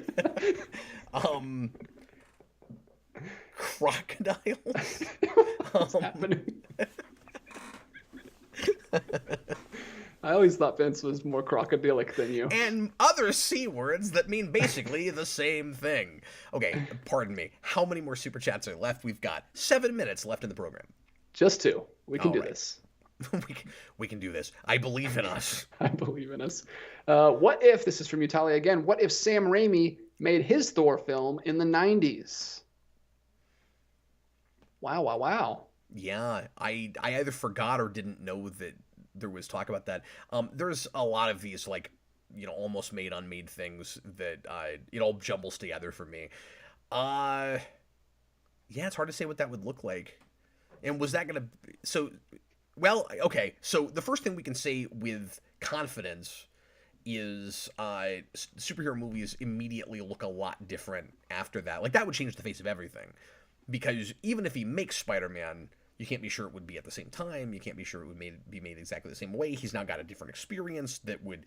Crocodiles. What's happening? I always thought Vince was more crocodilic than you. And other C words that mean basically the same thing. Okay, pardon me. How many more super chats are left? We've got 7 minutes left in the program. Just 2. We can do this. we can do this. I believe in us. I believe in us. What if, this is from Utalia again, what if Sam Raimi made his Thor film in the 90s? Wow. Yeah, I either forgot or didn't know that there was talk about that. There's a lot of these, like, almost made, unmade things that it all jumbles together for me. Yeah, it's hard to say what that would look like. And was that going to... Well, okay, so the first thing we can say with confidence is superhero movies immediately look a lot different after that. Like, that would change the face of everything. Because even if he makes Spider-Man, you can't be sure it would be at the same time. You can't be sure it would be made exactly the same way. He's now got a different experience that would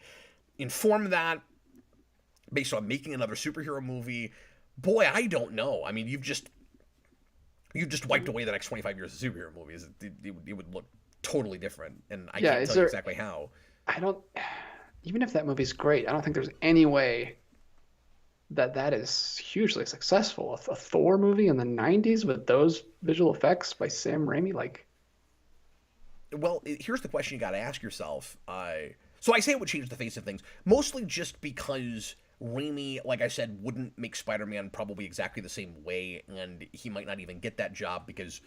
inform that based on making another superhero movie. Boy, I don't know. I mean, you've just wiped away the next 25 years of superhero movies. It would look totally different, and I can't tell you exactly how. Even if that movie's great, I don't think there's any way that is hugely successful. A Thor movie in the 90s with those visual effects by Sam Raimi, like, Well, here's the question you got to ask yourself. So I say it would change the face of things, mostly just because Raimi, like I said, wouldn't make Spider-Man probably exactly the same way, and he might not even get that job because,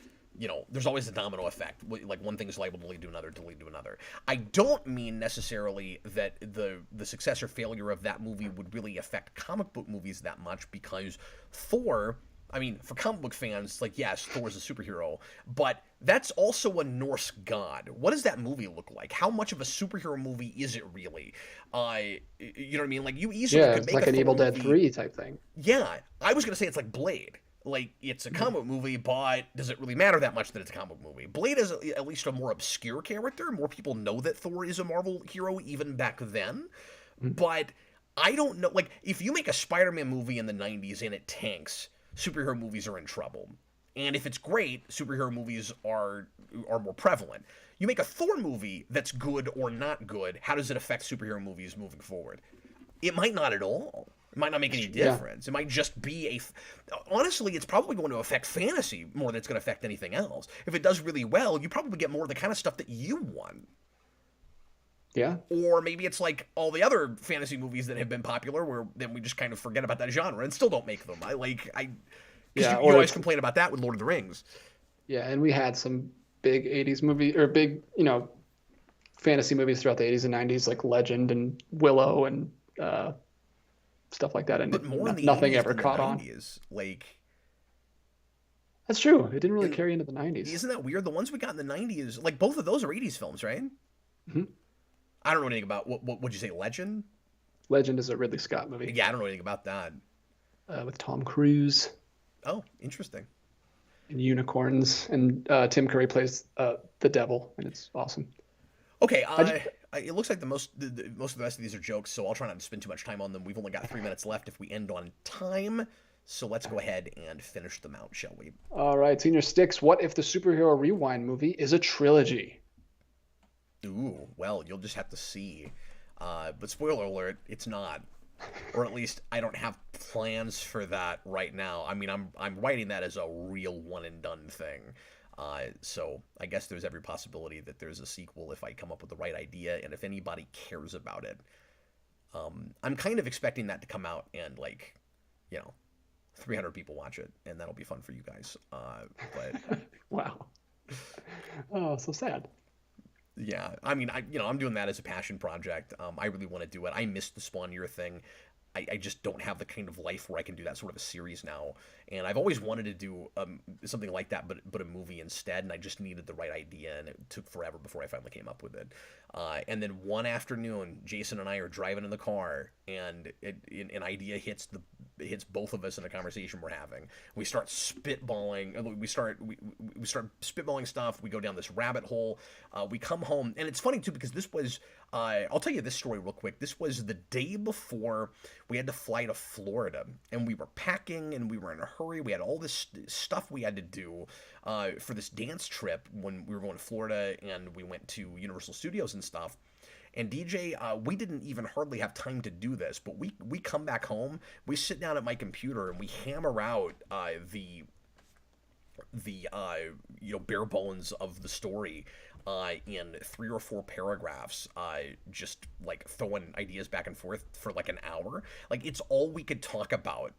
there's always a domino effect. Like one thing is liable to lead to another, to lead to another. I don't mean necessarily that the success or failure of that movie would really affect comic book movies that much, because Thor, I mean, for comic book fans, like, yes, Thor's a superhero, but that's also a Norse god. What does that movie look like? How much of a superhero movie is it really? You know what I mean? Like, you easily yeah, could it's make like a an Thor Evil Dead movie. 3 type thing. Yeah, I was gonna say it's like Blade. Like, it's a comic book movie, but does it really matter that much that it's a comic book movie? Blade is at least a more obscure character. More people know that Thor is a Marvel hero even back then. But I don't know. Like, if you make a Spider-Man movie in the 90s and it tanks, superhero movies are in trouble. And if it's great, superhero movies are more prevalent. You make a Thor movie that's good or not good, how does it affect superhero movies moving forward? It might not at all. It might not make any Yeah. difference. It might just be honestly, it's probably going to affect fantasy more than it's going to affect anything else. If it does really well, you probably get more of the kind of stuff that you want. Yeah. Or maybe it's like all the other fantasy movies that have been popular, where then we just kind of forget about that genre and still don't make them. Because Yeah. you Or always it's, complain about that with Lord of the Rings. yeah. And we had some big 80s movie or big, fantasy movies throughout the 80s and 90s, like Legend and Willow and stuff like that. And But more in the nothing 80s ever than the caught on. 90s. Like, That's true. It didn't really in, carry into the 90s. isn't that weird? The ones we got in the 90s, like, both of those are 80s films, right? Mhm. I don't know anything about, what would you say, Legend? Legend is a Ridley Scott movie Yeah, I don't know anything about that. with Tom Cruise Oh, interesting. and unicorns, and Tim Curry plays the devil, and it's awesome. Okay, I just, it looks like most of the rest of these are jokes, so I'll try not to spend too much time on them. We've only got 3 minutes left if we end on time, so let's go ahead and finish them out, shall we? all right, Senior Sticks. What if the superhero rewind movie is a trilogy? Ooh, well, you'll just have to see. But spoiler alert, it's not. Or at least I don't have plans for that right now. I mean, I'm writing that as a real one and done thing. So I guess there's every possibility that there's a sequel if I come up with the right idea and if anybody cares about it. I'm kind of expecting that to come out and, like, 300 people watch it, and that'll be fun for you guys. But Wow. Oh, so sad. yeah, I mean, I'm doing that as a passion project. I really want to do it. I missed the Spawn Year thing. I just don't have the kind of life where I can do that sort of a series now. And I've always wanted to do something like that, but a movie instead. And I just needed the right idea, and it took forever before I finally came up with it. And then one afternoon, Jason and I are driving in the car, and an idea hits both of us in a conversation we're having. We start spitballing. We start spitballing stuff. We go down this rabbit hole. We come home, and it's funny too because this was. I'll tell you this story real quick. This was the day before we had to fly to Florida, and we were packing, and we were in a hurry. We had all this stuff we had to do for this dance trip when we were going to Florida, and we went to Universal Studios and stuff. And DJ, we didn't even hardly have time to do this, but we come back home, we sit down at my computer, and we hammer out the bare bones of the story in 3 or 4 paragraphs, just like throwing ideas back and forth for like an hour. Like, it's all we could talk about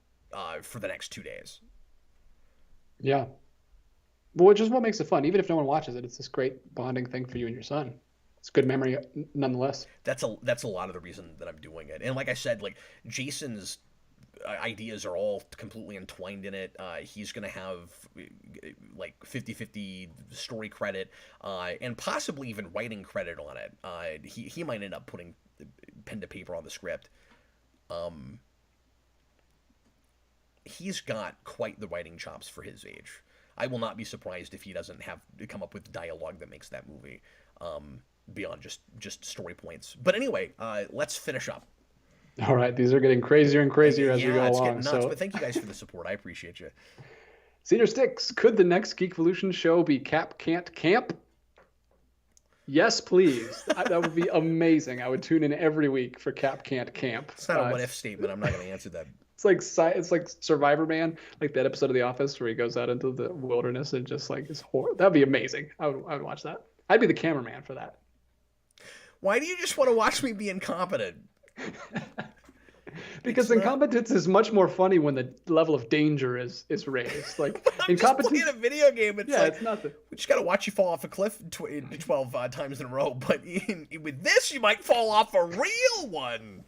for the next 2 days. Yeah. But which is what makes it fun. Even if no one watches it, it's this great bonding thing for you and your son. It's good memory nonetheless. That's a lot of the reason that I'm doing it. And like I said, like, Jason's ideas are all completely entwined in it. He's going to have like 50-50 story credit and possibly even writing credit on it. He might end up putting pen to paper on the script. He's got quite the writing chops for his age. I will not be surprised if he doesn't have come up with dialogue that makes that movie beyond just story points. But anyway, let's finish up. All right, these are getting crazier and crazier as we go it's along. getting nuts, So, but thank you guys for the support. I appreciate you. Senior Sticks, could the next Geekvolution show be Cap Can't Camp? Yes, please. That would be amazing. I would tune in every week for Cap Can't Camp. It's not a what-if statement. I'm not going to answer that. it's like Survivor Man, like that episode of The Office where he goes out into the wilderness and just like is horrible. That'd be amazing. I would watch that. I'd be the cameraman for that. Why do you just want to watch me be incompetent? Because incompetence is much more funny when the level of danger is raised. Like incompetence, just playing a video game. It's nothing. We just gotta watch you fall off a cliff 12 times in a row. But with this, you might fall off a real one.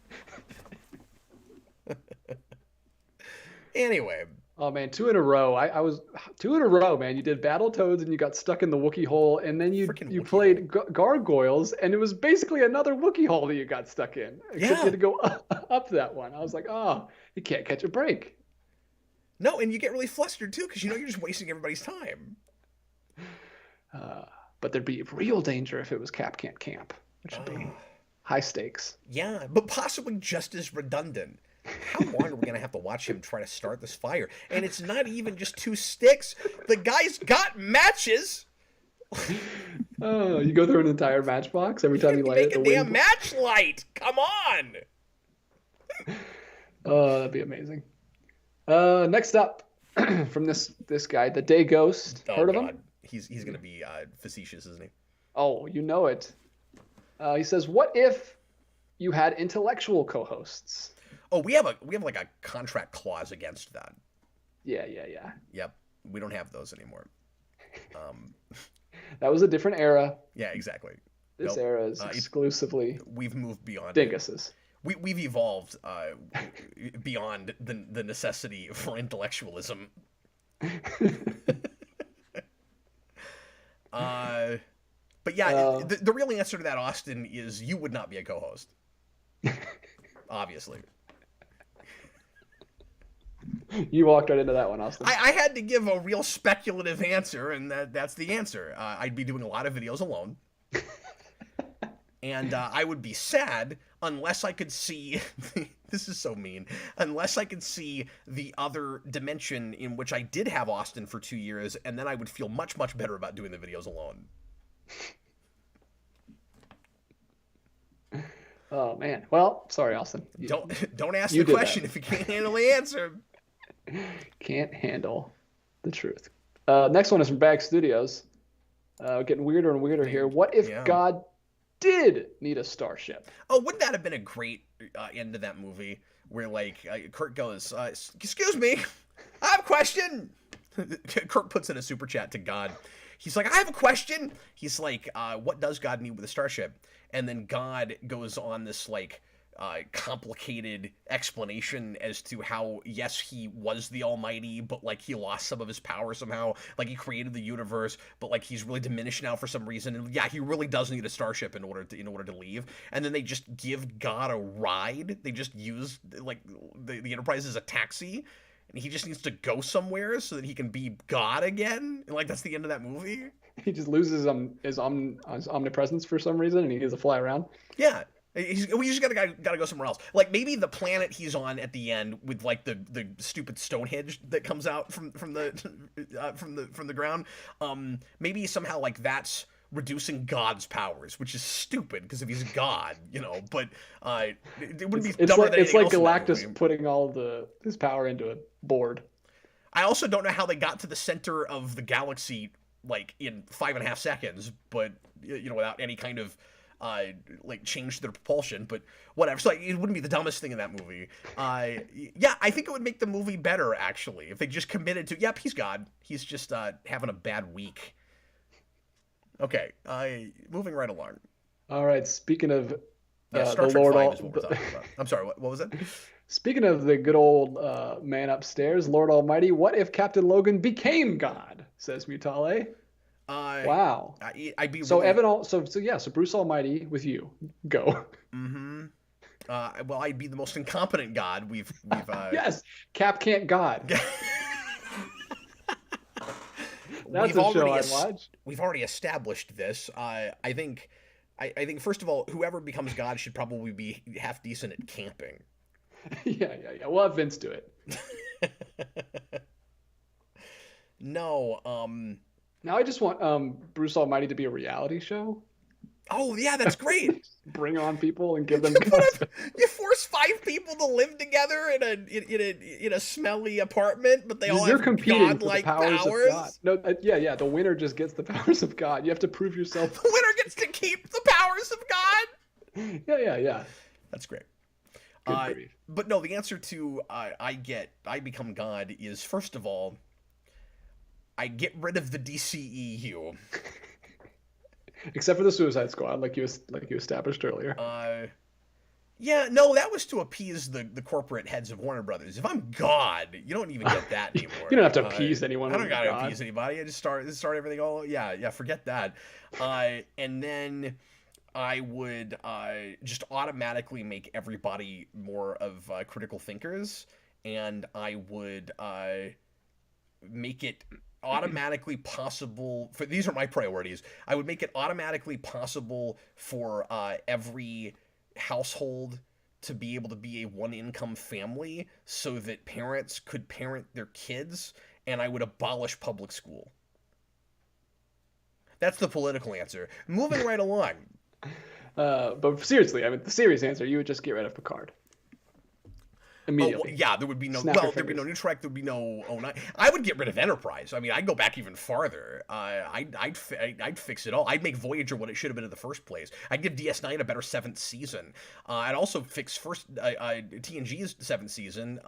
Anyway. Oh man, 2 in a row. I was 2 in a row, man. You did Battletoads and you got stuck in the Wookiee hole, and then you played Gargoyles, and it was basically another Wookiee hole that you got stuck in. Except you had to go up that one. I was like, oh, you can't catch a break. No, and you get really flustered too because you're just wasting everybody's time. But there'd be real danger if it was Cap Can't Camp, which would be high stakes. Yeah, but possibly just as redundant. How long are we going to have to watch him try to start this fire? And it's not even just 2 sticks. The guy's got matches. Oh, you go through an entire matchbox every time you light it. Make a damn match light. Come on. Oh, that'd be amazing. Next up from this guy, the Day Ghost. Heard of him? He's going to be facetious, isn't he? Oh, you know it. He says, "What if you had intellectual co-hosts?" Oh, we have like a contract clause against that. Yeah. Yep, we don't have those anymore. That was a different era. Yeah, exactly. This era is exclusively. We've moved beyond dinguses. We've evolved beyond the necessity for intellectualism. But yeah, the real answer to that, Austin, is you would not be a co-host. Obviously. You walked right into that one, Austin. I had to give a real speculative answer, and that's the answer. I'd be doing a lot of videos alone. And I would be sad unless I could see... This is so mean. Unless I could see the other dimension in which I did have Austin for 2 years, and then I would feel much, much better about doing the videos alone. Oh, man. Well, sorry, Austin. Don't ask the question if you can't handle the answer. Can't handle the truth. Next one is from Bag Studios. Getting weirder and weirder here. What if God did need a starship? Oh, wouldn't that have been a great end to that movie? Where, like, Kurt goes, excuse me, I have a question. Kurt puts in a super chat to God. He's like, I have a question. He's like, what does God need with a starship? And then God goes on this, like, complicated explanation as to how, yes, he was the Almighty, but, like, he lost some of his power somehow. Like, he created the universe, but, like, he's really diminished now for some reason. And, yeah, he really does need a starship in order to leave. And then they just give God a ride. They just use, like, the Enterprise as a taxi. And he just needs to go somewhere so that he can be God again. And, like, that's the end of that movie. He just loses his omnipresence for some reason, and he gets to fly around. Yeah. We just gotta go somewhere else. Like, maybe the planet he's on at the end with, like, the stupid Stonehenge that comes out from the ground. Maybe somehow, like, that's reducing God's powers, which is stupid because if he's God, you know. But it wouldn't be dumber than anything else. It's like Galactus putting all his power into a board. I also don't know how they got to the center of the galaxy, like, in 5.5 seconds, but, you know, without any kind of like, change their propulsion, but whatever. So, like, it wouldn't be the dumbest thing in that movie. Yeah, I think it would make the movie better, actually, if they just committed to, yep, he's God. He's just having a bad week. Okay, moving right along. All right, speaking of Star Trek 5 is what we're talking about. I'm sorry, what was it? Speaking of the good old man upstairs, Lord Almighty, what if Captain Logan became God? Says Mutale. Wow. I'd be so really... So Bruce Almighty with you. Go. Mm-hmm. Well, I'd be the most incompetent God we've Yes, Cap can't God. That's a show I'd watch. We've already established this. I think first of all, whoever becomes God should probably be half decent at camping. Yeah. We'll have Vince do it. No. Now I just want Bruce Almighty to be a reality show. Oh yeah, that's great. Bring on people and give them. You force force 5 people to live together in a smelly apartment, but they all You're have competing for the godlike powers powers? of God. No, yeah. The winner just gets the powers of God. You have to prove yourself. The winner gets to keep the powers of God? Yeah. That's great. Good grief. But no, the answer to I become God is, first of all, I get rid of the DCEU. Except for the Suicide Squad, like you established earlier. Yeah, no, that was to appease the corporate heads of Warner Brothers. If I'm God, you don't even get that anymore. You don't have to appease anyone. I don't gotta appease anybody. I just start everything all. Yeah, forget that. And then I would just automatically make everybody more of critical thinkers, and I would make it automatically possible for, these are my priorities. I would make it automatically possible for every household to be able to be a one-income family so that parents could parent their kids, and I would abolish public school. That's the political answer. Moving right along. But seriously, I mean, the serious answer, you would just get rid of Picard. Immediately. Yeah, there would be no. There'd be no New Trek. There'd be no 09. I would get rid of Enterprise. I mean, I'd go back even farther. I'd fix it all. I'd make Voyager what it should have been in the first place. I'd give DS9 a better 7th season. I'd also fix TNG's 7th season.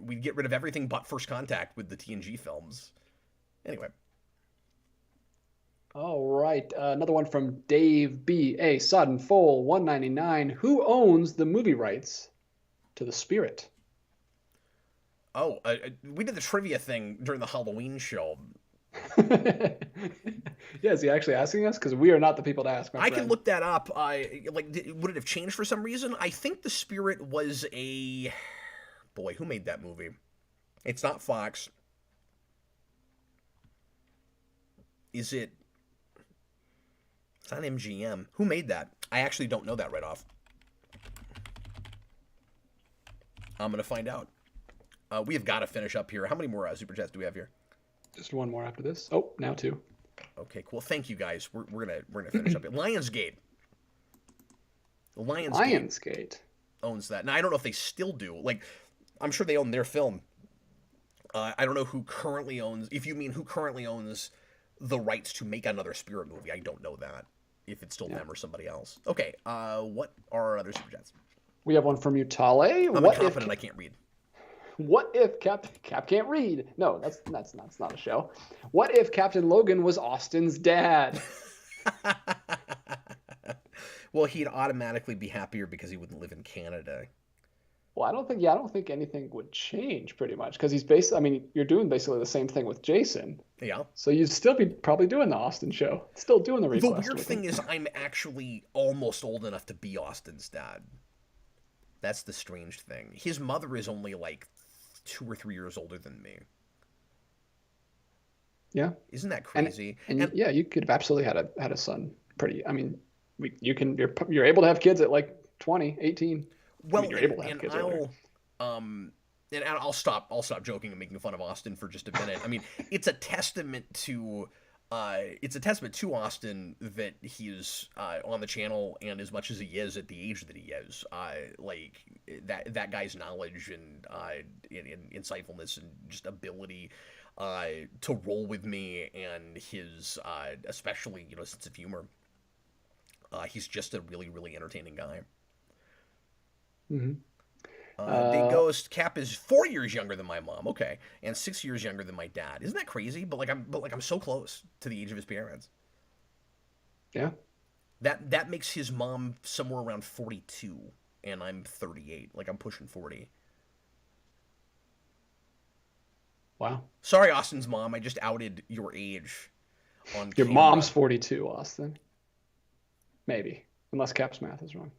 We'd get rid of everything but First Contact with the TNG films. Anyway. All right, another one from Dave B. A. Sodden Foal 199. Who owns the movie rights to The Spirit? Oh, we did the trivia thing during the Halloween show. Yeah, is he actually asking us? Because we are not the people to ask. I can look that up. Would it have changed for some reason? I think The Spirit was a... Boy, who made that movie? It's not Fox. Is it... It's not MGM. Who made that? I actually don't know that right off. I'm going to find out. We have got to finish up here. How many more Super Chats do we have here? Just one more after this. Oh, now 2. Okay, cool. Thank you, guys. We're gonna finish up here. Lionsgate. Lionsgate owns that. Now, I don't know if they still do. Like, I'm sure they own their film. I don't know who currently owns... If you mean who currently owns the rights to make another Spirit movie, I don't know that. If it's still them or somebody else. Okay, what are our other Super Chats? We have one from Utale. I'm incompetent, I can't read. What if Cap can't read? No, that's not a show. What if Captain Logan was Austin's dad? Well, he'd automatically be happier because he wouldn't live in Canada. Well, I don't think anything would change pretty much because he's basically. I mean, you're doing basically the same thing with Jason. Yeah. So you'd still be probably doing the Austin show, still doing the request. The weird thing is, I'm actually almost old enough to be Austin's dad. That's the strange thing. His mother is only like 2 or 3 years older than me. Yeah. Isn't that crazy? And yeah, you could have absolutely had a son. Pretty. I mean, you're able to have kids at like 20, 18. Well, I mean, you're able to have kids earlier. And I'll stop joking and making fun of Austin for just a minute. I mean, it's a testament to Austin that he's on the channel, and as much as he is at the age that he is, like that guy's knowledge and insightfulness and just ability to roll with me, and his especially sense of humor. He's just a really, really entertaining guy. Mm-hmm. Big Ghost Cap is 4 years younger than my mom, okay, and 6 years younger than my dad. Isn't that crazy? But I'm so close to the age of his parents. Yeah. That makes his mom somewhere around 42, and I'm 38. Like, I'm pushing 40. Wow. Sorry, Austin's mom. I just outed your age on Your camera. mom's 42, Austin. Maybe, unless Cap's math is wrong.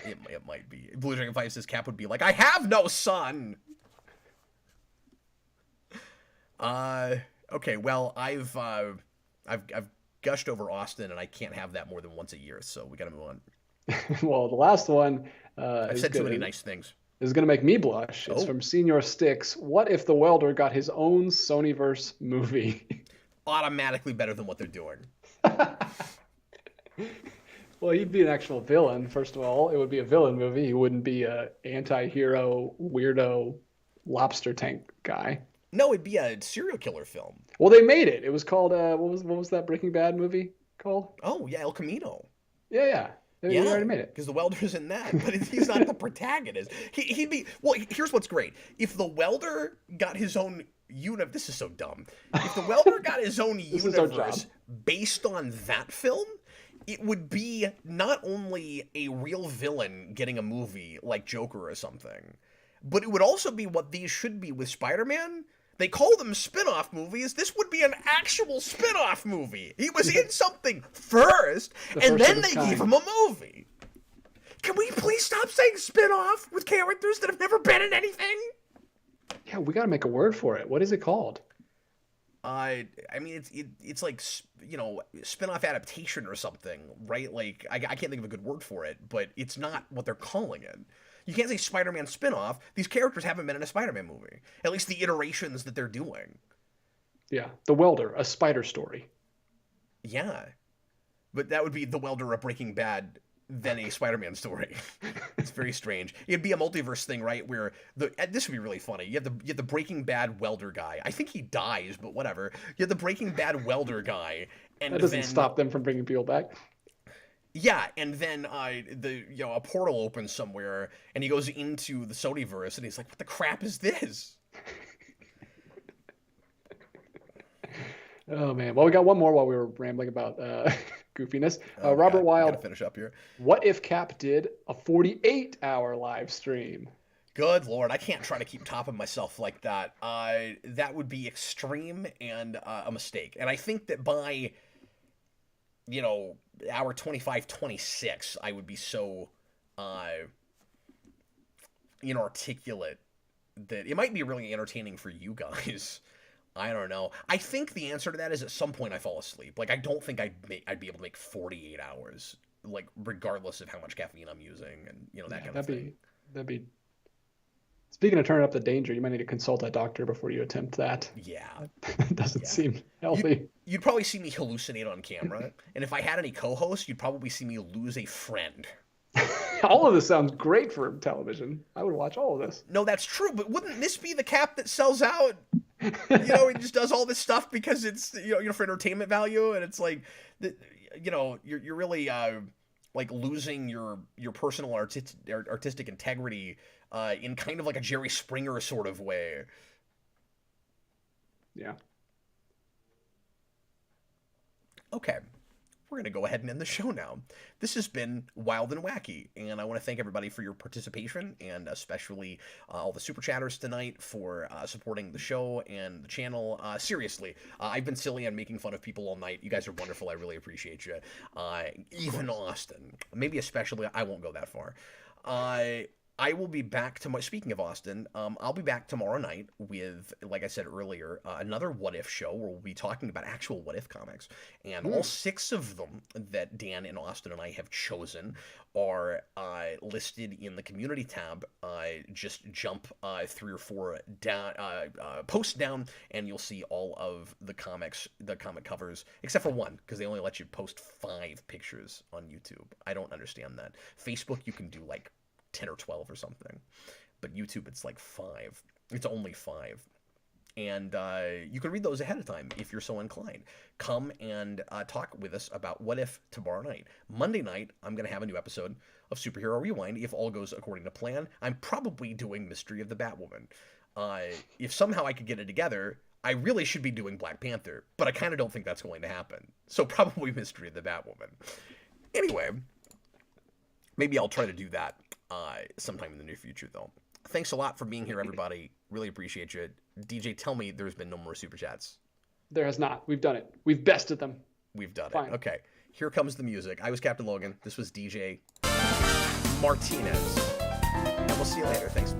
It might be. Blue Dragon 5 says Cap would be like, I have no son! Okay, well, I've gushed over Austin, and I can't have that more than once a year, so we gotta move on. Well, the last one I've said too many nice things. Is going to make me blush. It's from Senior Sticks. What if the Welder got his own Sonyverse movie? Automatically better than what they're doing. Well, he'd be an actual villain, first of all. It would be a villain movie. He wouldn't be a anti-hero, weirdo, lobster tank guy. No, it'd be a serial killer film. Well, they made it. It was called what was that Breaking Bad movie called? Oh, yeah, El Camino. Yeah, yeah. They Yeah, already made it. because the welder's in that, but he's not the protagonist. He'd be, well, here's what's great. If the welder got his own universe, this is so dumb. If the welder got his own This is our job. universe based on that film, it would be not only a real villain getting a movie like Joker or something, but it would also be what these should be with Spider-Man. They call them spin-off movies. This would be an actual spin-off movie. He was in something first, and then they gave him a movie. Can we please stop saying spin-off with characters that have never been in anything? Yeah, we got to make a word for it. What is it called? I mean, it's like, you know, spin-off adaptation or something, right? Like, I can't think of a good word for it, but it's not what they're calling it. You can't say Spider-Man spin-off. These characters haven't been in a Spider-Man movie. At least the iterations that they're doing. Yeah, The Welder, a spider story. Yeah. But that would be The Welder, a Breaking Bad, then a Spider-Man story. It's very strange. It'd be a multiverse thing, right? Where this would be really funny. You have the Breaking Bad welder guy. I think he dies, but whatever. You have the Breaking Bad welder guy, and that doesn't stop them from bringing people back. Yeah, and then a portal opens somewhere, and he goes into the Sonyverse, and he's like, "What the crap is this?" Oh man. Well, we got one more while we were rambling about goofiness. Robert Wild. Gotta finish up here. What if Cap did a 48-hour live stream? Good Lord, I can't try to keep topping myself like that. That would be extreme and a mistake. And I think that by, hour 25, 26, I would be so inarticulate that it might be really entertaining for you guys. I don't know. I think the answer to that is at some point I fall asleep. Like, I don't think I'd be able to make 48 hours, like, regardless of how much caffeine I'm using and, that kind of thing. That'd be... Speaking of turning up the danger, you might need to consult a doctor before you attempt that. Yeah. It doesn't seem healthy. You'd probably see me hallucinate on camera, and if I had any co-hosts, you'd probably see me lose a friend. All of this sounds great for television. I would watch all of this. No, that's true, but wouldn't this be the Cap that sells out? He just does all this stuff because it's, for entertainment value, and it's like, you're really, like, losing your personal artistic integrity in kind of like a Jerry Springer sort of way. Yeah. Okay. We're going to go ahead and end the show now. This has been Wild and Wacky, and I want to thank everybody for your participation, and especially all the super chatters tonight for supporting the show and the channel. Seriously, I've been silly and making fun of people all night. You guys are wonderful. I really appreciate you. Even Austin. Maybe especially, I won't go that far. I will be back tomorrow. Speaking of Austin, I'll be back tomorrow night with, like I said earlier, another What If show where we'll be talking about actual What If comics. And all 6 of them that Dan and Austin and I have chosen are listed in the community tab. Just jump 3 or 4 down, posts down, and you'll see all of the comic covers, except for one, because they only let you post 5 pictures on YouTube. I don't understand that. Facebook, you can do like 10 or 12 or something, but YouTube, it's like 5. It's only 5, and you can read those ahead of time if you're so inclined. Come and talk with us about What If tomorrow night. Monday night, I'm going to have a new episode of Superhero Rewind if all goes according to plan. I'm probably doing Mystery of the Batwoman. If somehow I could get it together, I really should be doing Black Panther, but I kind of don't think that's going to happen. So probably Mystery of the Batwoman. Anyway, maybe I'll try to do that sometime in the near future, though. Thanks a lot for being here, everybody. Really appreciate you. DJ, tell me there's been no more super chats. There has not. We've done it. We've bested them. We've done it. Okay. Here comes the music. I was Captain Logan. This was DJ Martinez. And we'll see you later. Thanks.